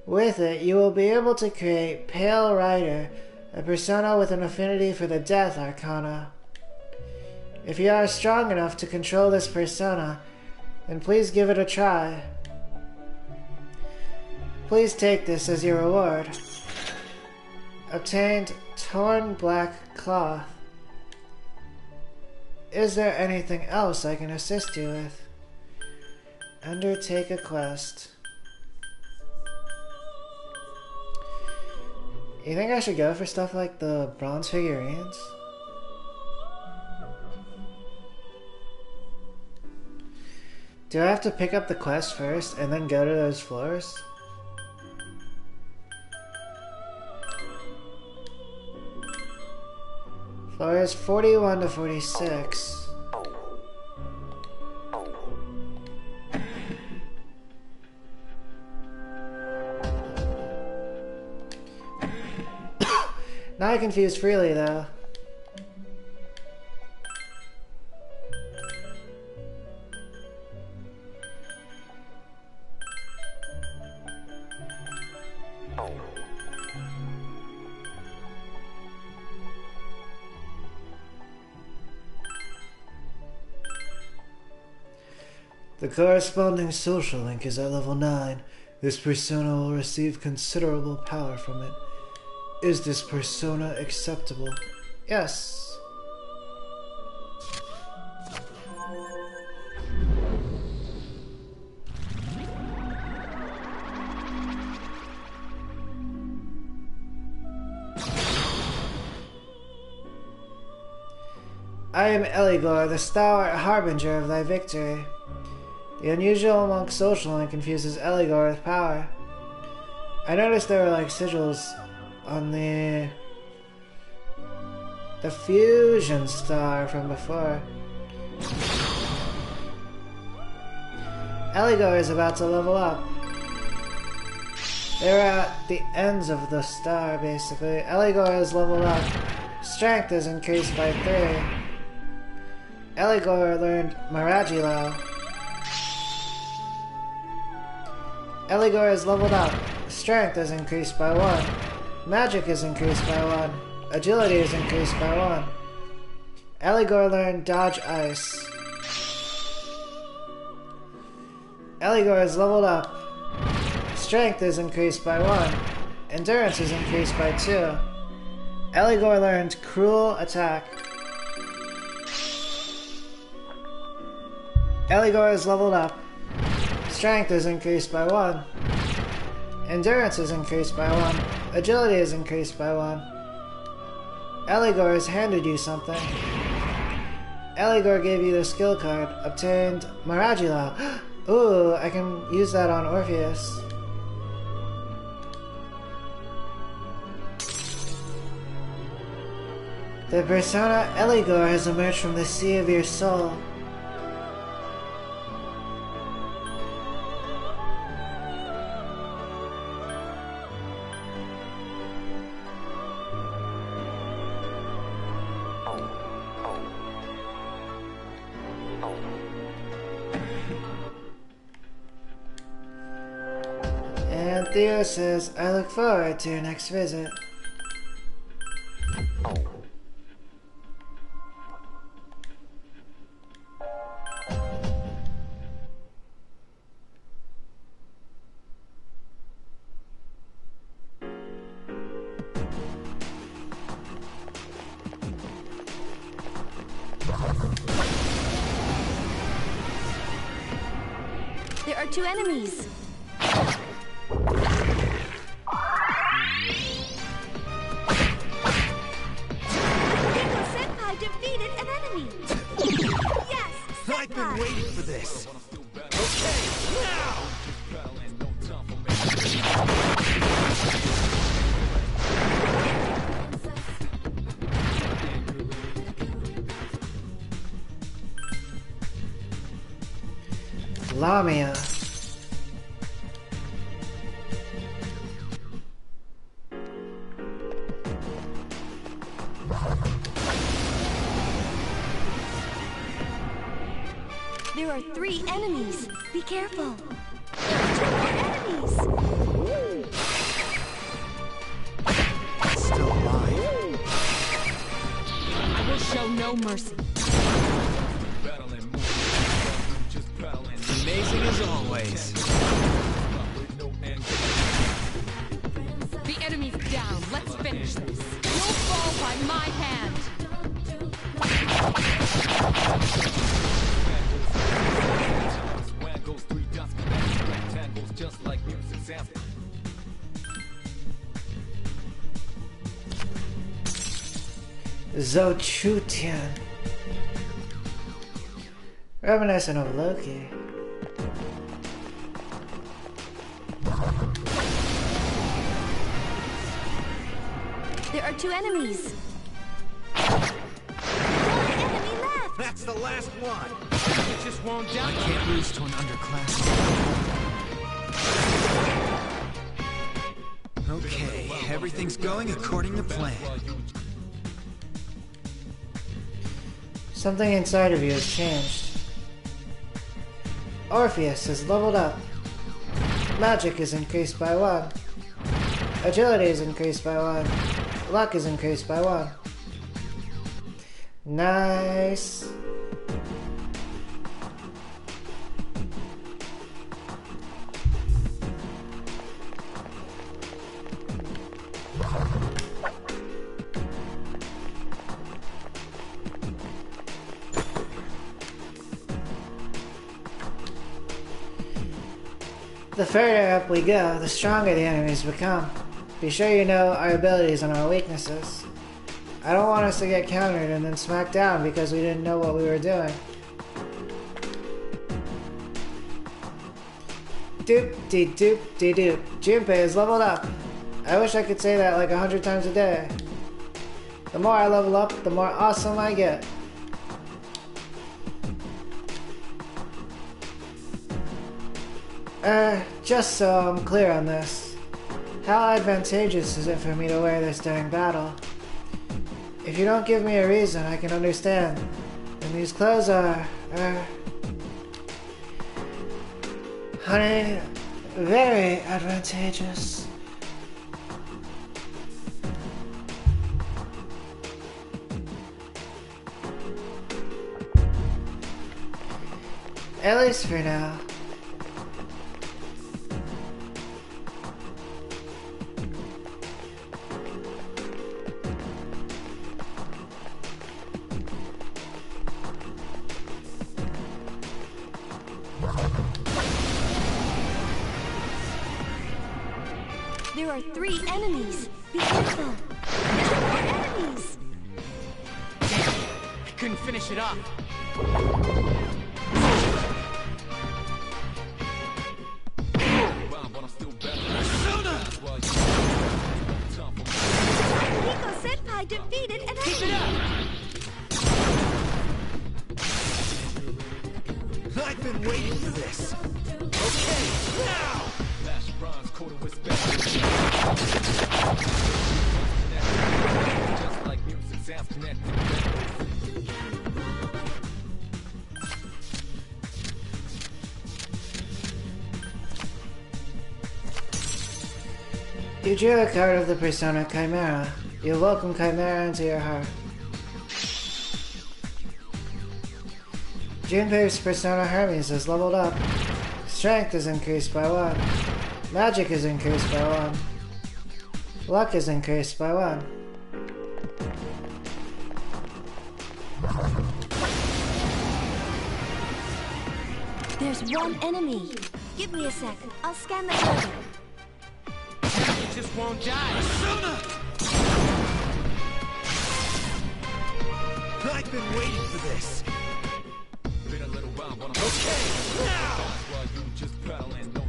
With it, you will be able to create Pale Rider, a persona with an affinity for the Death Arcana. If you are strong enough to control this persona, then please give it a try. Please take this as your reward. Obtained torn black cloth. Is there anything else I can assist you with? Undertake a quest. You think I should go for stuff like the bronze figurines? Do I have to pick up the quest first and then go to those floors? Floors 41 to 46. Now I confuse freely, though. The corresponding social link is at level 9. This persona will receive considerable power from it. Is this persona acceptable? Yes. I am Eligor, the stalwart harbinger of thy victory. The unusual monk social link confuses Eligor with power. I noticed there were like sigils on the fusion star from before. Eligor is about to level up. They're at the ends of the star, basically. Eligor is leveled up. Strength is increased by 3. Eligor learned Maragilao. Eligor is leveled up. Strength is increased by 1. Magic is increased by 1. Agility is increased by 1. Eligor learned Dodge Ice. Eligor is leveled up. Strength is increased by 1. Endurance is increased by 2. Eligor learned Cruel Attack. Eligor is leveled up. Strength is increased by 1. Endurance is increased by 1. Agility is increased by 1. Eligor has handed you something. Eligor gave you the skill card. Obtained Maragila. Ooh, I can use that on Orpheus. The persona Eligor has emerged from the sea of your soul. And Theo says, I look forward to your next visit. There are 2 enemies. Senpai defeated an enemy. Yes, I've been Senpai. waiting for this. Okay, now! Lamia. There are 3 enemies. Be careful. There are 2 more enemies. Still alive. I will show no mercy. Amazing as always. The enemy's down. Let's finish this. You'll fall by my hand. Zochutian. Reminiscent of Loki. There are 2 enemies. 1 enemy left. That's the last one. It just won't die. I can't lose to an underclassman. Okay, everything's going according to plan. Something inside of you has changed. Orpheus has leveled up. Magic is increased by 1. Agility is increased by 1. Luck is increased by 1. Nice. The further up we go, the stronger the enemies become. Be sure you know our abilities and our weaknesses. I don't want us to get countered and then smacked down because we didn't know what we were doing. Doop-de-doop-de-doop. Junpei is leveled up. I wish I could say that like 100 times a day. The more I level up, the more awesome I get. Just so I'm clear on this. How advantageous is it for me to wear this during battle? If you don't give me a reason, I can understand. And these clothes are, honey, very advantageous. At least for now. There are 3 enemies. Be careful. There are more enemies. I couldn't finish it off. Nico Senpai defeated an enemy. Keep it up! I've been waiting for this. Okay, now! Flash bronze coated with spectrum. Just like music sounds connected. You drew a card of the persona Chimera. You welcome Chimera into your heart. Junpei's persona Hermes is leveled up. Strength is increased by 1. Magic is increased by 1. Luck is increased by 1. There's 1 enemy. Give me a sec. I'll scan the target. It just won't die. I've been waiting for this. Been a little while, but I'm Okay, now! while you just paddling. No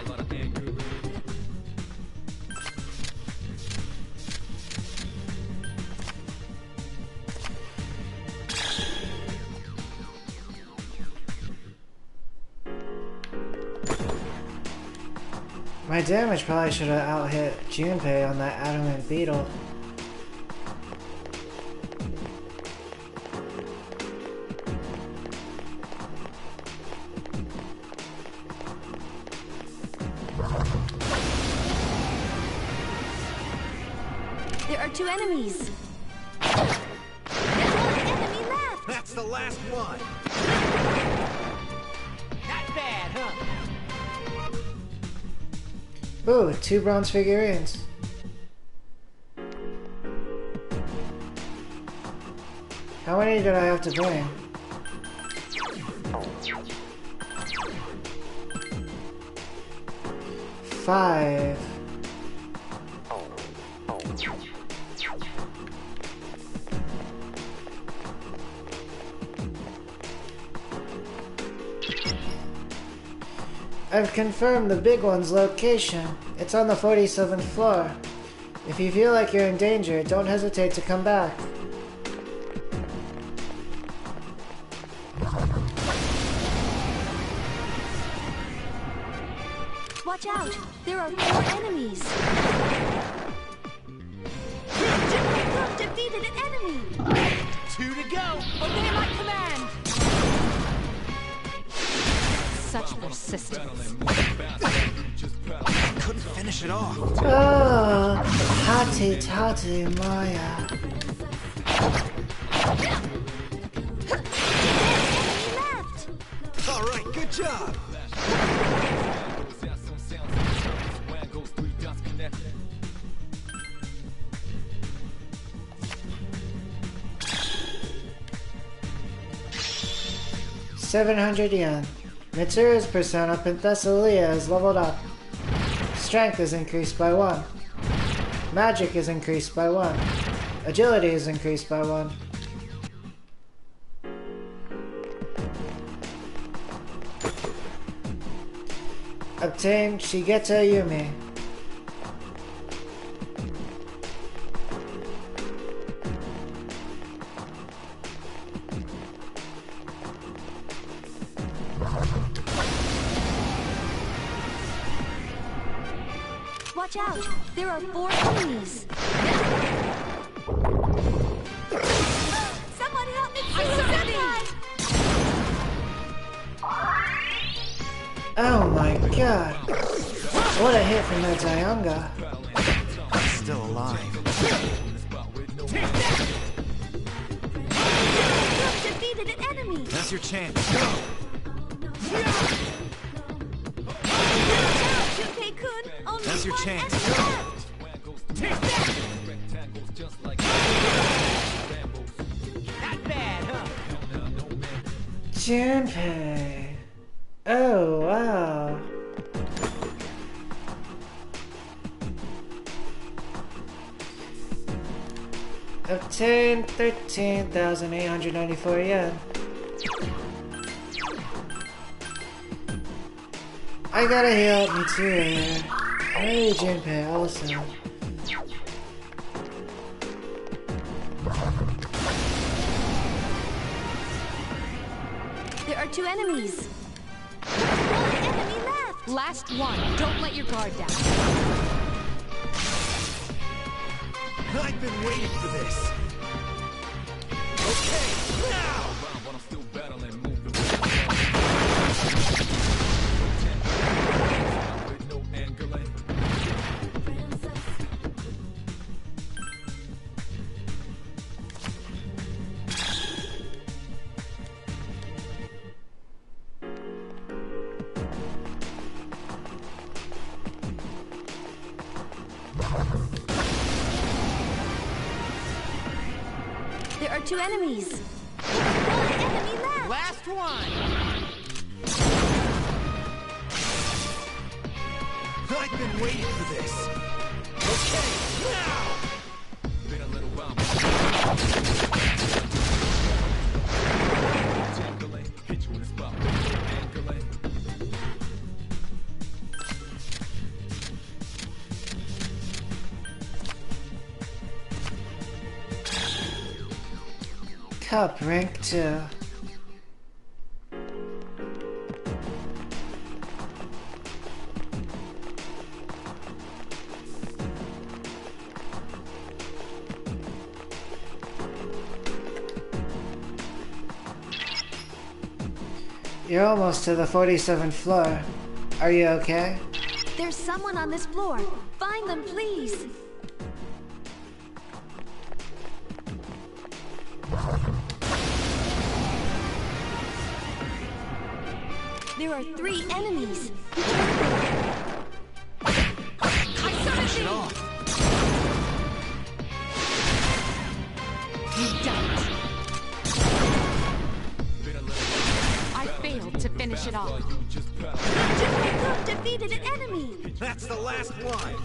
a lot of anger. My damage probably should have out-hit Junpei on that adamant beetle. There are 2 enemies. There's 1 enemy left. That's the last one. Not bad, huh? Ooh, 2 bronze figurines. How many did I have to bring? 5. I've confirmed the big one's location. It's on the 47th floor. If you feel like you're in danger, don't hesitate to come back. Watch out! There are 4 enemies. Junpei defeated an enemy. 2 to go. Obey my command. Such persistence. Couldn't finish it off. Oh, Tati Tati Maya. Left. All right, good job. yen. Mitsura's persona Penthesilea is leveled up. Strength is increased by 1. Magic is increased by 1. Agility is increased by 1. Obtain Shigeta Yumi. Watch out! There are 4 enemies. Someone help me! Oh my god. What a hit from that Zayanga. I'm still alive. Defeated an enemy. That's your chance. Go! Junpei-kun, only That's your 1 chance. enemy Go! left. Not bad, huh? Junpei. Oh, wow. Obtain 13,894 yen. I gotta heal me too. Hey, Junpei, also. There are 2 enemies. One enemy left. Last one. Don't let your guard down. I've been waiting for this. Okay, now! But I'm still battling, move the with no angling. There are 2 enemies. One enemy left. Last one. I've been waiting for this. Okay, now! Been a little while. Tangling, hit you in the spot. Angling. Cup rank 2. You're almost to the 47th floor. Are you okay? There's someone on this floor. Find them, please. There are 3 enemies. Be careful. Finish it off. You done it. I failed to finish it off. Junpei defeated an enemy. That's the last one.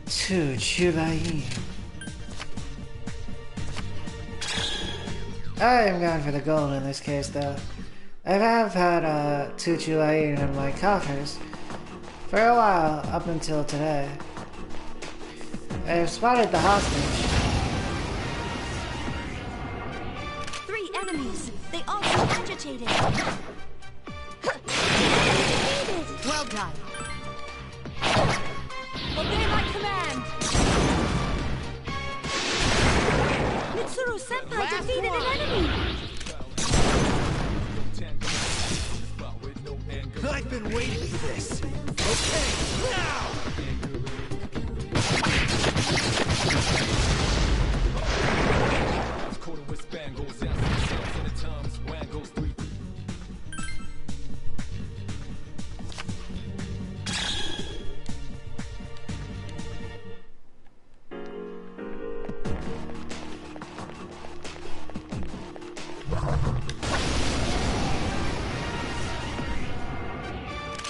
Two Chulayin. I am going for the gold in this case, though. I have had 2 Chulayin in my coffers for a while, up until today. I have spotted the hostage. 3 enemies. They all seem agitated. Defeated. Well done. Obey my command. Mitsuru Senpai Last defeated one. an enemy. I've been waiting for this. Okay, now!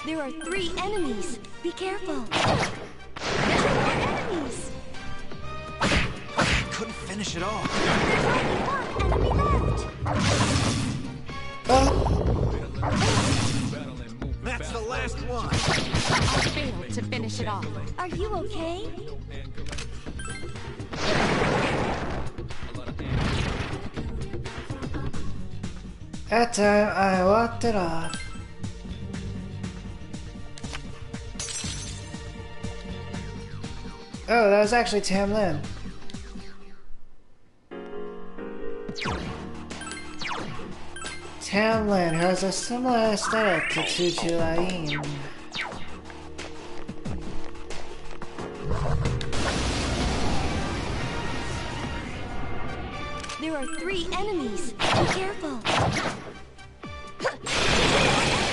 There are 3 enemies. Be careful. There are more enemies. Couldn't finish it off. There's only 1 enemy left. That's the last one. I failed to finish it off. Are you okay? That time I walked it off. Oh, that was actually Tam Lin. Tam Lin has a similar aesthetic to Tutu Lain. There are 3 enemies. Be careful.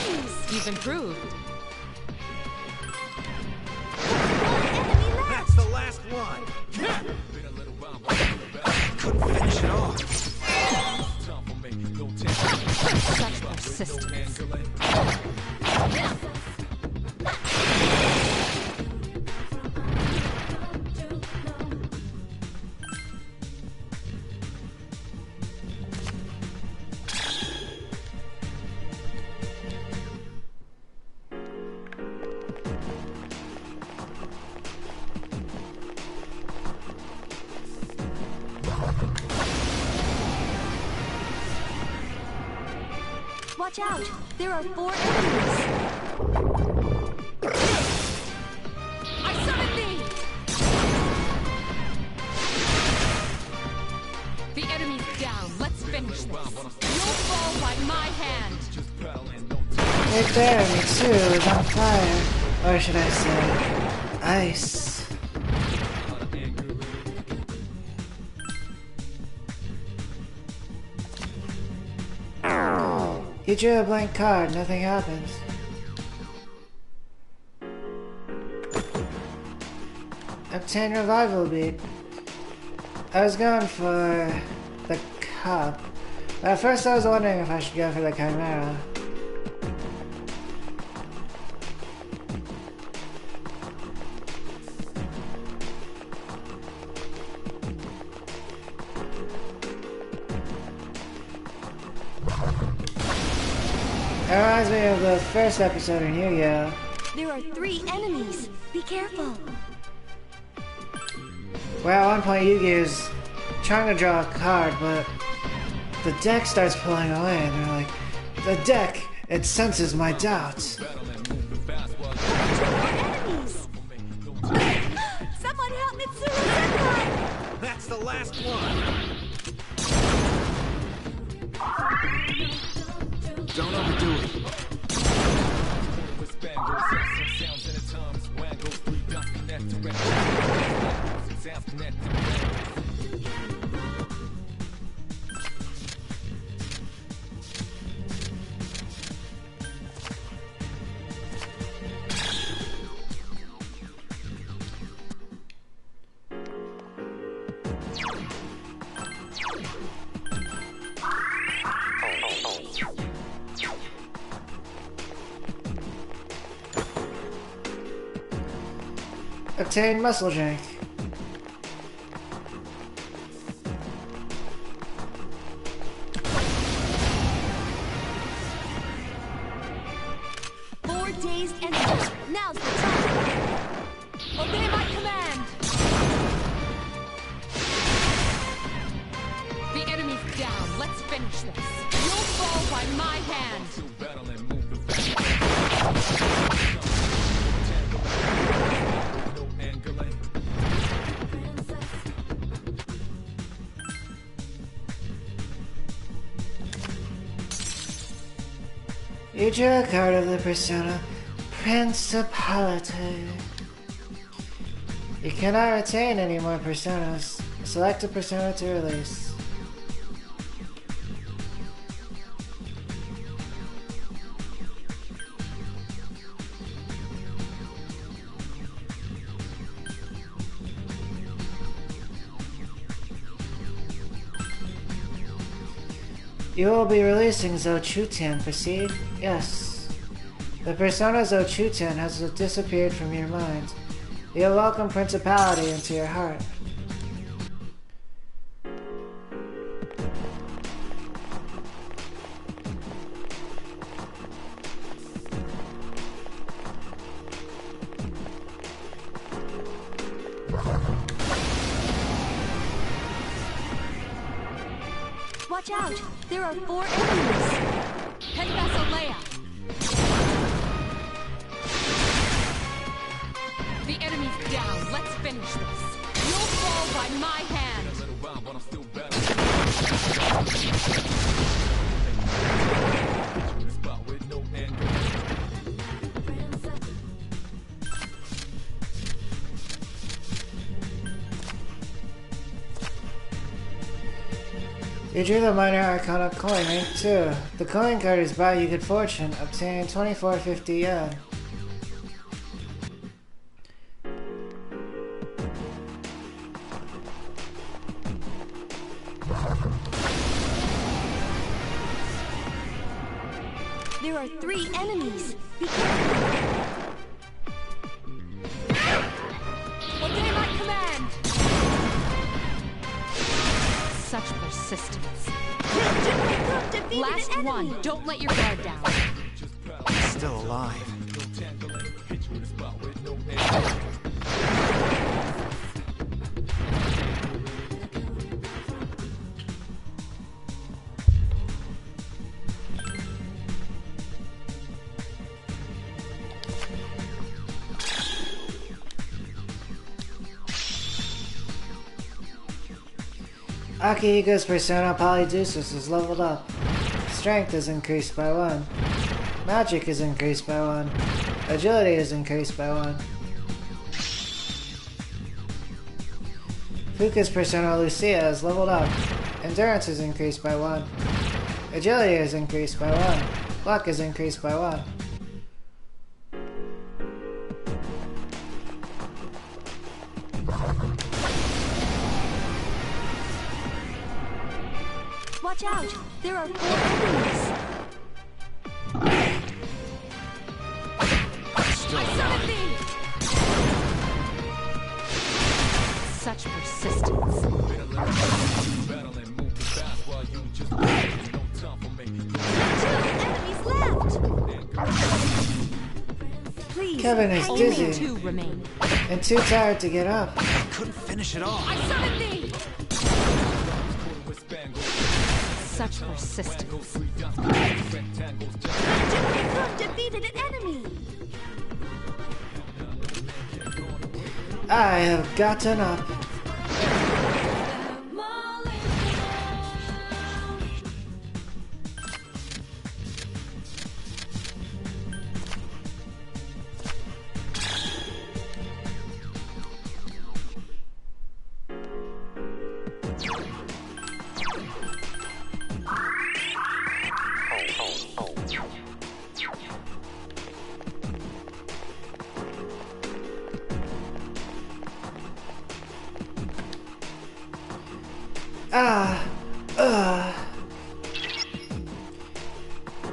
Enemies. You've improved. 1 enemy left. That's the persistence. Watch out! There are 4 enemies! I summon thee! The enemy's down. Let's finish this. You'll fall by my hand. Right there, me too, is on fire. Or should I say, ice. You drew a blank card, nothing happens. Obtain revival beat. I was going for the cup, but at first I was wondering if I should go for the chimera. It reminds me of the first episode in Yu-Gi-Oh! There are 3 enemies! Be careful! Where at one point Yu-Gi-Oh's trying to draw a card, but the deck starts pulling away, and they're like, the deck, it senses my doubts. Enemies! Someone help Mitsuru-senpai! That's the last one. Don't overdo it. Obtain muscle drink. Four dazed enemies. Now's the time. Obey my command. The enemy's down. Let's finish this. You'll fall by my hand. You drew a card of the persona Principality. You cannot retain any more personas. Select a persona to release. You will be releasing Zochuten. Proceed? Yes. The persona Zochuten has disappeared from your mind. You welcome Principality into your heart. Watch out! There are 4 enemies! Head Basileia. The enemy's down. Let's finish this. You'll fall by my hand. You drew the minor arcana coin, right? Too. The coin card is buy you good fortune, obtaining 2450 yen. There are 3 enemies. Be careful. Obey my command! Such persistence. Last one. Don't let your guard down. Still alive. Akihiga's persona Polydeuces is leveled up. Strength is increased by 1. Magic is increased by 1. Agility is increased by 1. Fuka's persona Lucia is leveled up. Endurance is increased by 1. Agility is increased by 1. Luck is increased by 1. Watch out! There are 4 enemies! I summon thee! Such persistence. Enemies left! Please, Kevin is hang in dizzy. there. 2 remain. And too tired to get up. I couldn't finish it off. I summon thee! Such persistence. Defeated an enemy! I have gotten up.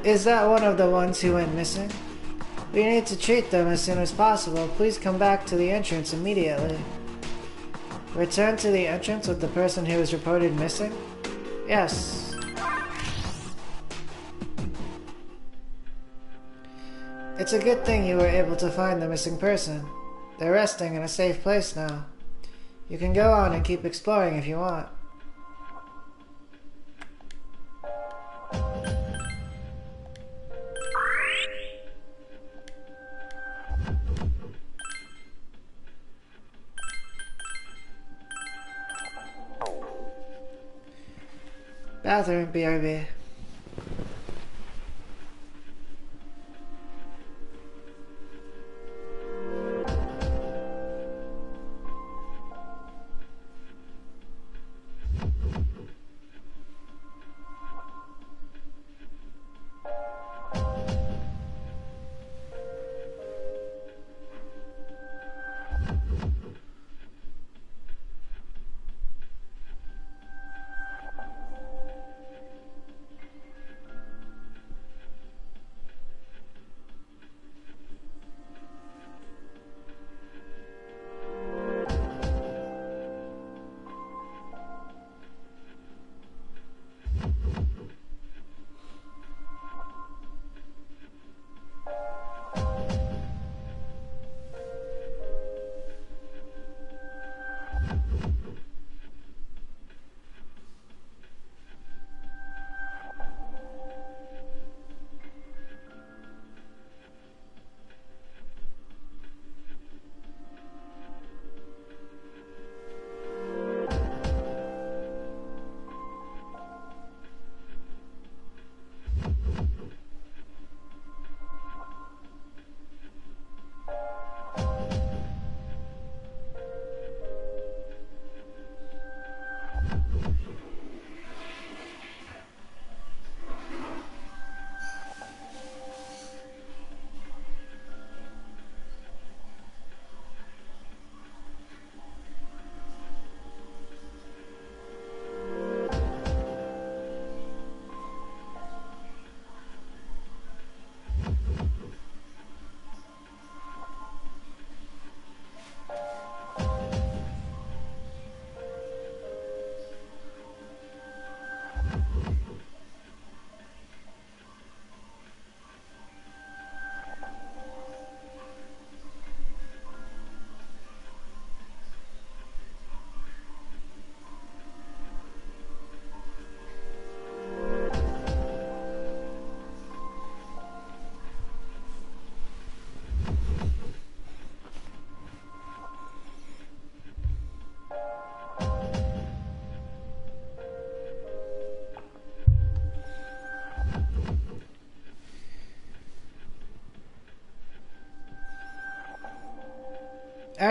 Is that one of the ones who went missing? We need to treat them as soon as possible. Please come back to the entrance immediately. Return to the entrance with the person who was reported missing? Yes. It's a good thing you were able to find the missing person. They're resting in a safe place now. You can go on and keep exploring if you want. Bathroom, BRB.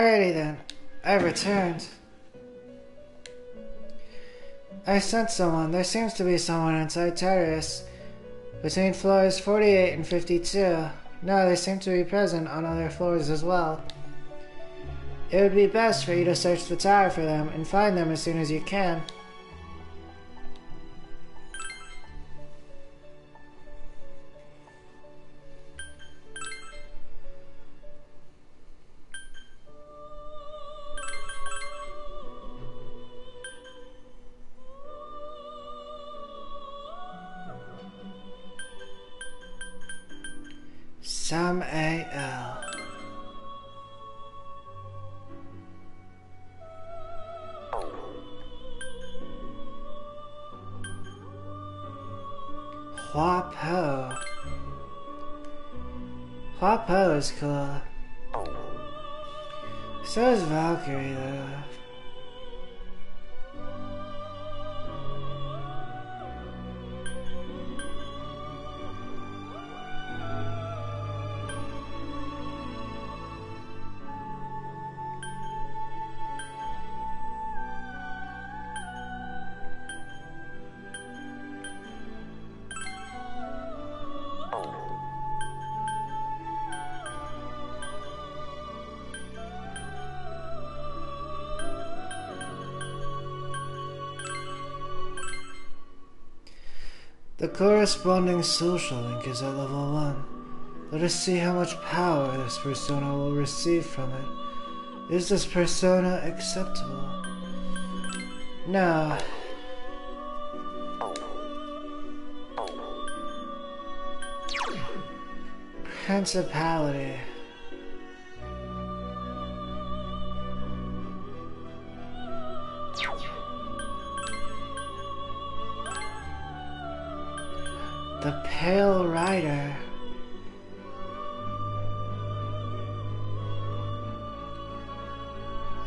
Alrighty then. I've returned. I sent someone. There seems to be someone inside Terrace. Between floors 48 and 52. No, they seem to be present on other floors as well. It would be best for you to search the tower for them and find them as soon as you can. Sam A.L. Hua-Po. Hua-Po is cool. So is Valkyrie though. The corresponding social link is at level 1. Let us see how much power this persona will receive from it. Is this persona acceptable? No. Principality. The Pale Rider.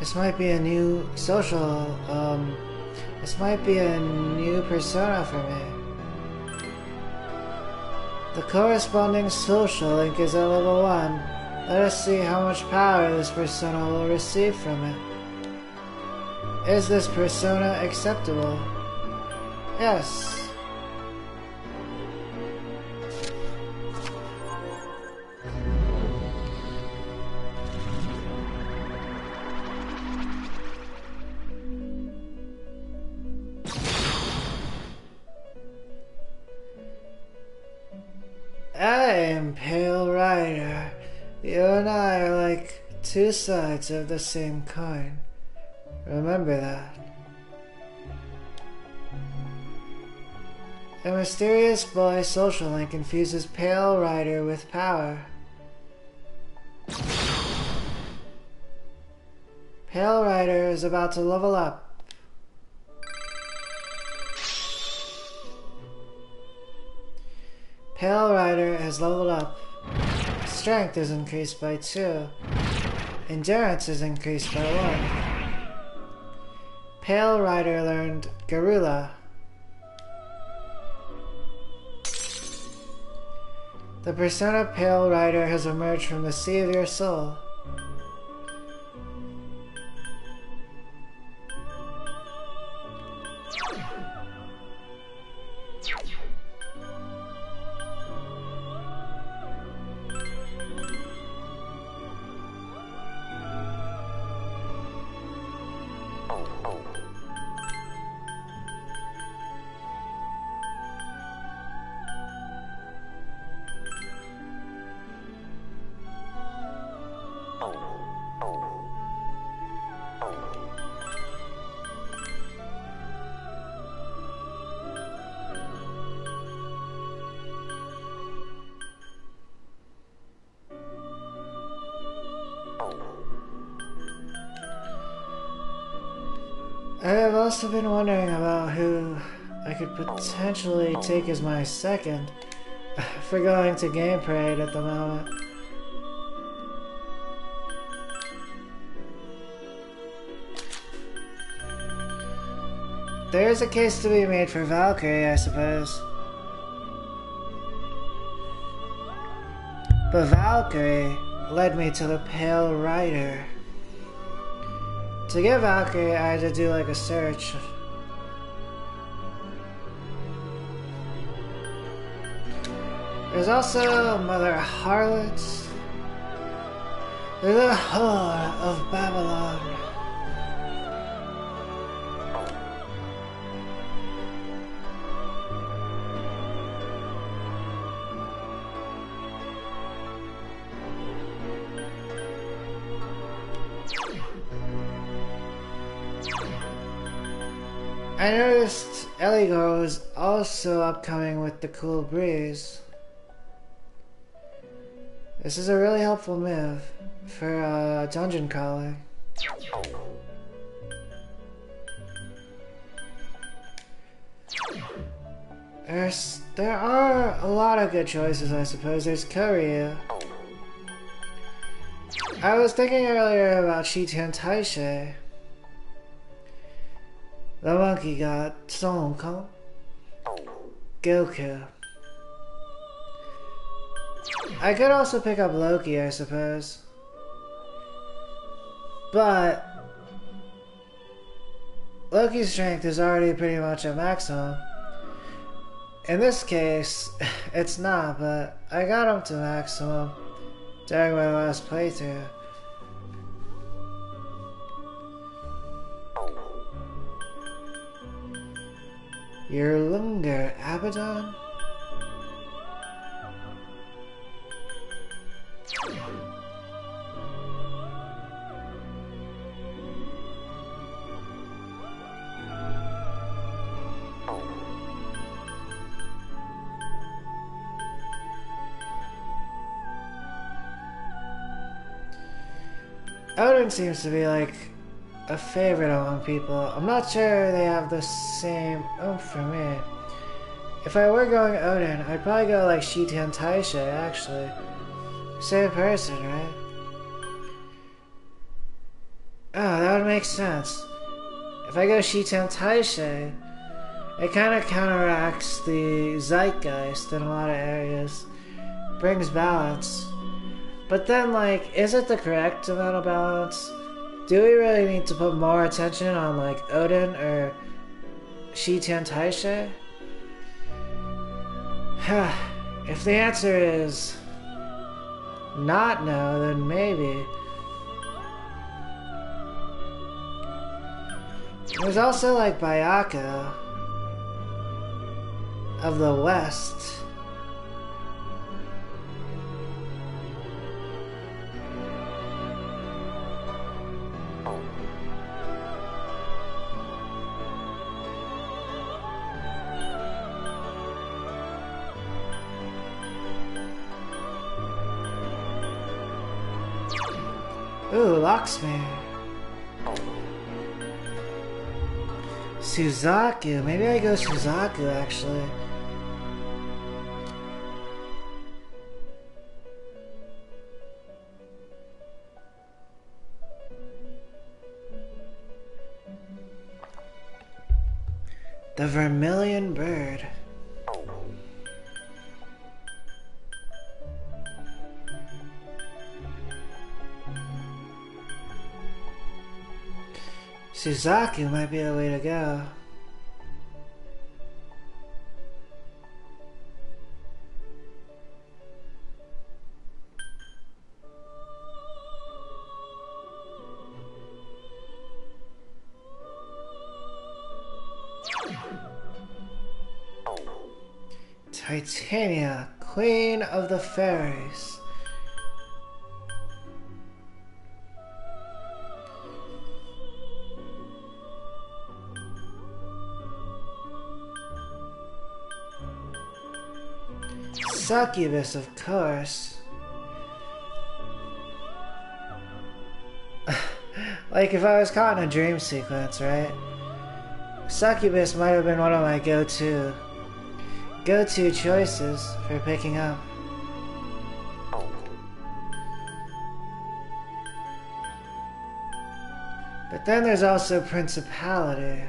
This might be a new social, this might be a new persona for me. The corresponding social link is at level 1. Let us see how much power this persona will receive from it. Is this persona acceptable? Yes. I am Pale Rider. You and I are like two sides of the same coin. Remember that. A mysterious boy social link infuses Pale Rider with power. Pale Rider is about to level up. Pale Rider has leveled up. Strength is increased by 2. Endurance is increased by 1. Pale Rider learned Garula. The persona Pale Rider has emerged from the sea of your soul. I have also been wondering about who I could potentially take as my second for going to Game Parade at the moment. There is a case to be made for Valkyrie, I suppose. But Valkyrie led me to the Pale Rider. To get Valkyrie, I had to do like a search. There's also Mother Harlot. There's the whore of Babylon. I noticed Eligor was also upcoming with the Cool Breeze. This is a really helpful move for dungeon crawling. There are a lot of good choices, I suppose. There's Koryu. I was thinking earlier about Shiten Taishe. The monkey god, Son Kong, Goku. I could also pick up Loki, I suppose. But Loki's strength is already pretty much at maximum. In this case, it's not, but I got him to maximum during my last playthrough. Your longer, Abaddon? Odin seems to be like a favorite among people. I'm not sure they have the same oomph for me. If I were going Odin, I'd probably go like Shiten Taishe, actually. Same person, right? Oh, that would make sense. If I go Shiten Taishe, it kind of counteracts the zeitgeist in a lot of areas. Brings balance. But then, like, is it the correct amount of balance? Do we really need to put more attention on, like, Odin or Shiten Taishe? If the answer is not no, then maybe. There's also, like, Bayaka of the West. Ooh, Locksmith. Suzaku. Maybe I go Suzaku, actually. The Vermilion Bird. Suzaku might be the way to go. Titania, Queen of the Fairies. Succubus, of course. Like if I was caught in a dream sequence, right? Succubus might have been one of my go-to choices for picking up. But then there's also Principality.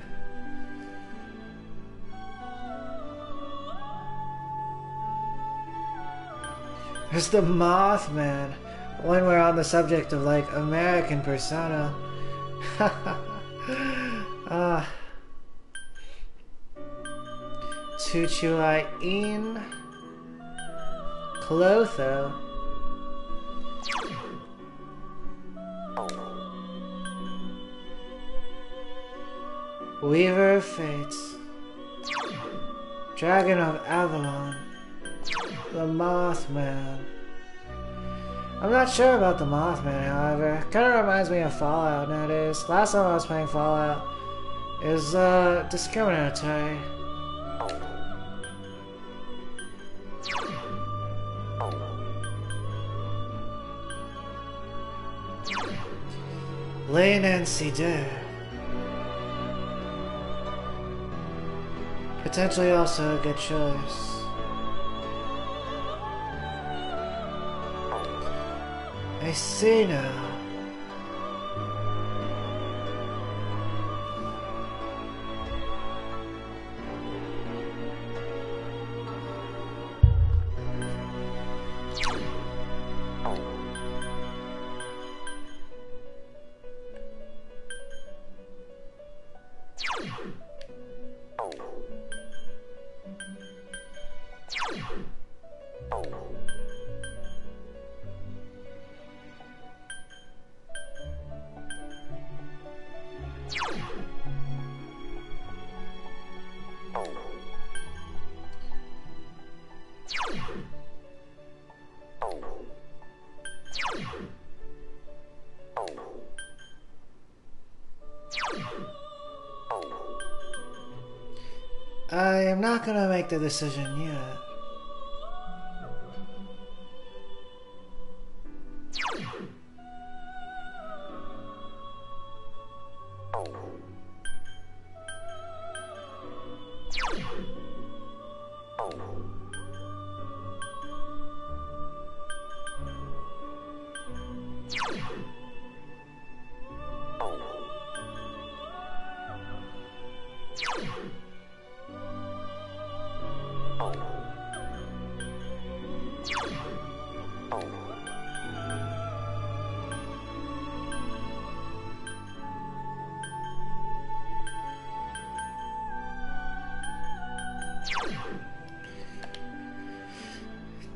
There's the Mothman, when we're on the subject of like American Persona. Tuchulain Clotho. Weaver of Fates. Dragon of Avalon. The Mothman. I'm not sure about the Mothman, however. Kind of reminds me of Fallout nowadays. Last time I was playing Fallout, it was discriminatory. Lane and Cedar. Potentially also a good choice. I see now. I am not gonna make the decision yet.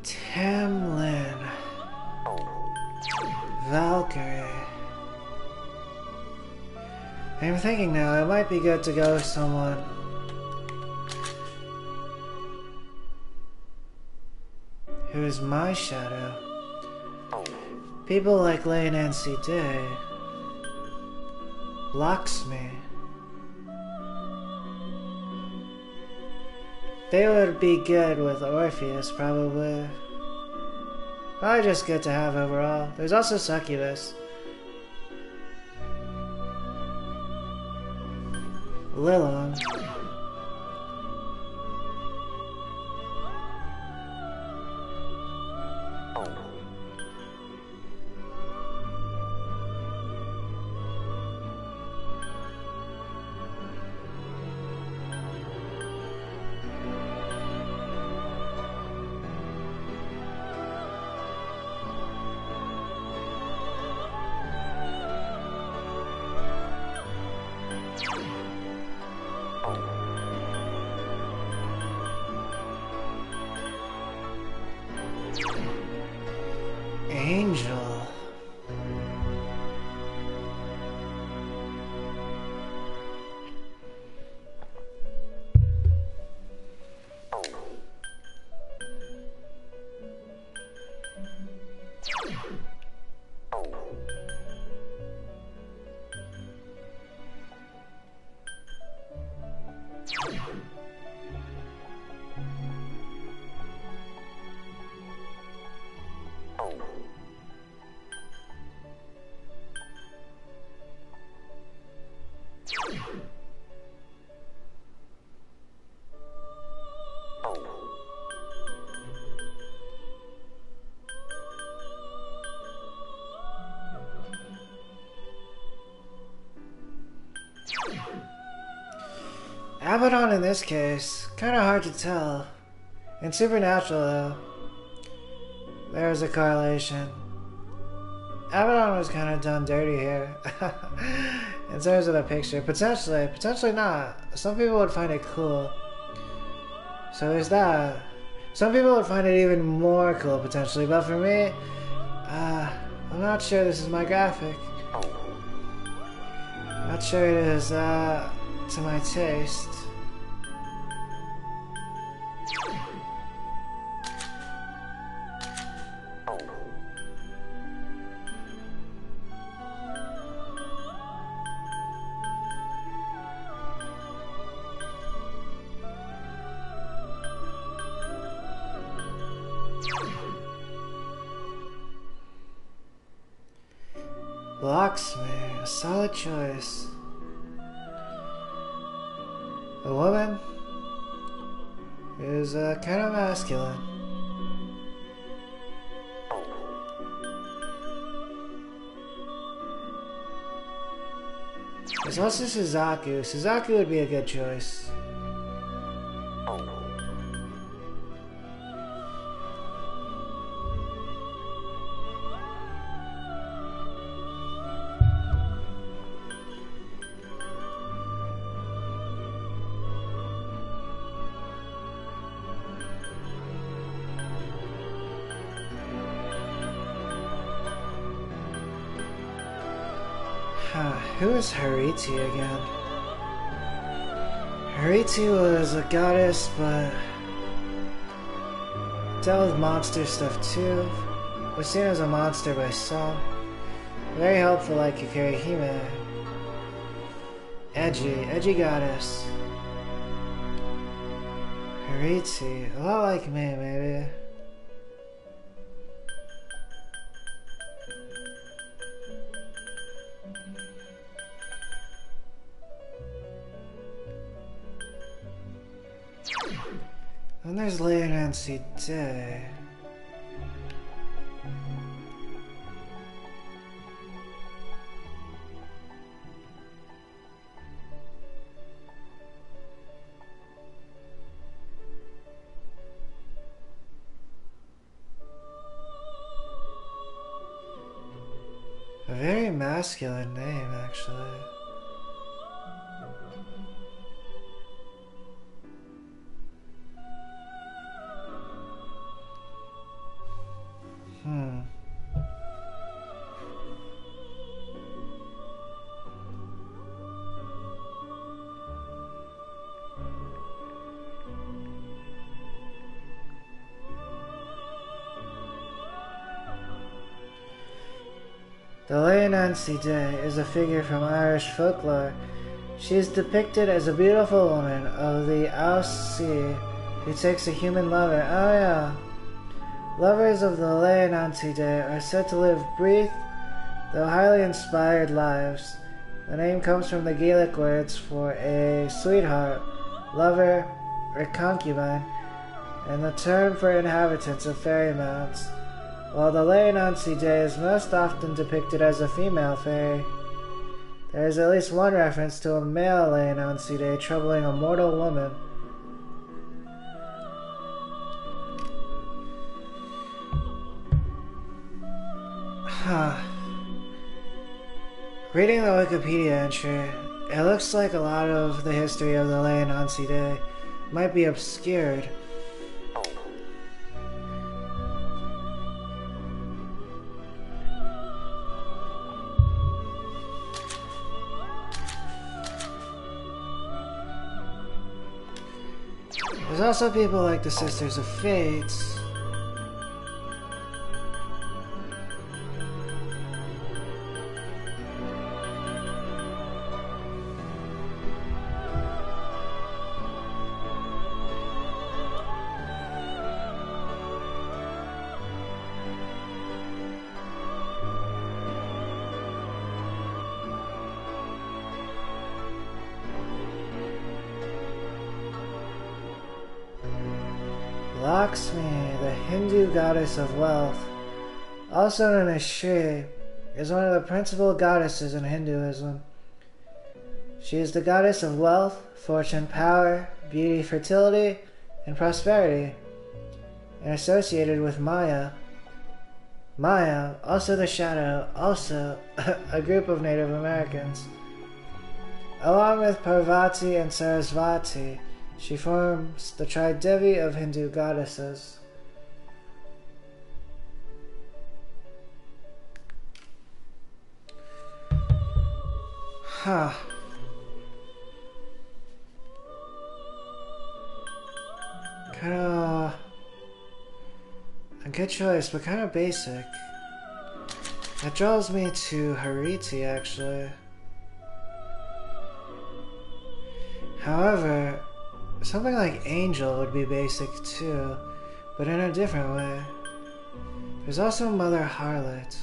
Tamlin. Valkyrie. I'm thinking now, it might be good to go with someone who is my shadow. People like Lane and Day Locksmith. They would be good with Orpheus, probably. Probably just good to have overall. There's also Succubus. Lilong. Angel. Abaddon in this case, kinda hard to tell. In Supernatural though, there was a correlation. Abaddon was kinda done dirty here. In terms of the picture, potentially not. Some people would find it cool. So there's that. Some people would find it even more cool, potentially, but for me, I'm not sure this is my graphic. Not sure it is, to my taste. Locksmith, a solid choice. A woman is kind of masculine. There's also Suzaku. Suzaku would be a good choice. Who is Hariti again? Hariti was a goddess, but dealt with monster stuff too. Was seen as a monster by some. Very helpful like Hime. Edgy goddess. Hariti, a lot like me, maybe. And there's Nancy Day. A very masculine name, actually. The Nancy Day is a figure from Irish folklore. She is depicted as a beautiful woman of the Ouse Sea who takes a human lover. Oh yeah. Lovers of the Nancy Day are said to live brief, though highly inspired lives. The name comes from the Gaelic words for a sweetheart, lover, or concubine, and the term for inhabitants of fairy mounds. While the Nancy Day is most often depicted as a female fairy, there is at least one reference to a male Nancy Day troubling a mortal woman. Reading the Wikipedia entry, it looks like a lot of the history of the Nancy Day might be obscured. There's also people like the Sisters of Fate. Lakshmi, the Hindu goddess of wealth, also known as Shri, is one of the principal goddesses in Hinduism. She is the goddess of wealth, fortune, power, beauty, fertility, and prosperity, and associated with Maya. Maya, also the Shadow, also a group of Native Americans. Along with Parvati and Sarasvati, she forms the Tridevi of Hindu goddesses. Huh. Kinda a good choice, but kinda basic. That draws me to Hariti, actually. However, something like Angel would be basic too, but in a different way. There's also Mother Harlot.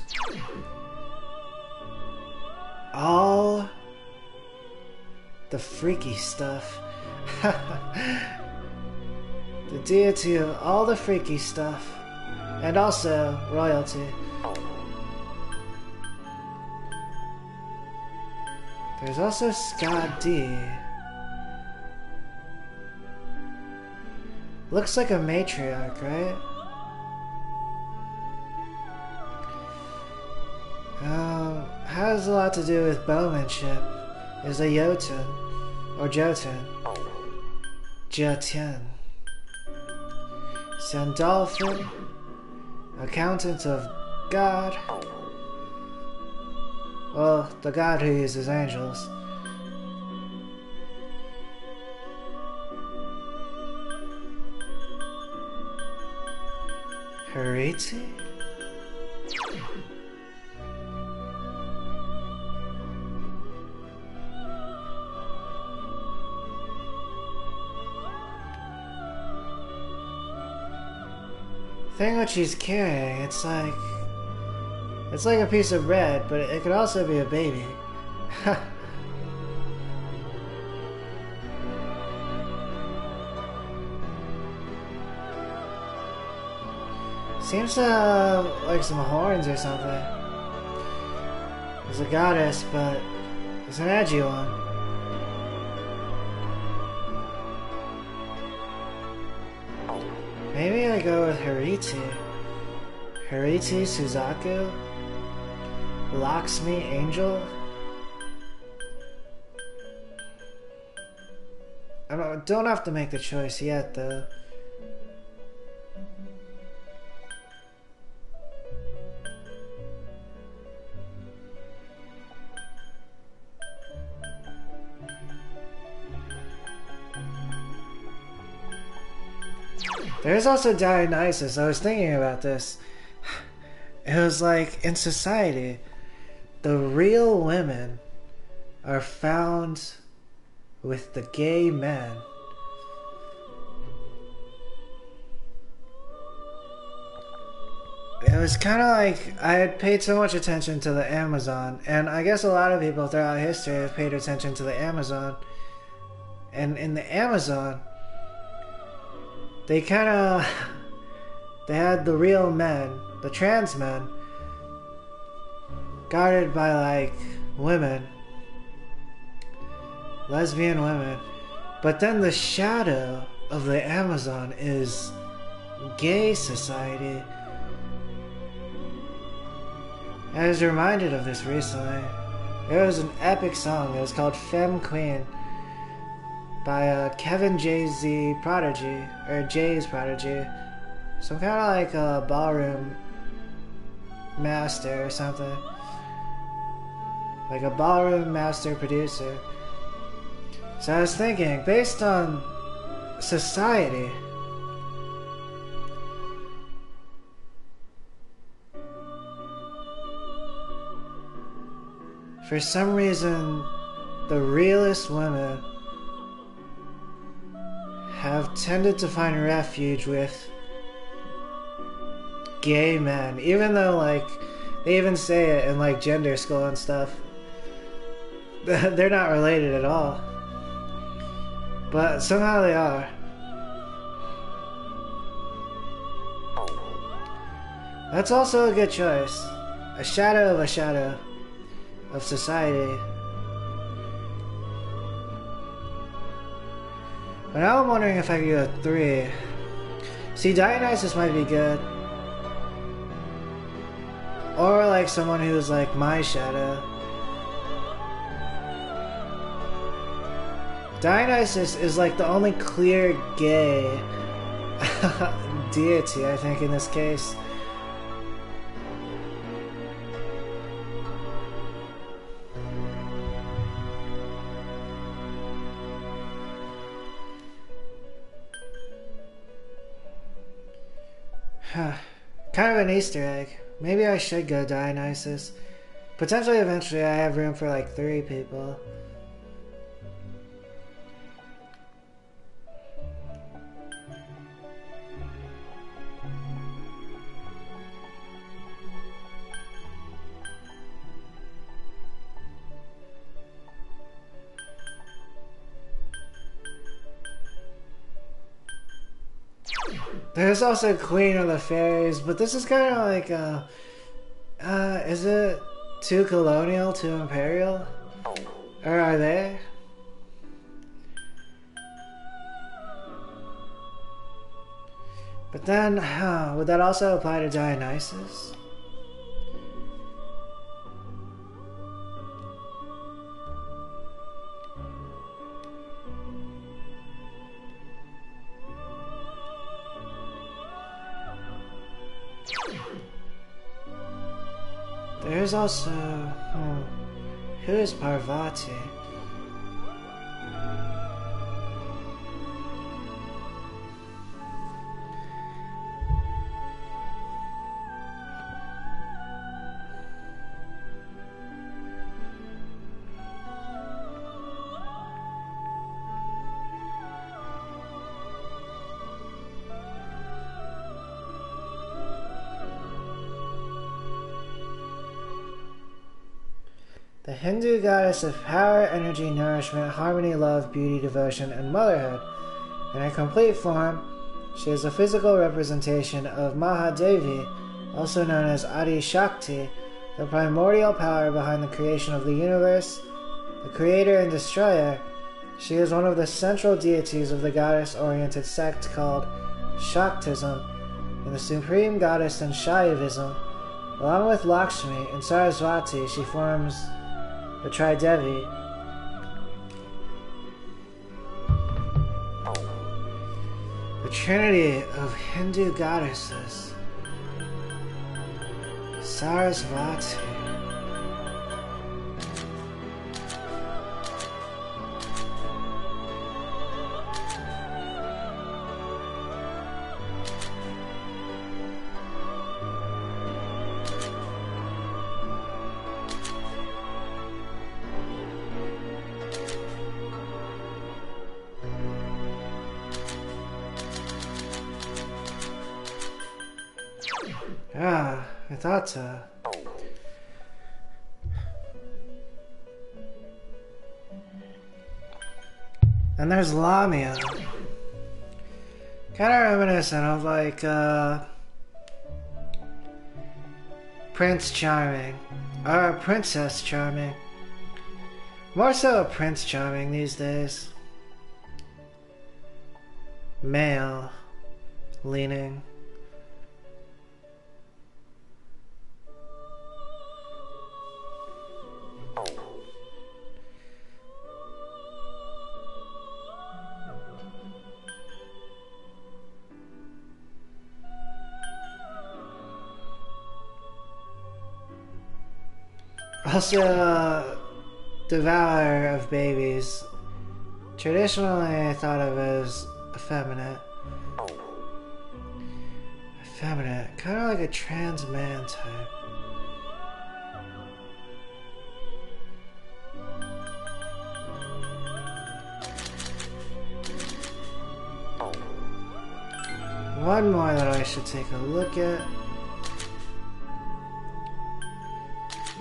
All the freaky stuff. The deity of all the freaky stuff. And also royalty. There's also Skadi. Looks like a matriarch, right? Has a lot to do with bowmanship. Is a Jotun, or Jotun. Jotun. Sandalphon, accountant of God. Well, the God who uses angels. Hariti? Thing what she's carrying, it's like a piece of bread, but it could also be a baby. Seems to have like some horns or something. It's a goddess, but it's an edgy one. Maybe I go with Hariti. Hariti, Suzaku, Lakshmi, Angel. I don't have to make the choice yet, though. There's also Dionysus. I was thinking about this. It was like, in society, the real women are found with the gay men. It was kind of like I had paid so much attention to the Amazon, and I guess a lot of people throughout history have paid attention to the Amazon. And in the Amazon, they had the real men, the trans men, guarded by like women, lesbian women. But then the shadow of the Amazon is gay society. I was reminded of this recently. There was an epic song. It was called Femme Queen by Kevin Jay-Z Prodigy, or Jay's Prodigy. Some kind of like a ballroom master or something. Like a ballroom master producer. So I was thinking, based on society, for some reason, the realest women have tended to find refuge with gay men, even though like they even say it in like gender school and stuff. They're not related at all, but somehow they are. That's also a good choice. A shadow of society. But now I'm wondering if I could go 3. See, Dionysus might be good. Or, like, someone who's, like, my shadow. Dionysus is like the only clear gay deity, I think, in this case. Kind of an Easter egg. Maybe I should go Dionysus. Potentially, eventually, I have room for like 3 people. There's also Queen of the Fairies, but this is kind of like, is it too colonial, too imperial? Or are they? But then, would that also apply to Dionysus? There's also... who is Parvati? The Hindu goddess of power, energy, nourishment, harmony, love, beauty, devotion, and motherhood. In her complete form, she is a physical representation of Mahadevi, also known as Adi Shakti, the primordial power behind the creation of the universe, the creator and destroyer. She is one of the central deities of the goddess-oriented sect called Shaktism, and the supreme goddess in Shaivism. Along with Lakshmi and Saraswati, she forms the Tridevi. The trinity of Hindu goddesses. Sarasvati. I thought so. And there's Lamia. Kind of reminiscent of like Prince Charming. Or Princess Charming. More so a Prince Charming these days. Male leaning. Also, devourer of babies. Traditionally, I thought of as effeminate. Effeminate, kind of like a trans man type. One more that I should take a look at.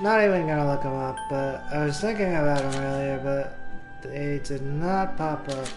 Not even gonna look them up, but I was thinking about them earlier, but they did not pop up.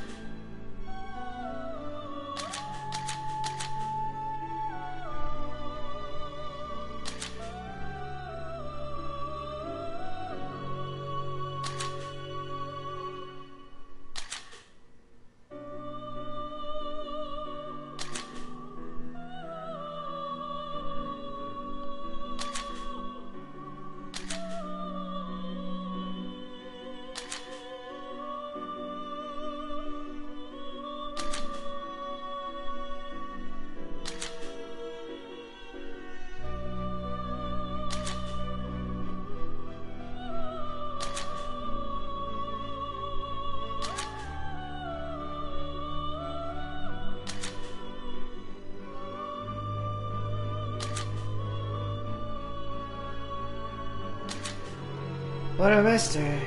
What a mystery.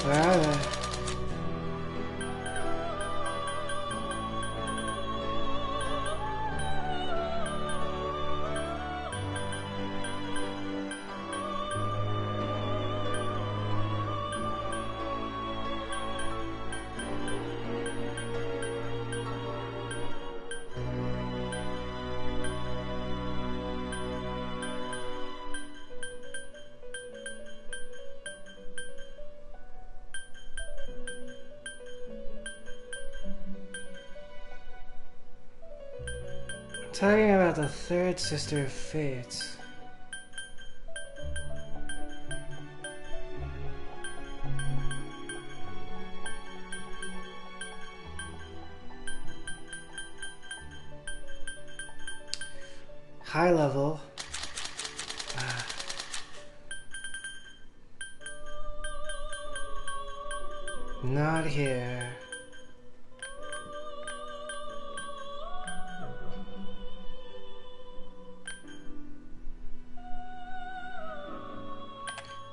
Where are they? Talking about the third sister of fate. High level. Not here.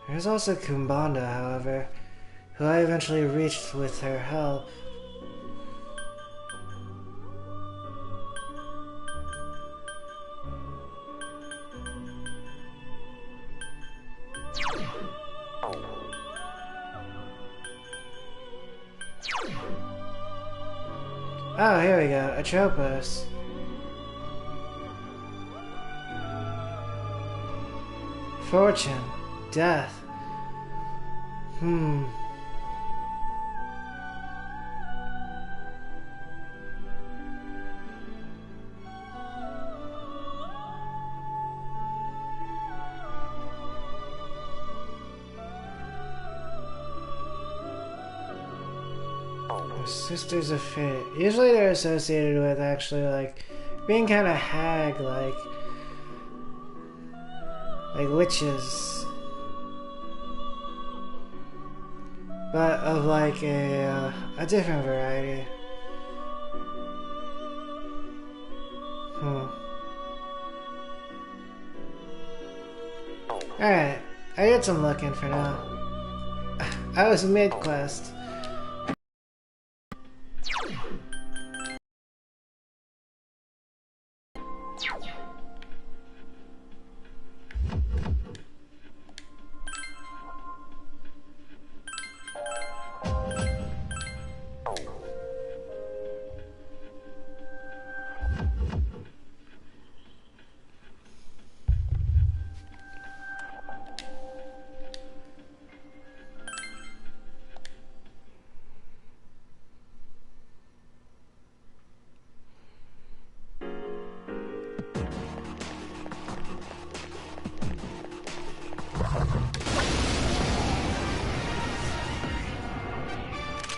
There's also Kumbanda, however, who I eventually reached with her help. Oh, here we go, Atropos. Fortune, death. Sisters of Fate. Usually they're associated with actually like being kind of hag, like witches, but of like a different variety. Alright, I did some looking for now. I was mid-quest.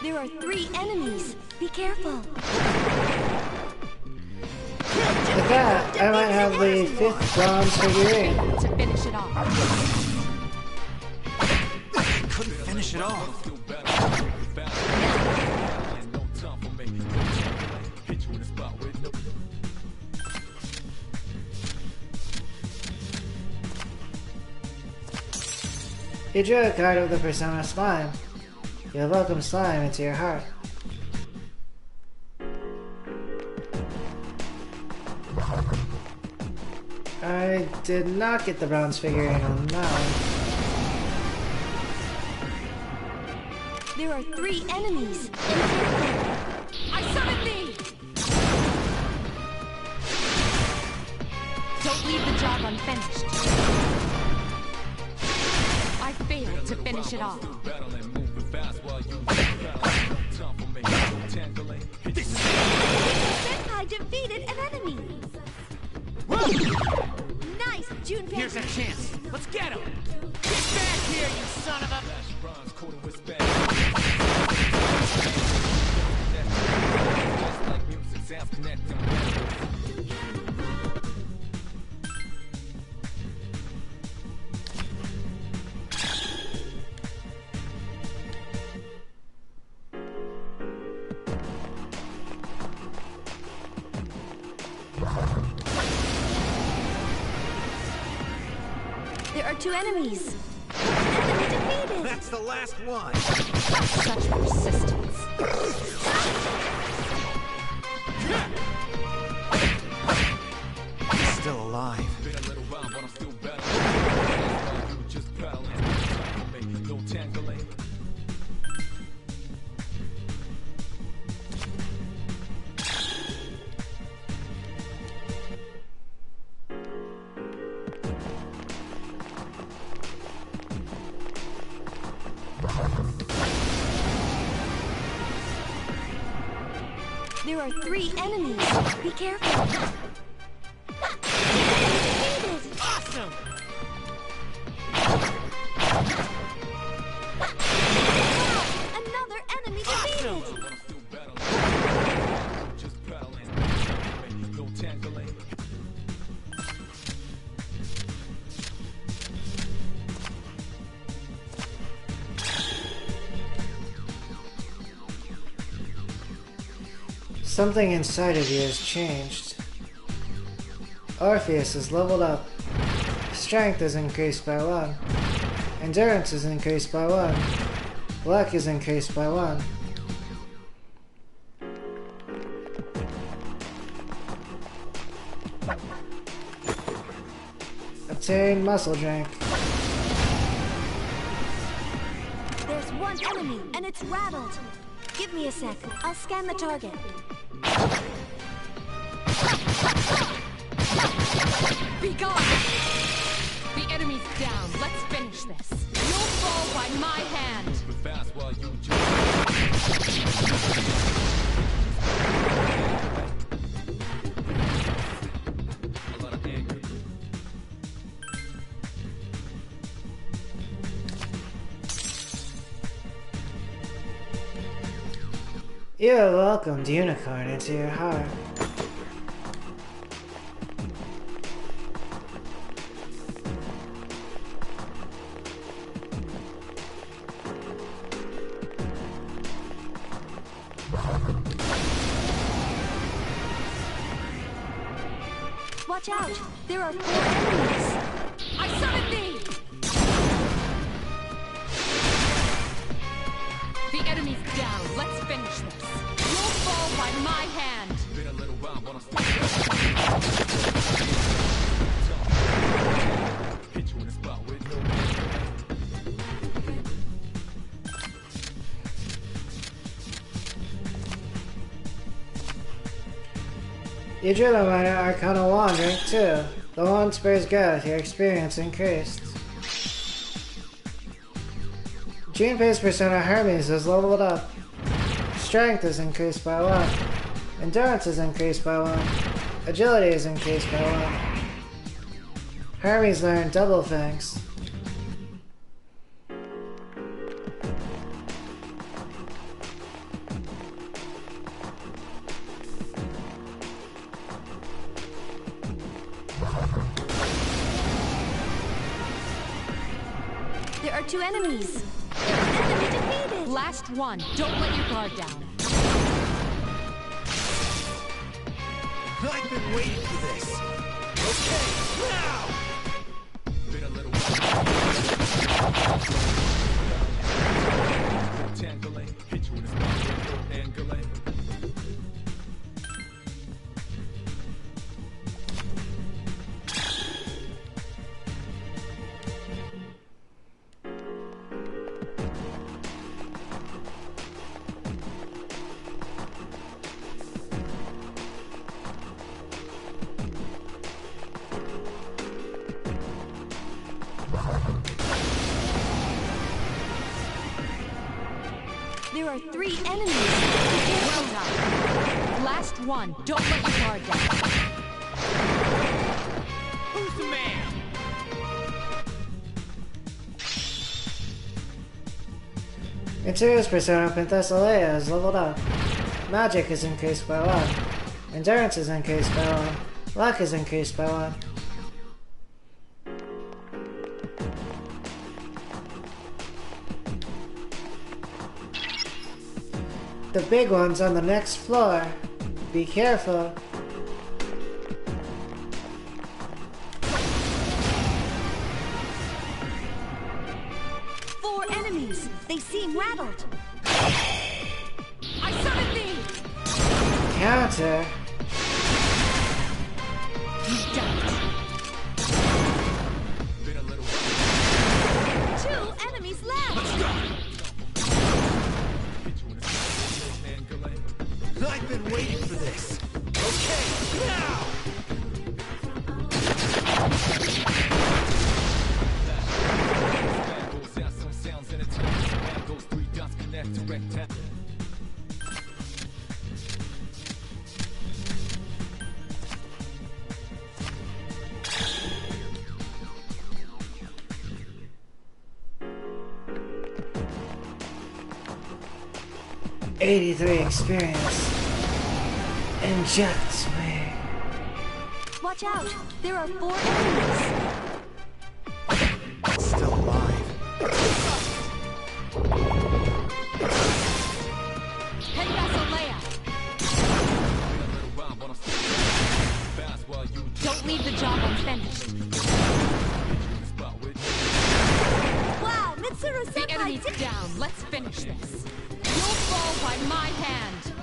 There are 3 enemies. Be careful. With that, I might have the 5th bronze figurine. To finish it off. Couldn't finish it off. You drew a card of the Persona Slime. You'll welcome slime into your heart. I did not get the bronze figurine on that one. There are 3 enemies. I summon thee! Don't leave the job unfinished. I failed to finish it off. Senpai defeated an enemy. Nice, Junpei. Here's a chance. Let's get him. Get back here, you son of a... There are 2 enemies. defeated! That's the last one. Such persistence. He's still alive. Been a little while, but I'm still better. You just battling. No tangling. There are 3 enemies. Be careful. Defeated! Awesome! Another enemy defeated! But I'm still battling. Just battling. No tangling. Something inside of you has changed. Orpheus is leveled up. Strength is increased by 1. Endurance is increased by 1. Luck is increased by 1. Obtain muscle drink. There's 1 enemy, and it's rattled. Give me a sec. I'll scan the target. Be gone! The enemy's down. Let's finish this. You'll fall by my hand. But fast while you just. A lot of anger. You have welcomed Unicorn into your heart. Watch out! There are 4 enemies! I summon thee! The enemy's down. Let's finish this. You'll fall by my hand. Been a little while, but I'm still hit you in the spot with no. You drew the minor Arcana wand drink too. The wand spurs growth, your experience increased. Junpei's persona Hermes is leveled up. Strength is increased by 1. Endurance is increased by 1. Agility is increased by 1. Hermes learned Double Fangs. There are 2 enemies. Enemy defeated! Last one. Don't let your guard down. I've been waiting for this. Okay, now! Been a little while. No tangling. Hit you in the spot with no angling. There are 3 enemies. Well done. Last one. Don't let your guard down. Who's the man? Interior's persona Penthesilea is leveled up. Magic is increased by 1. Endurance is increased by 1. Luck is increased by 1. The big one's on the next floor. Be careful. Four enemies. I summon thee! Counter? You've done it. Two enemies left! I've been waiting for this. Okay, now! '83 experience. Inject me. Watch out! There are 4 enemies! Still alive. Pen Basilea! Don't leave the job unfinished. Wow! Mitsuru The Senpai enemy's did down. Let's finish this. You'll fall by my hand.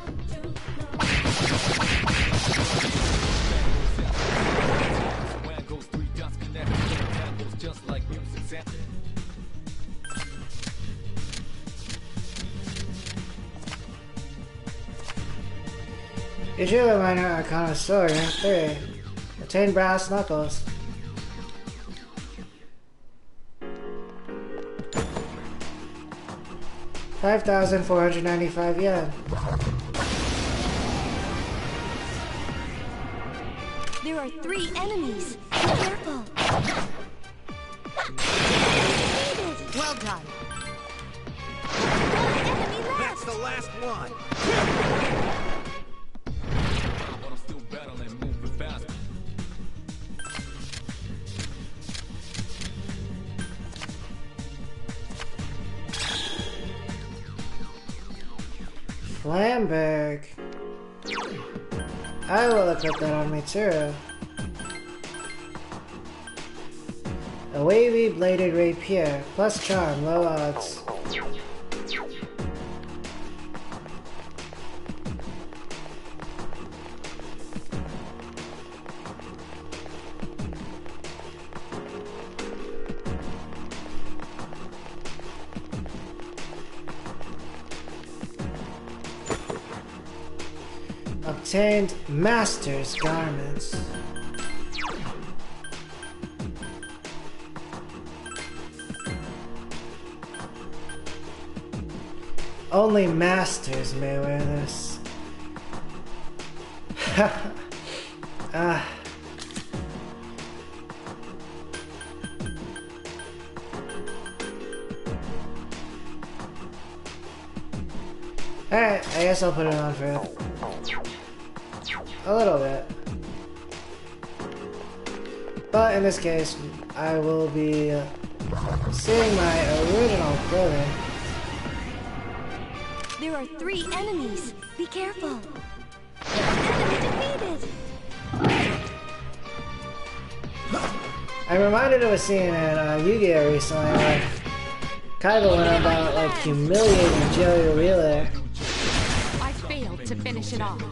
Is you a minor arcana sword? 3. Obtain brass knuckles. $5,495 There are 3 enemies! Be careful! Well done. 1 enemy left! That's the last one. Flamberg. I will equip that on me too. A wavy bladed rapier, plus charm, low odds. Obtained Master's Garments. Only Masters may wear this. Alright, I guess I'll put it on for a little bit. But in this case, I will be seeing my original clothing. There are 3 enemies! Be careful! Enemy defeated! I'm reminded of a scene in Yu-Gi-Oh! Recently where Kaiba went about like humiliating Joey Wheeler. I failed to finish it off.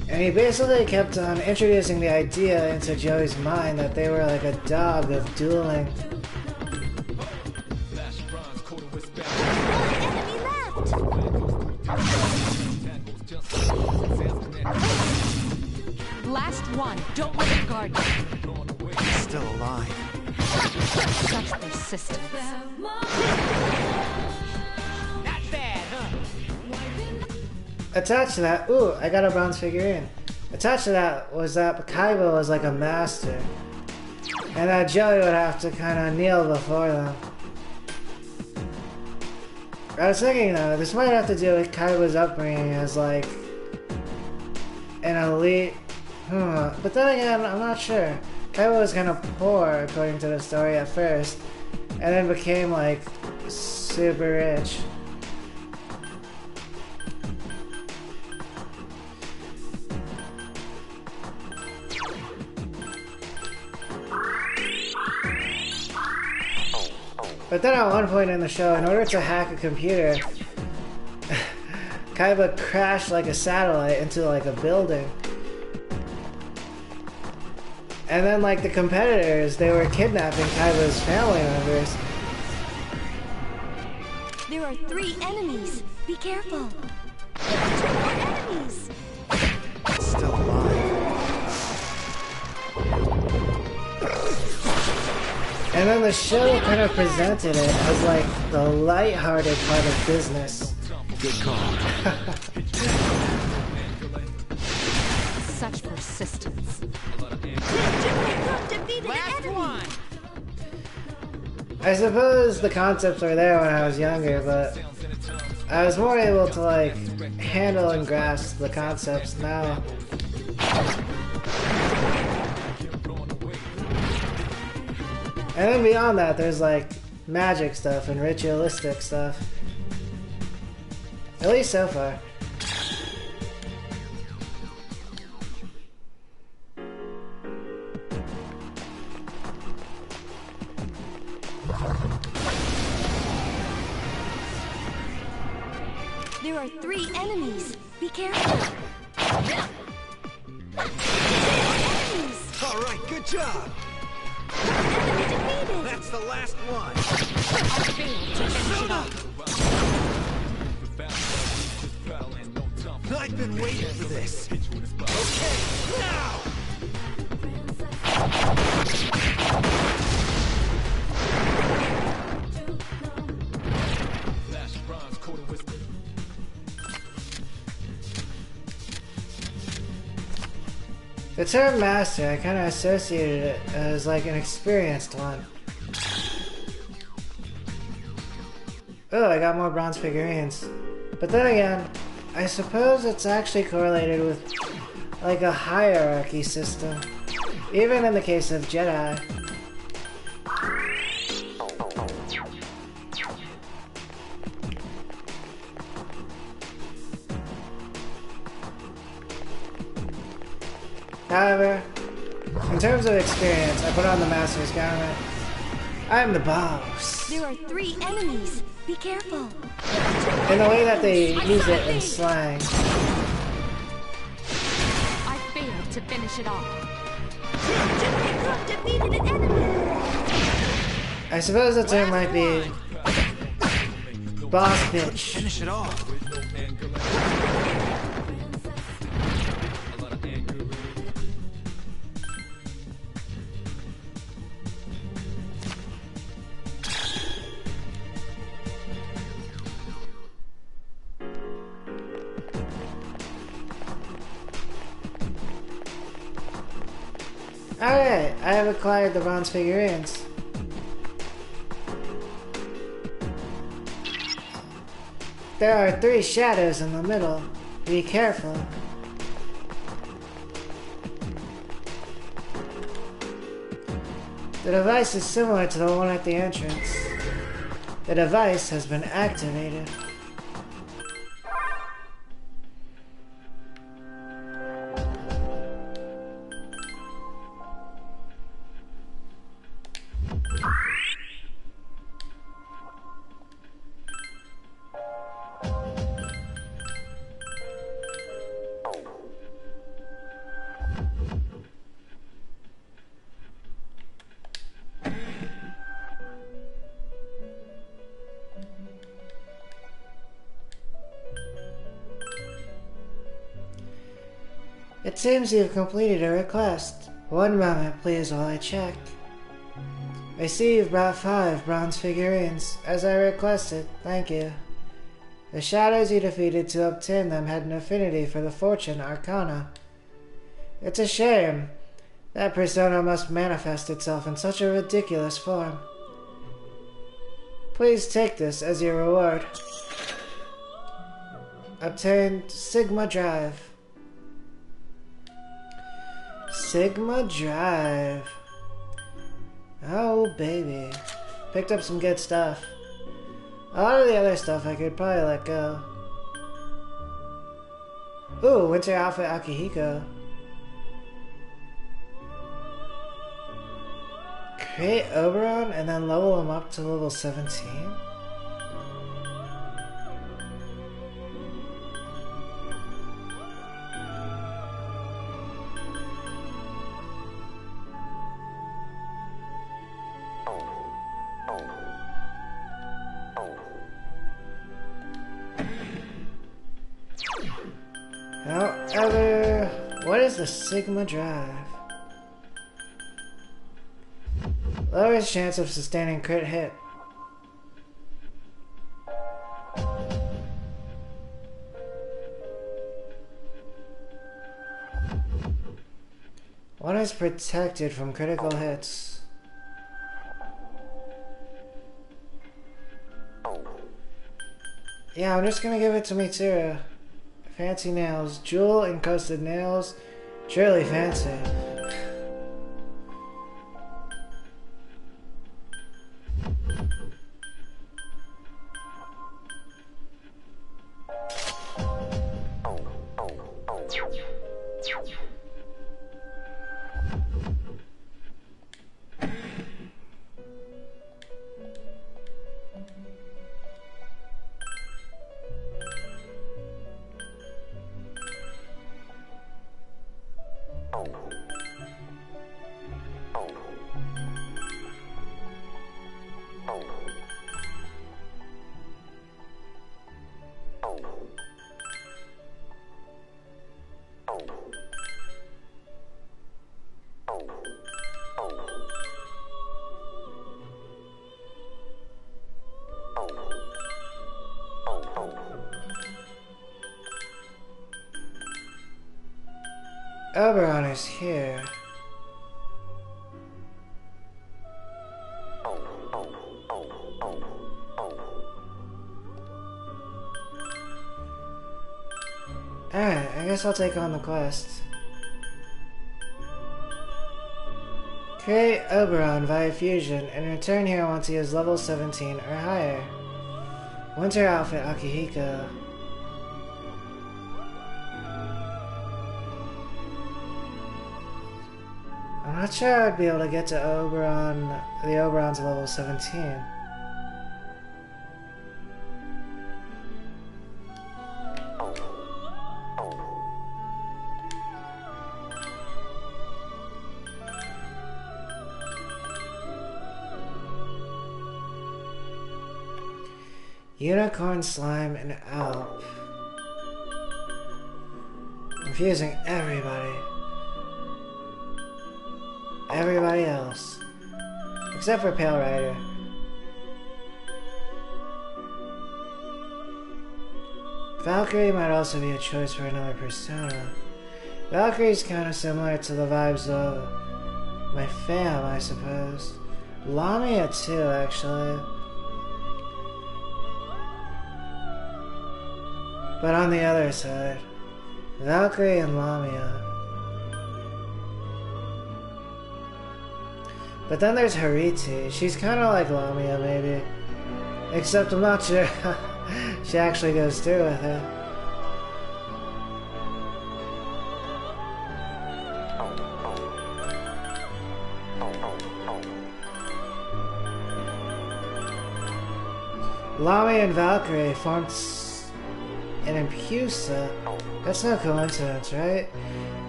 And he basically kept on introducing the idea into Joey's mind that they were like a dog of dueling. Enemy left! Last one. Don't let it guard you. Still alive. Such persistence. Not bad, huh? Attached to that, ooh, I got a bronze figurine. Attached to that was that Kaiba was like a master. And that Joey would have to kind of kneel before them. I was thinking though, this might have to do with Kaiba's upbringing as like an elite. But then again, I'm not sure. Kaiba was kind of poor according to the story at first, and then became like super rich. But then at one point in the show, in order to hack a computer, Kaiba crashed like a satellite into like a building. And then like the competitors, they were kidnapping Kaiba's family members. There are 3 enemies. Be careful. There are 2 more enemies. It's still alive. And then the show kind of presented it as like the lighthearted part of business. Good call. Such persistence. Last one! I suppose the concepts were there when I was younger, but I was more able to like handle and grasp the concepts now. And then beyond that, there's like magic stuff and ritualistic stuff. At least so far. There are 3 enemies. Be careful. All right, good job. Enemy defeated. That's the last one. I failed to finish it off. I've been waiting for this. Okay, now! The term master, I kind of associated it as like an experienced one. Oh, I got more bronze figurines. But then again, I suppose it's actually correlated with like a hierarchy system. Even in the case of Jedi. However, in terms of experience, I put on the Master's garment. I'm the boss. There are 3 enemies. Be careful. In the way that they use it in slang. I failed to finish it off. Defeated an enemy. I suppose the term might be boss bitch. Finish it off. Alright, I have acquired the bronze figurines. There are 3 shadows in the middle. Be careful. The device is similar to the one at the entrance. The device has been activated. It seems you've completed a request. One moment, please, while I check. I see you've brought 5 bronze figurines, as I requested. Thank you. The shadows you defeated to obtain them had an affinity for the Fortune Arcana. It's a shame. That persona must manifest itself in such a ridiculous form. Please take this as your reward. Obtained Sigma Drive. Sigma Drive. Oh, baby. Picked up some good stuff. A lot of the other stuff I could probably let go. Ooh, Winter Outfit Akihiko. Create Oberon and then level him up to level 17? However, what is the Sigma Drive? Lowers chance of sustaining crit hit. One is protected from critical hits. Yeah, I'm just gonna give it to P3rsona. Fancy nails. Jewel encrusted nails. Truly fancy. Oberon is here. Alright, I guess I'll take on the quest. Create Oberon via fusion and return here once he is level 17 or higher. Winter outfit Akihiko. I'm not sure I'd be able to get to Oberon, the Oberon's level 17. Unicorn slime and Alp. Confusing everybody. Everybody else. Except for Pale Rider. Valkyrie might also be a choice for another persona. Valkyrie's kind of similar to the vibes of my fam, I suppose. Lamia too, actually. But on the other side, Valkyrie and Lamia. But then there's Hariti. She's kind of like Lamia, maybe. Except I'm not sure she actually goes through with it. Lamia and Valkyrie formed an Impusa. That's no coincidence, right?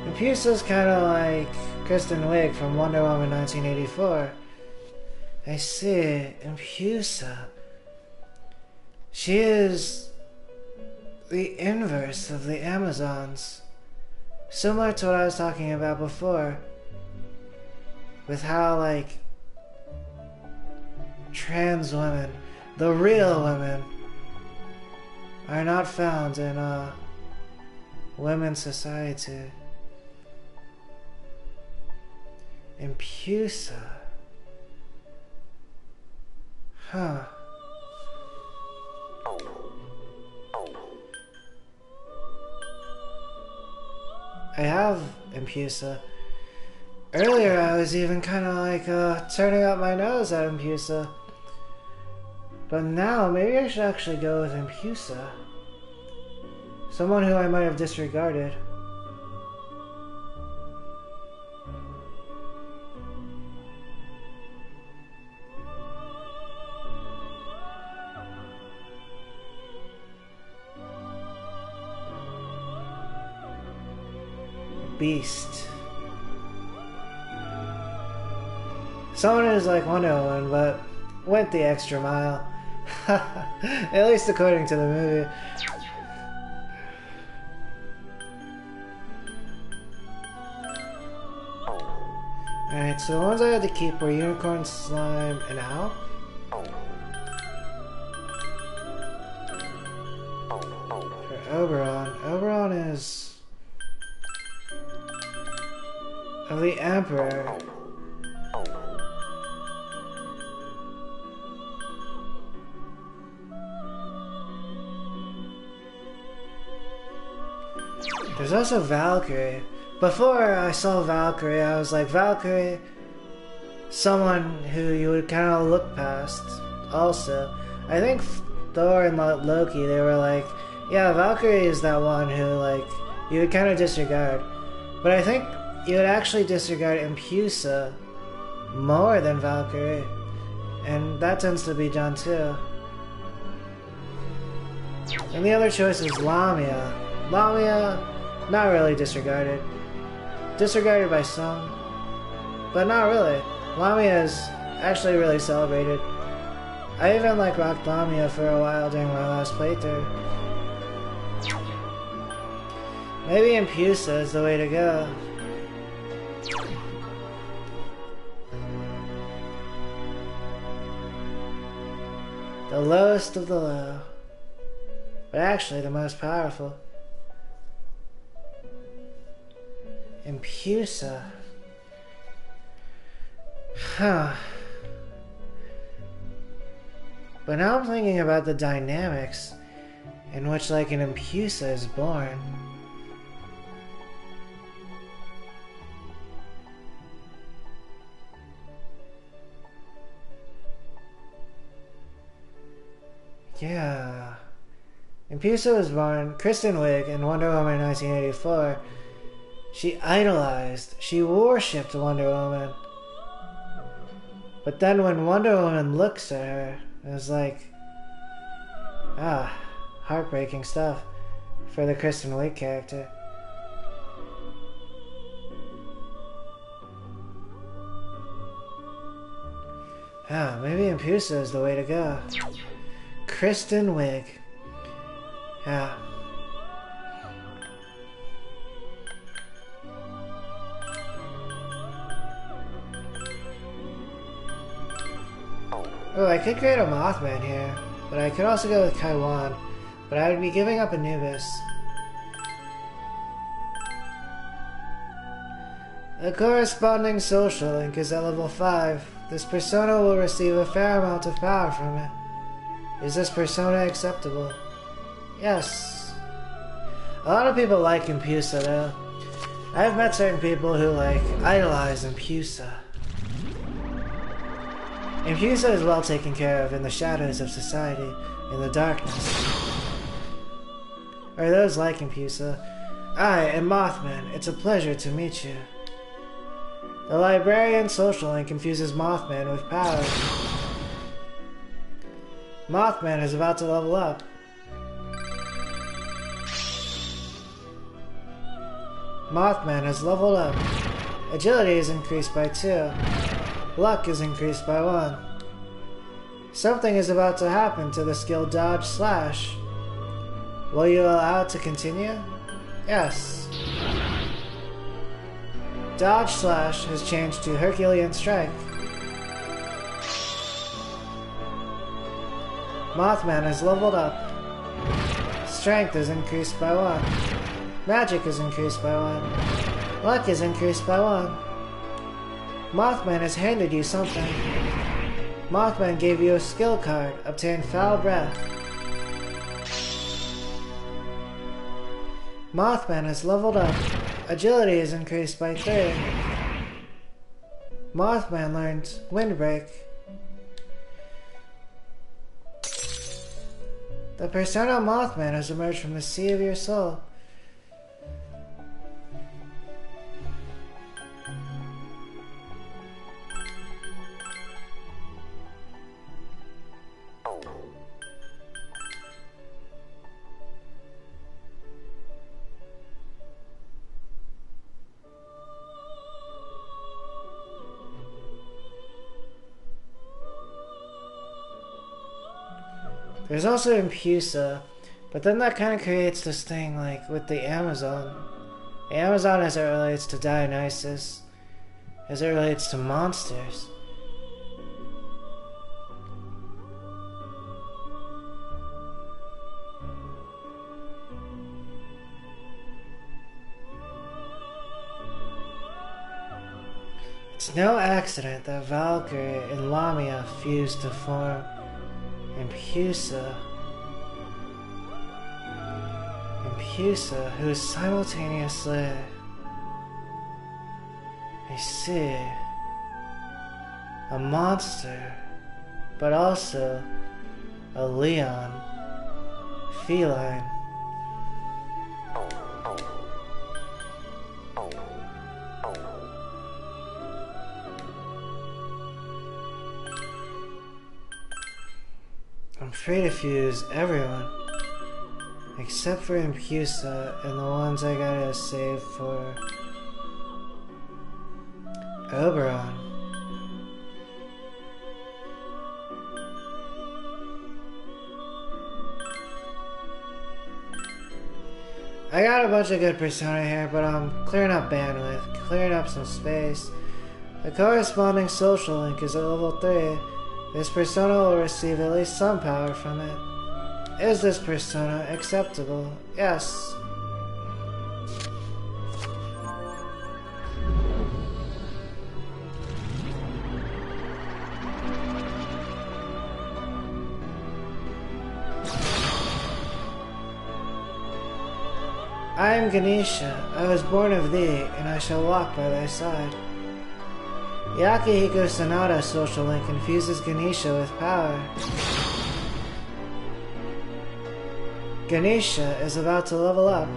Impusa's kind of like Kristen Wiig from Wonder Woman 1984. I see. Impusa. She is the inverse of the Amazons. Similar to what I was talking about before. With how, like, trans women, the real women, are not found in women's society. Impusa. Huh. I have Impusa. Earlier I was even kind of like turning up my nose at Impusa. But now maybe I should actually go with Impusa. Someone who I might have disregarded. beast. Someone who's like Wonder Woman, but went the extra mile. At least according to the movie. Alright, so the ones I had to keep were Unicorn, Slime, and Owl. For Oberon. Oberon is of the Emperor. There's also Valkyrie. Before I saw Valkyrie, I was like, Valkyrie, someone who you would kind of look past. Also, I think Thor and Loki, they were like, yeah, Valkyrie is that one who, like, you would kind of disregard. But I think you would actually disregard Impusa more than Valkyrie. And that tends to be done too. And the other choice is Lamia. Lamia, not really disregarded. Disregarded by some, but not really. Lamia is actually really celebrated. I even like rocked Lamia for a while during my last playthrough. Maybe Impusa is the way to go. The lowest of the low, but actually the most powerful. Impusa. Huh. But now I'm thinking about the dynamics in which, like, an Impusa is born. Yeah. Impusa was born Kristen Wiig in Wonder Woman 1984. She idolized, she worshipped Wonder Woman. But then when Wonder Woman looks at her, it was like, heartbreaking stuff for the Kristen Wiig character. Maybe Impusa is the way to go. Kristen Wiig. Yeah. Oh, I could create a Mothman here, but I could also go with Kaiwan, but I would be giving up Anubis. A corresponding social link is at level 5. This persona will receive a fair amount of power from it. Is this persona acceptable? Yes. A lot of people like Impusa though. I've met certain people who like idolize Impusa. Impusa is well taken care of in the shadows of society, in the darkness. Or those like Impusa. I am Mothman. It's a pleasure to meet you. The librarian social link confuses Mothman with power. Mothman is about to level up. Mothman has leveled up. Agility is increased by 2. Luck is increased by 1. Something is about to happen to the skill Dodge Slash. Will you allow it to continue? Yes. Dodge Slash has changed to Herculean Strike. Mothman has leveled up. Strength is increased by 1. Magic is increased by 1. Luck is increased by 1. Mothman has handed you something. Mothman gave you a skill card. Obtain Foul Breath. Mothman has leveled up. Agility is increased by 3. Mothman learned Windbreak. The persona Mothman has emerged from the sea of your soul. There's also Impusa, but then that kind of creates this thing like with the Amazon. The Amazon as it relates to Dionysus, as it relates to monsters. It's no accident that Valkyrie and Lamia fused to form Impusa. Impusa, who is simultaneously a monster, but also a Leon, feline. I'm free to fuse everyone, except for Impusa and the ones I gotta save for Oberon. I got a bunch of good persona here, but I'm clearing up bandwidth, clearing up some space. The corresponding social link is at level 3. This persona will receive at least some power from it. Is this persona acceptable? Yes. I am Ganesha. I was born of thee, and I shall walk by thy side. Yakihiko Sanada social link infuses Ganesha with power. Ganesha is about to level up.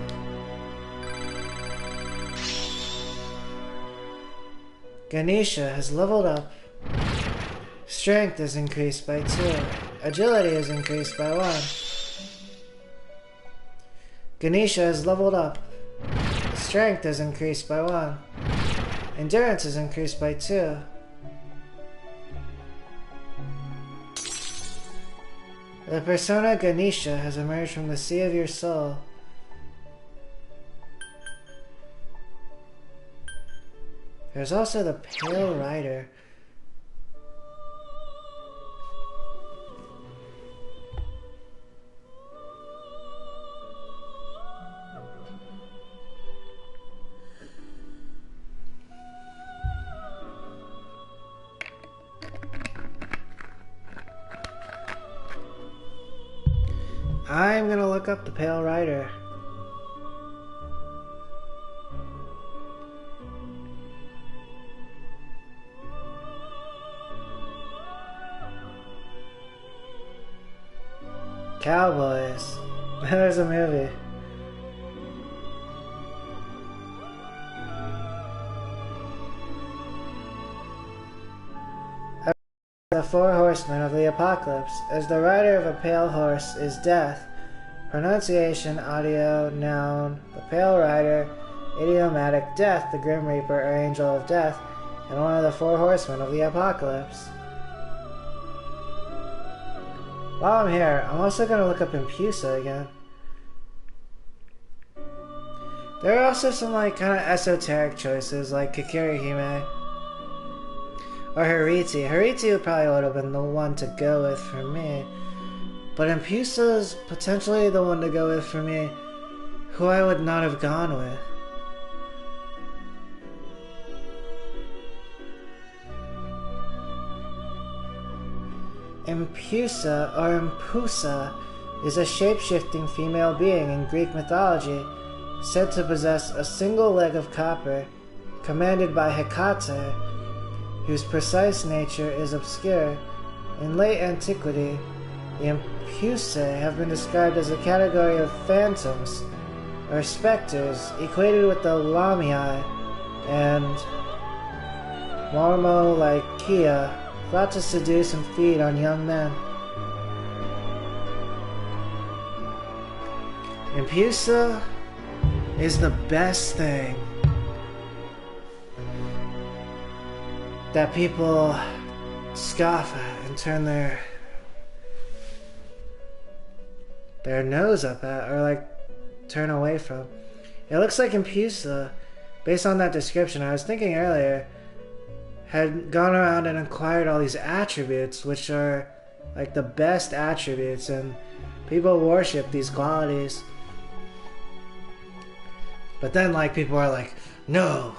Ganesha has leveled up. Strength is increased by 2. Agility is increased by 1. Ganesha has leveled up. Strength is increased by 1. Endurance is increased by 2. The persona Ganesha has emerged from the sea of your soul. There's also the Pale Rider. I'm gonna look up the Pale Rider. Cowboys. There's a movie. The 4 horsemen of the apocalypse. As the rider of a pale horse is death. Pronunciation, audio, noun, the pale rider, idiomatic, death, the grim reaper or angel of death, and one of the 4 horsemen of the apocalypse. While I'm here, I'm also going to look up Impusa again. There are also some kind of esoteric choices like Kikirihime or Hariti. Hariti would have been the one to go with for me. But Impusa's potentially the one to go with for me, who I would not have gone with. Impusa, or Impusa, is a shape-shifting female being in Greek mythology, said to possess a single leg of copper, commanded by Hecate, whose precise nature is obscure. In late antiquity, the Impusae have been described as a category of phantoms, or specters, equated with the Lamii and Marmolaikia, thought to seduce and feed on young men. Impusa is the best thing that people scoff at and turn their their nose up at or like turn away from. It looks like Impusa, based on that description I was thinking earlier, had gone around and acquired all these attributes, which are like the best attributes, and people worship these qualities. But then like people are like, no,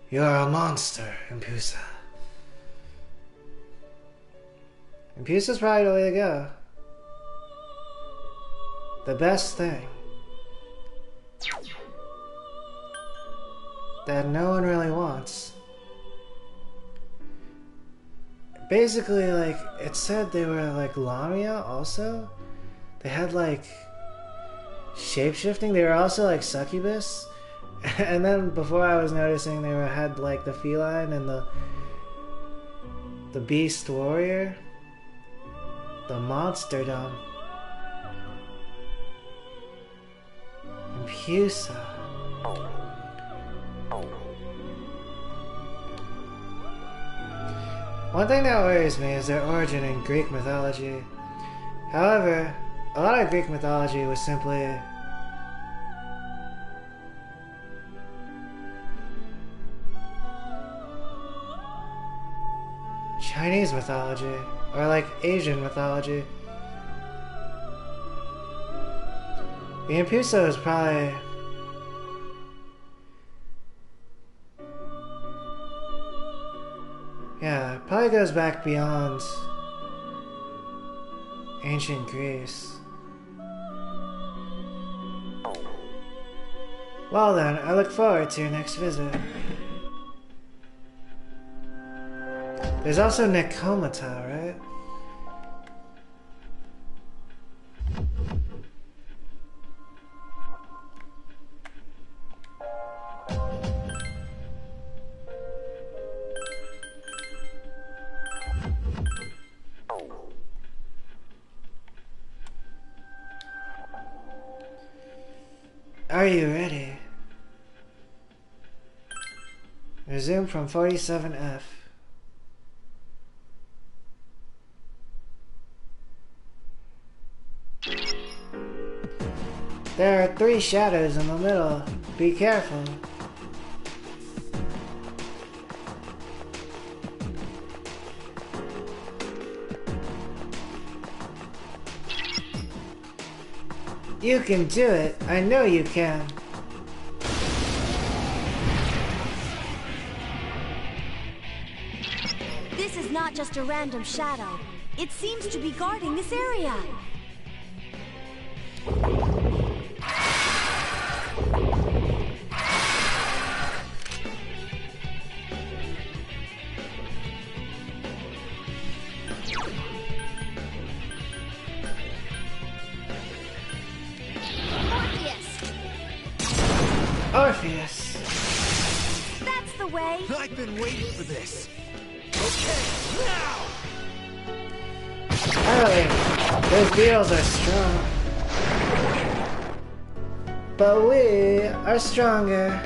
you're a monster, Impusa. Impusa's probably the way to go. The best thing that no one really wants. Basically, like, it said they were like Lamia also. They had like shape-shifting. They were also like succubus. And then before I was noticing they had like the feline and the beast warrior. The monsterdom. Impusa. One thing that worries me is their origin in Greek mythology. However, a lot of Greek mythology was simply Chinese mythology, or like Asian mythology. The Impusa is probably probably goes back beyond ancient Greece. Well then, I look forward to your next visit. There's also Necomata, right? Are you ready? Resume from 47F. There are 3 shadows in the middle. Be careful. You can do it. I know you can. This is not just a random shadow. It seems to be guarding this area. Orpheus. That's the way. I've been waiting for this. Okay, now! Early, those beetles are strong. But we are stronger.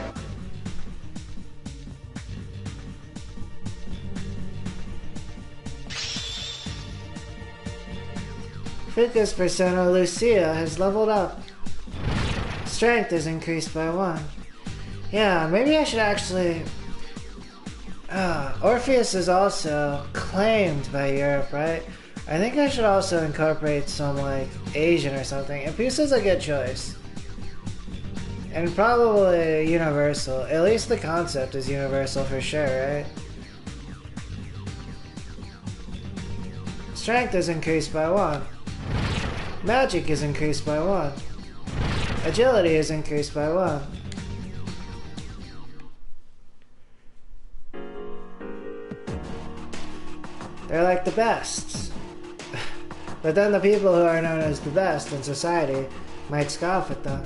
Fuka's persona Lucia has leveled up. Strength is increased by 1. Yeah, maybe I should actually... Orpheus is also claimed by Europe, right? I think I should also incorporate some, like, Asian or something. Impusa's a good choice. And probably universal. At least the concept is universal for sure, right? Strength is increased by 1. Magic is increased by 1. Agility is increased by 1. They're like the best. But then the people who are known as the best in society might scoff at them.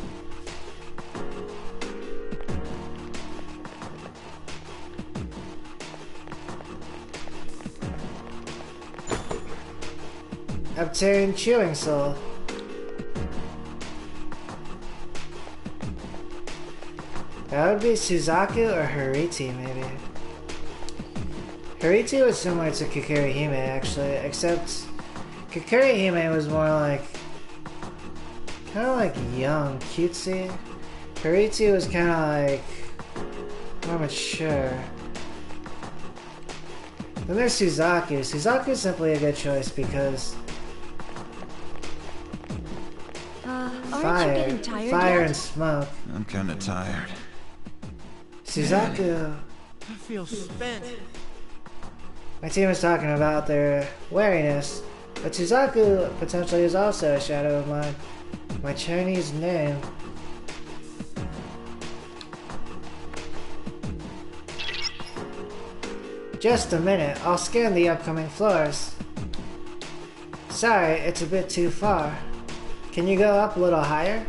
Obtain Chewing Soul. That would be Suzaku or Hariti, maybe. Hariti was similar to Kikurihime, actually, except Kikurihime was more like kind of like young, cutesy. Haritsu was kind of like more mature. Then there's Suzaku. Suzaku's simply a good choice because Aren't you getting tired fire yet? and smoke. I'm kinda tired. Suzaku. I feel spent. My team was talking about their wariness, but Suzaku potentially is also a shadow of mine. My Chinese name. Just a minute, I'll scan the upcoming floors. Sorry, it's a bit too far. Can you go up a little higher?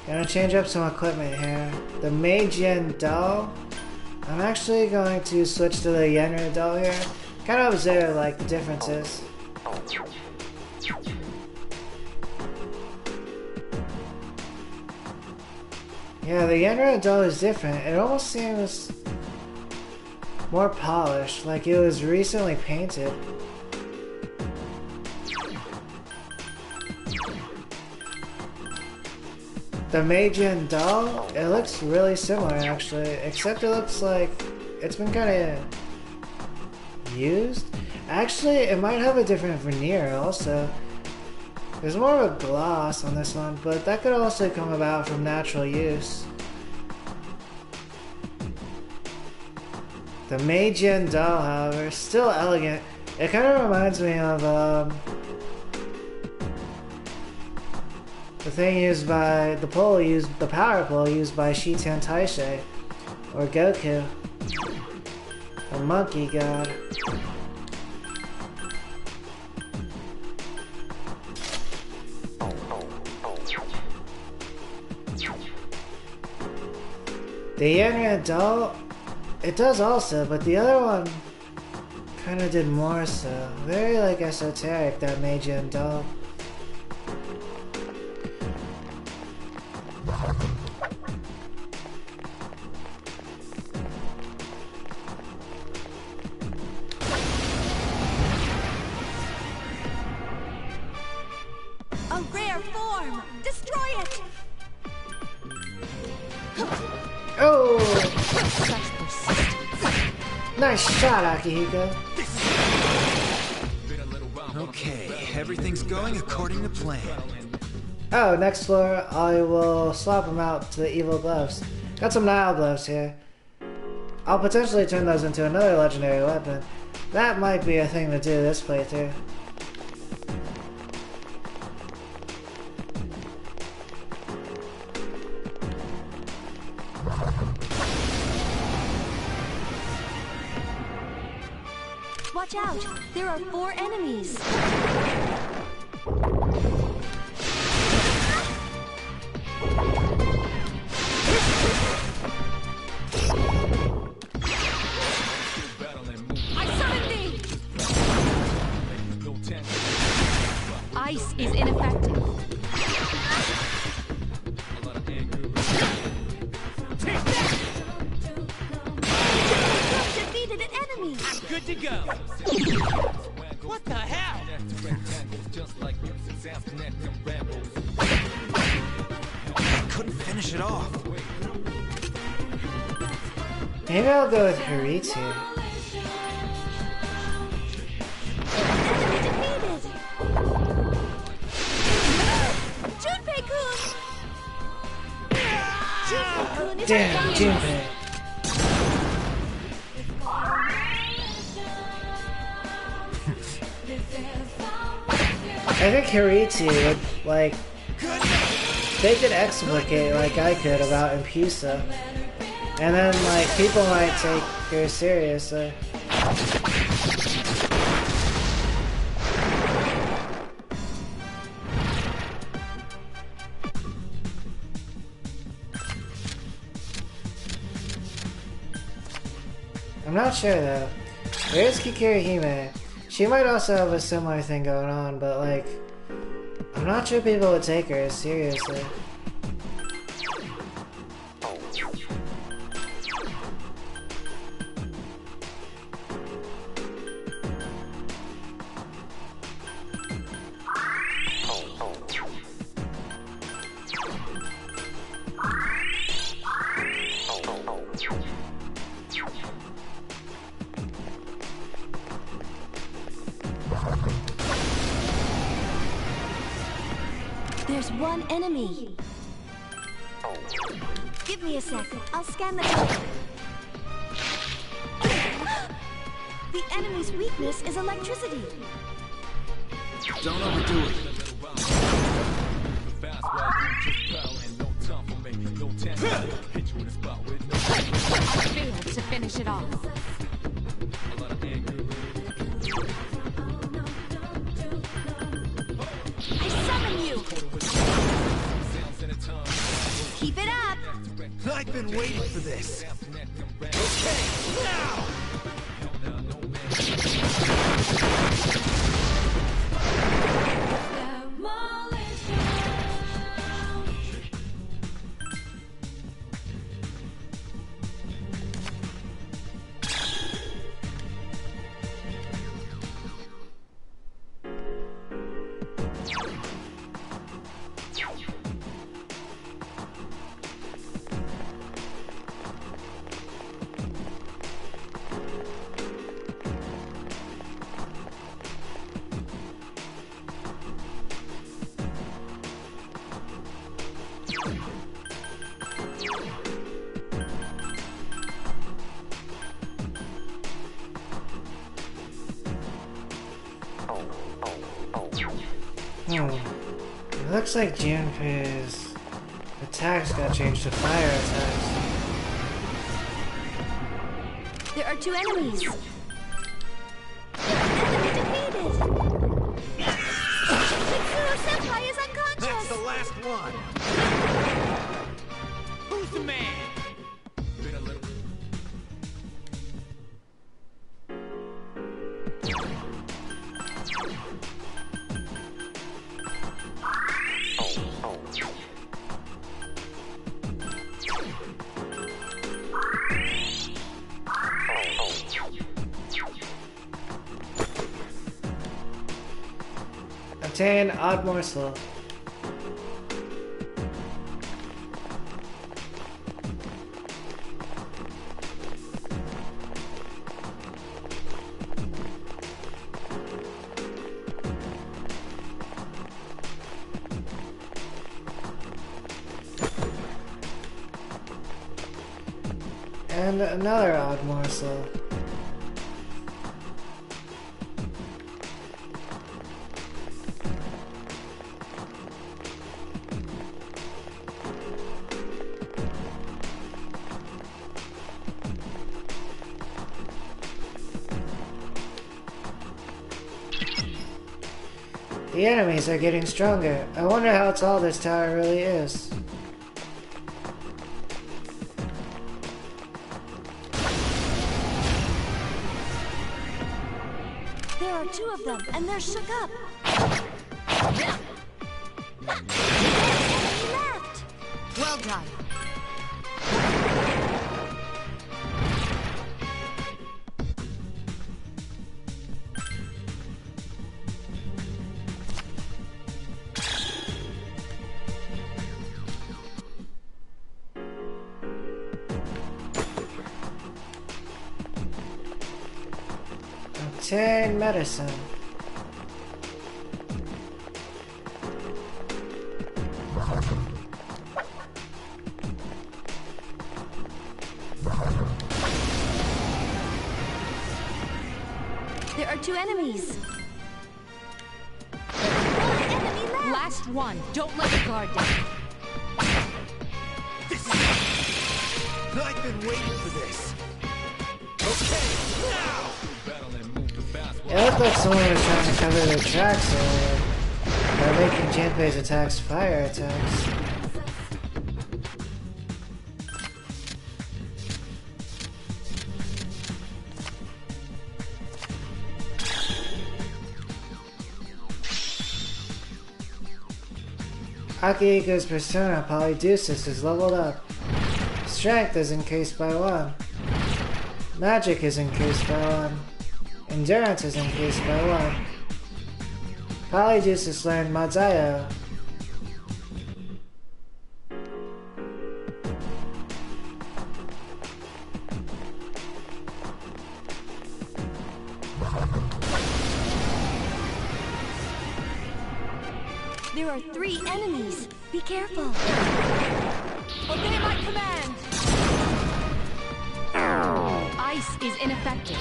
Gonna change up some equipment here. The Meijin doll. I'm actually going to switch to the Yenra doll here. Kind of observe like the differences. Yeah, the Yenra doll is different. It almost seems more polished, like it was recently painted. The Meijin doll, it looks really similar actually, except it looks like it's been kind of used. Actually, it might have a different veneer also. There's more of a gloss on this one, but that could also come about from natural use. The Meijin doll, however, is still elegant. It kind of reminds me of the thing used by the power pole used by Shitan Taisei or Goku, a monkey god. The Yenra doll, it does also, but the other one kind of did more so. Very like esoteric, that Meijin doll. A rare form! Destroy it! Oh! Such persistence. Nice shot, Akihiko. Okay, everything's going according to plan. Oh, next floor, I will swap them out to the evil gloves. Got some Nile gloves here. I'll potentially turn those into another legendary weapon. That might be a thing to do this playthrough. Watch out! There are 4 enemies! I summon thee! Ice is ineffective. Defeated an enemy! Good to go. What the hell? I couldn't finish it off. Maybe I'll go with Haritsu. Enemy defeated! Junpei-kun! Junpei-kun is Damn, Junpei. I think Haritsu would, like, they could explicate like I could about Impusa. And then, like, people might take her seriously. I'm not sure though. There is Kikirihime. She might also have a similar thing going on, but like, I'm not sure people would take her as seriously. There's one enemy. Give me a sec. I'll scan the target. The enemy's weakness is electricity. Don't overdo it. I failed to finish it off. I summon you. Keep it up. I've been waiting for this. Okay, now! It looks like Junpei's attacks got changed to fire attacks. There are two enemies. Enemy defeated. P3rsona is unconscious. That's the last one. Who's the man? Obtain odd morsel. And another odd morsel. The enemies are getting stronger. I wonder how tall this tower really is. There are two of them, and they're shook up. Left. Well done. Obtain medicine. There are two enemies. One enemy left. Last one. Don't let the guard down. I've been waiting for this. Okay, now! It looked like someone was trying to cover their tracks earlier by making Junpei's attacks fire attacks. Akihiko's persona, Polydeuces, is leveled up. Strength is increased by 1. Magic is increased by 1. Endurance is increased by 1. Polydeuces learned Mazayo. There are 3 enemies. Be careful. Obey my command! Ice is ineffective.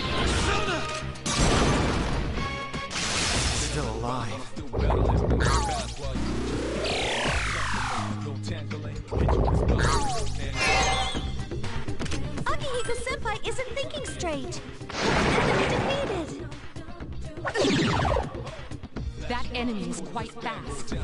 Still alive. Akihiko-senpai isn't thinking straight. Enemy defeated. That enemy is quite fast.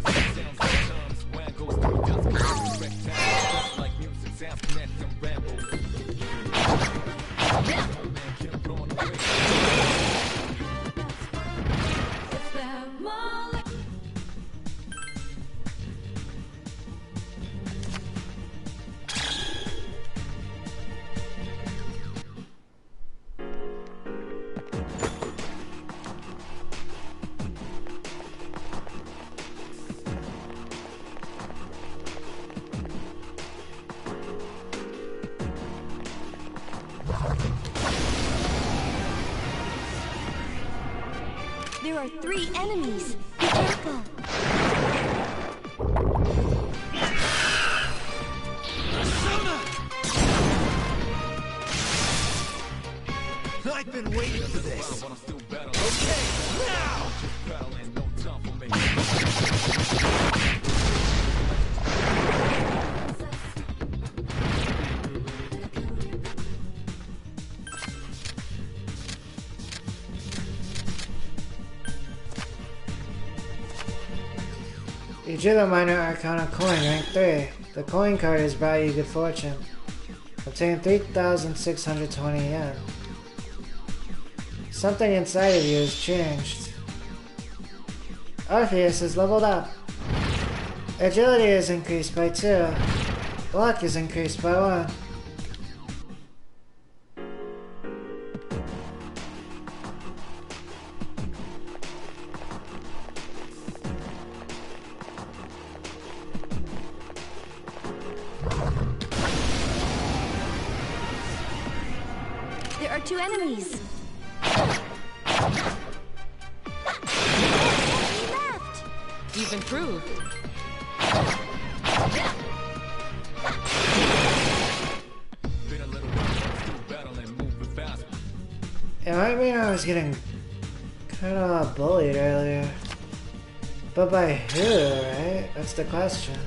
There are 3 enemies. Be careful. I've been waiting for this. Okay, now! You drew the Minor Arcana coin, rank 3. The coin card has brought you good fortune. Obtain 3,620 yen. Something inside of you has changed. Orpheus is leveled up. Agility is increased by 2. Luck is increased by 1. There are 2 enemies. Left. You've improved. It might mean I was getting kind of bullied earlier. But by who, right? That's the question.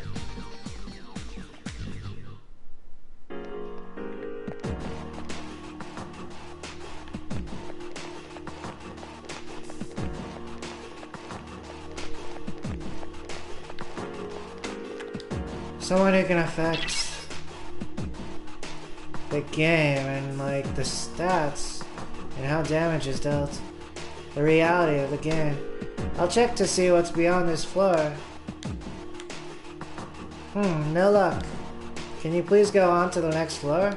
Someone who can affect the game and like the stats and how damage is dealt. The reality of the game. I'll check to see what's beyond this floor. No luck. Can you please go on to the next floor?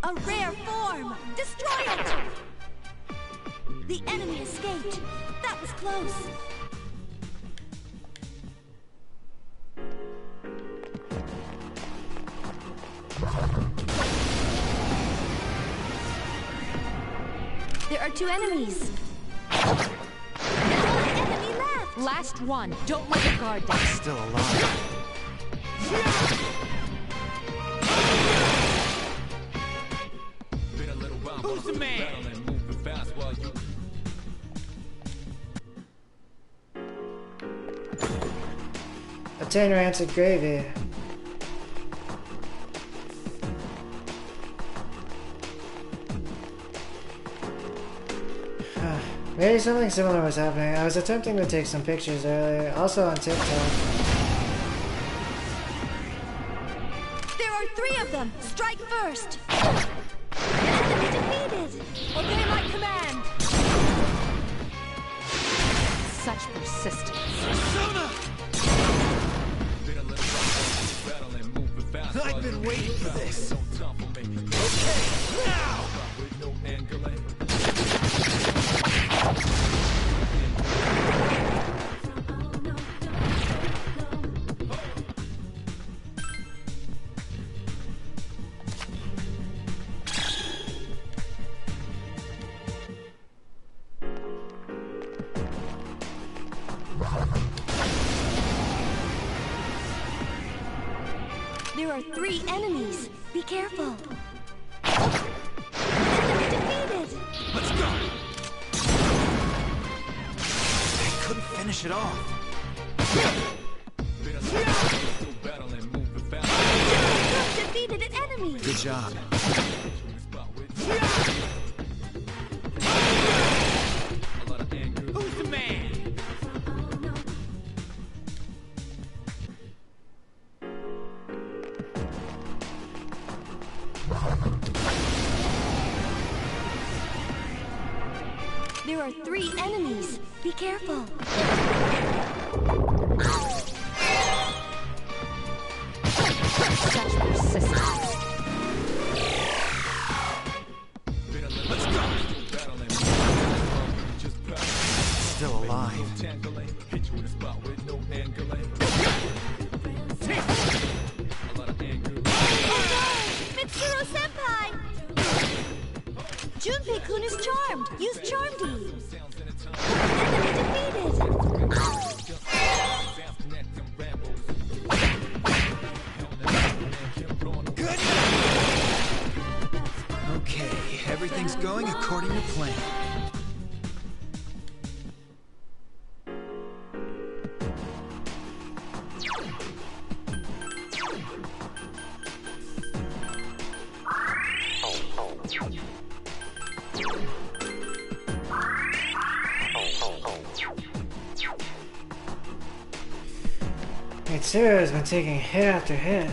A rare form! Destroy it! The enemy escaped. That was close. There are 2 enemies. One enemy left. Last one. Don't let your guard down. Still alive. Who's the man? Obtain rancid gravy. Maybe something similar was happening. I was attempting to take some pictures earlier, also on TikTok. There are 3 of them. Strike first. Enemy defeated. Obey my command! Such persistence. I've been waiting for this. Okay, now! There are 3 enemies. Be careful. Enemy defeated. Let's go! I couldn't finish it off. Defeated an enemy. Good job. Who's the man? There are 3 enemies. Be careful. Such persistence. Let's go! Still alive. P3rsona! Junpei-kun is charmed. Use Charmed. Enemy defeated. Good! Okay, everything's going according to plan. Mitsuru has been taking hit after hit.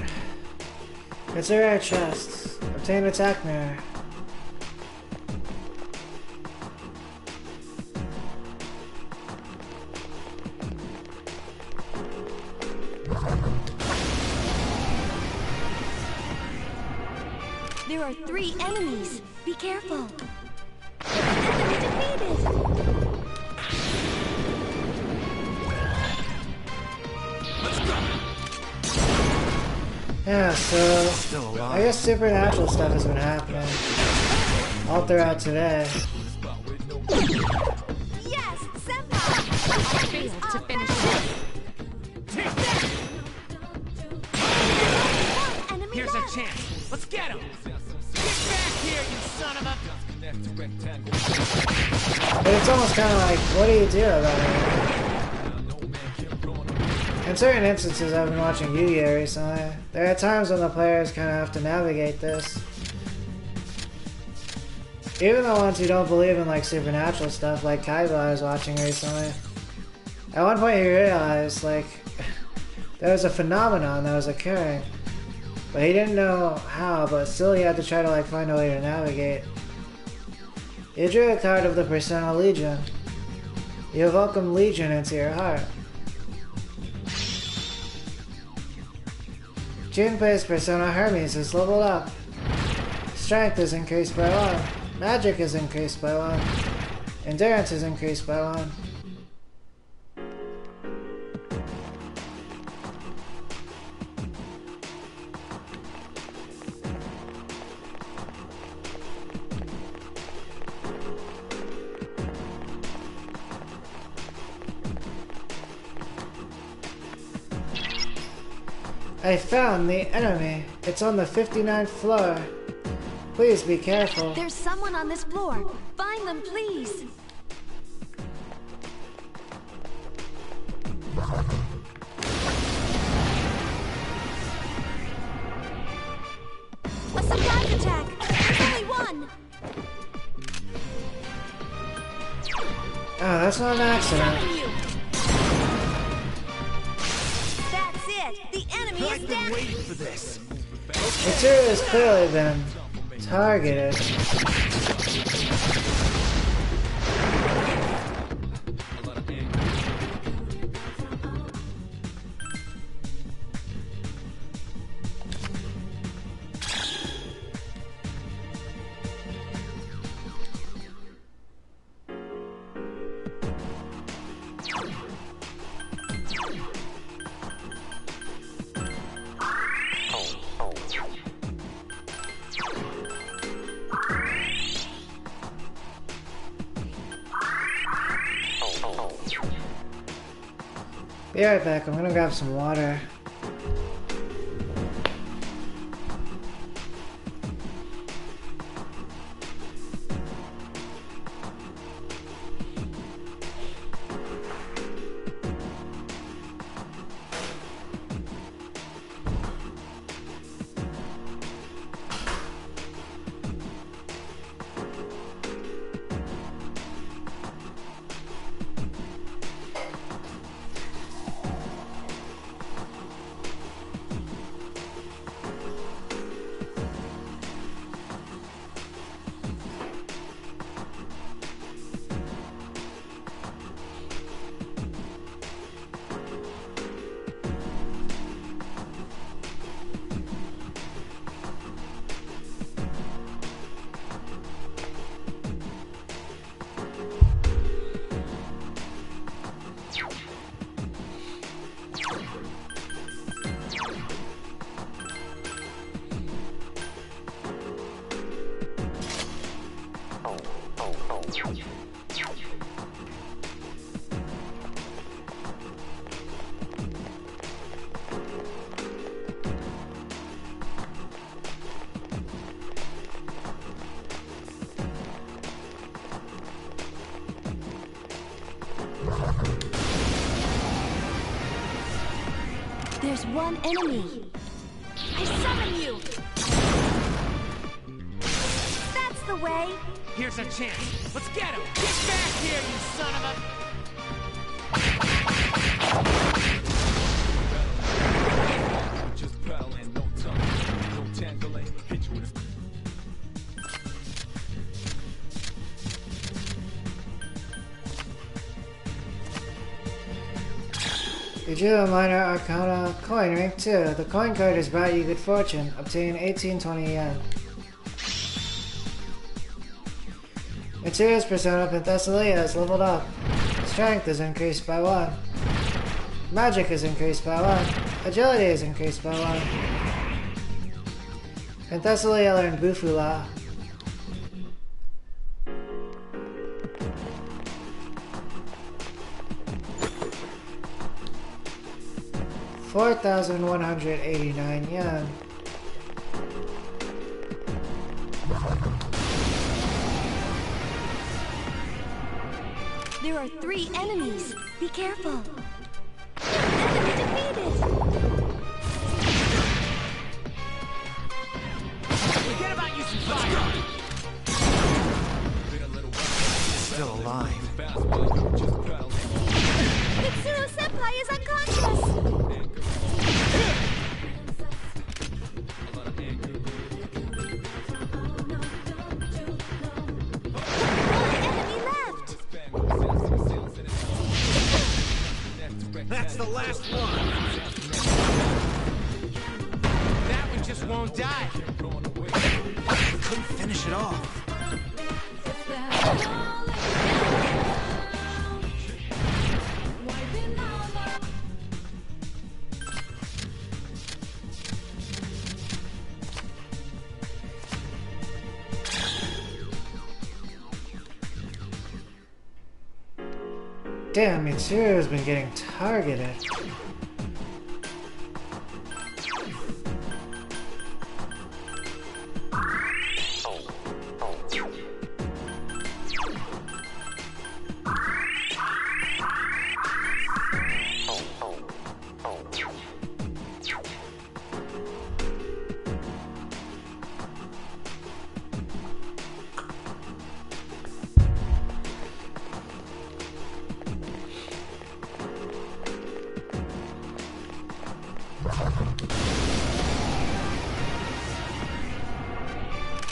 It's a rare chest. Obtain attack mirror. There are 3 enemies. Be careful. Enemy defeated. Yeah, so Still alive. I guess supernatural stuff has been happening all throughout today. Yes, Senpai! Failed to finish it. Enemy Here's a left. chance. Let's get him. Get back here, you son of a... But it's almost kind of like, what do you do about it? In certain instances, I've been watching Yu-Gi-Oh! Recently. There are times when the players kind of have to navigate this. Even the ones who don't believe in like supernatural stuff, like Kaiba I was watching recently. At one point he realized like there was a phenomenon that was occurring. But he didn't know how, but still he had to try to like find a way to navigate. You drew a card of the Persona Legion. You welcome Legion into your heart. Junpei's Persona Hermes is leveled up. Strength is increased by 1. Magic is increased by 1. Endurance is increased by 1. I found the enemy. It's on the 59th floor. Please be careful. There's someone on this floor. Find them, please. A surprise attack. There's only one. Oh, that's not an accident. Summon you. That's it. The enemy is I've been down. waiting for this. Mitsuru has clearly been targeted. Be right back, I'm gonna grab some water. There's one enemy. I summon you! That's the way. Here's a chance. Let's get him! Get back here, you son of a... Just prowling, no tongue, no tangling. Hit you with a... You drew a minor arcana coin, rank 2. The coin card has brought you good fortune. Obtain 1820 yen. P3rsona Penthesilea is leveled up. Strength is increased by 1. Magic is increased by 1. Agility is increased by 1. Penthesilea learned Bufula. $4,189 yen. There are 3 enemies. Be careful. Enemy defeated. Forget about using fire! Still alive. Mitsuru Senpai is unconscious. That's the last one! That one just won't die! Couldn't finish it off. Damn, Mitsuru's been getting targeted.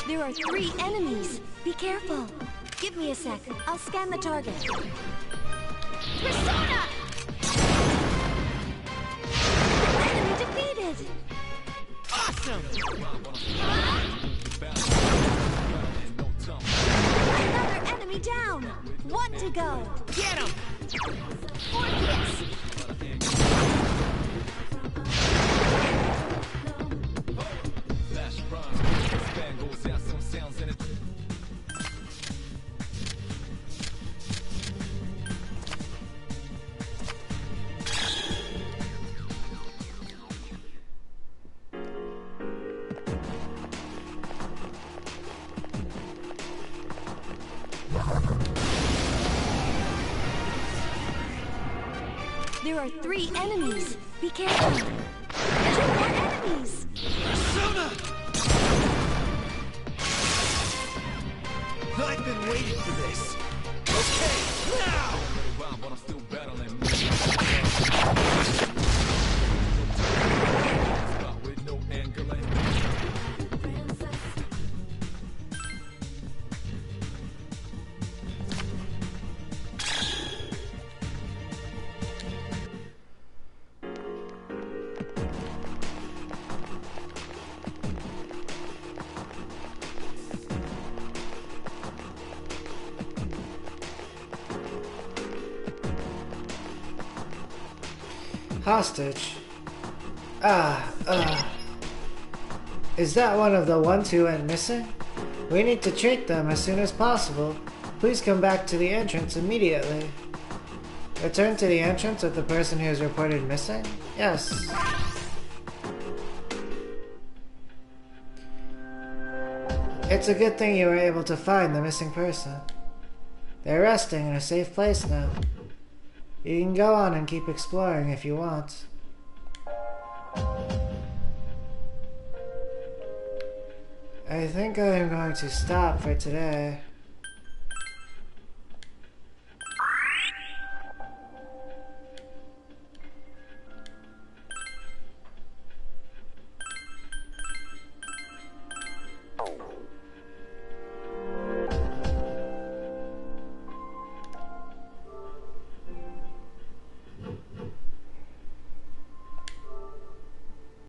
There are 3 enemies. Be careful. Give me a sec. I'll scan the target. Persona! Enemy defeated. Awesome! Another enemy down. 1 to go. Get him! Orpheus. There are 3 enemies. Be careful. 2 more enemies. Persona! I've been waiting for this. Okay, now! But I'm still battling. With no angling. Hostage. Is that one of the ones who went missing? We need to treat them as soon as possible. Please come back to the entrance immediately. Return to the entrance with the person who is reported missing? Yes. It's a good thing you were able to find the missing person. They're resting in a safe place now. You can go on and keep exploring if you want. I think I am going to stop for today.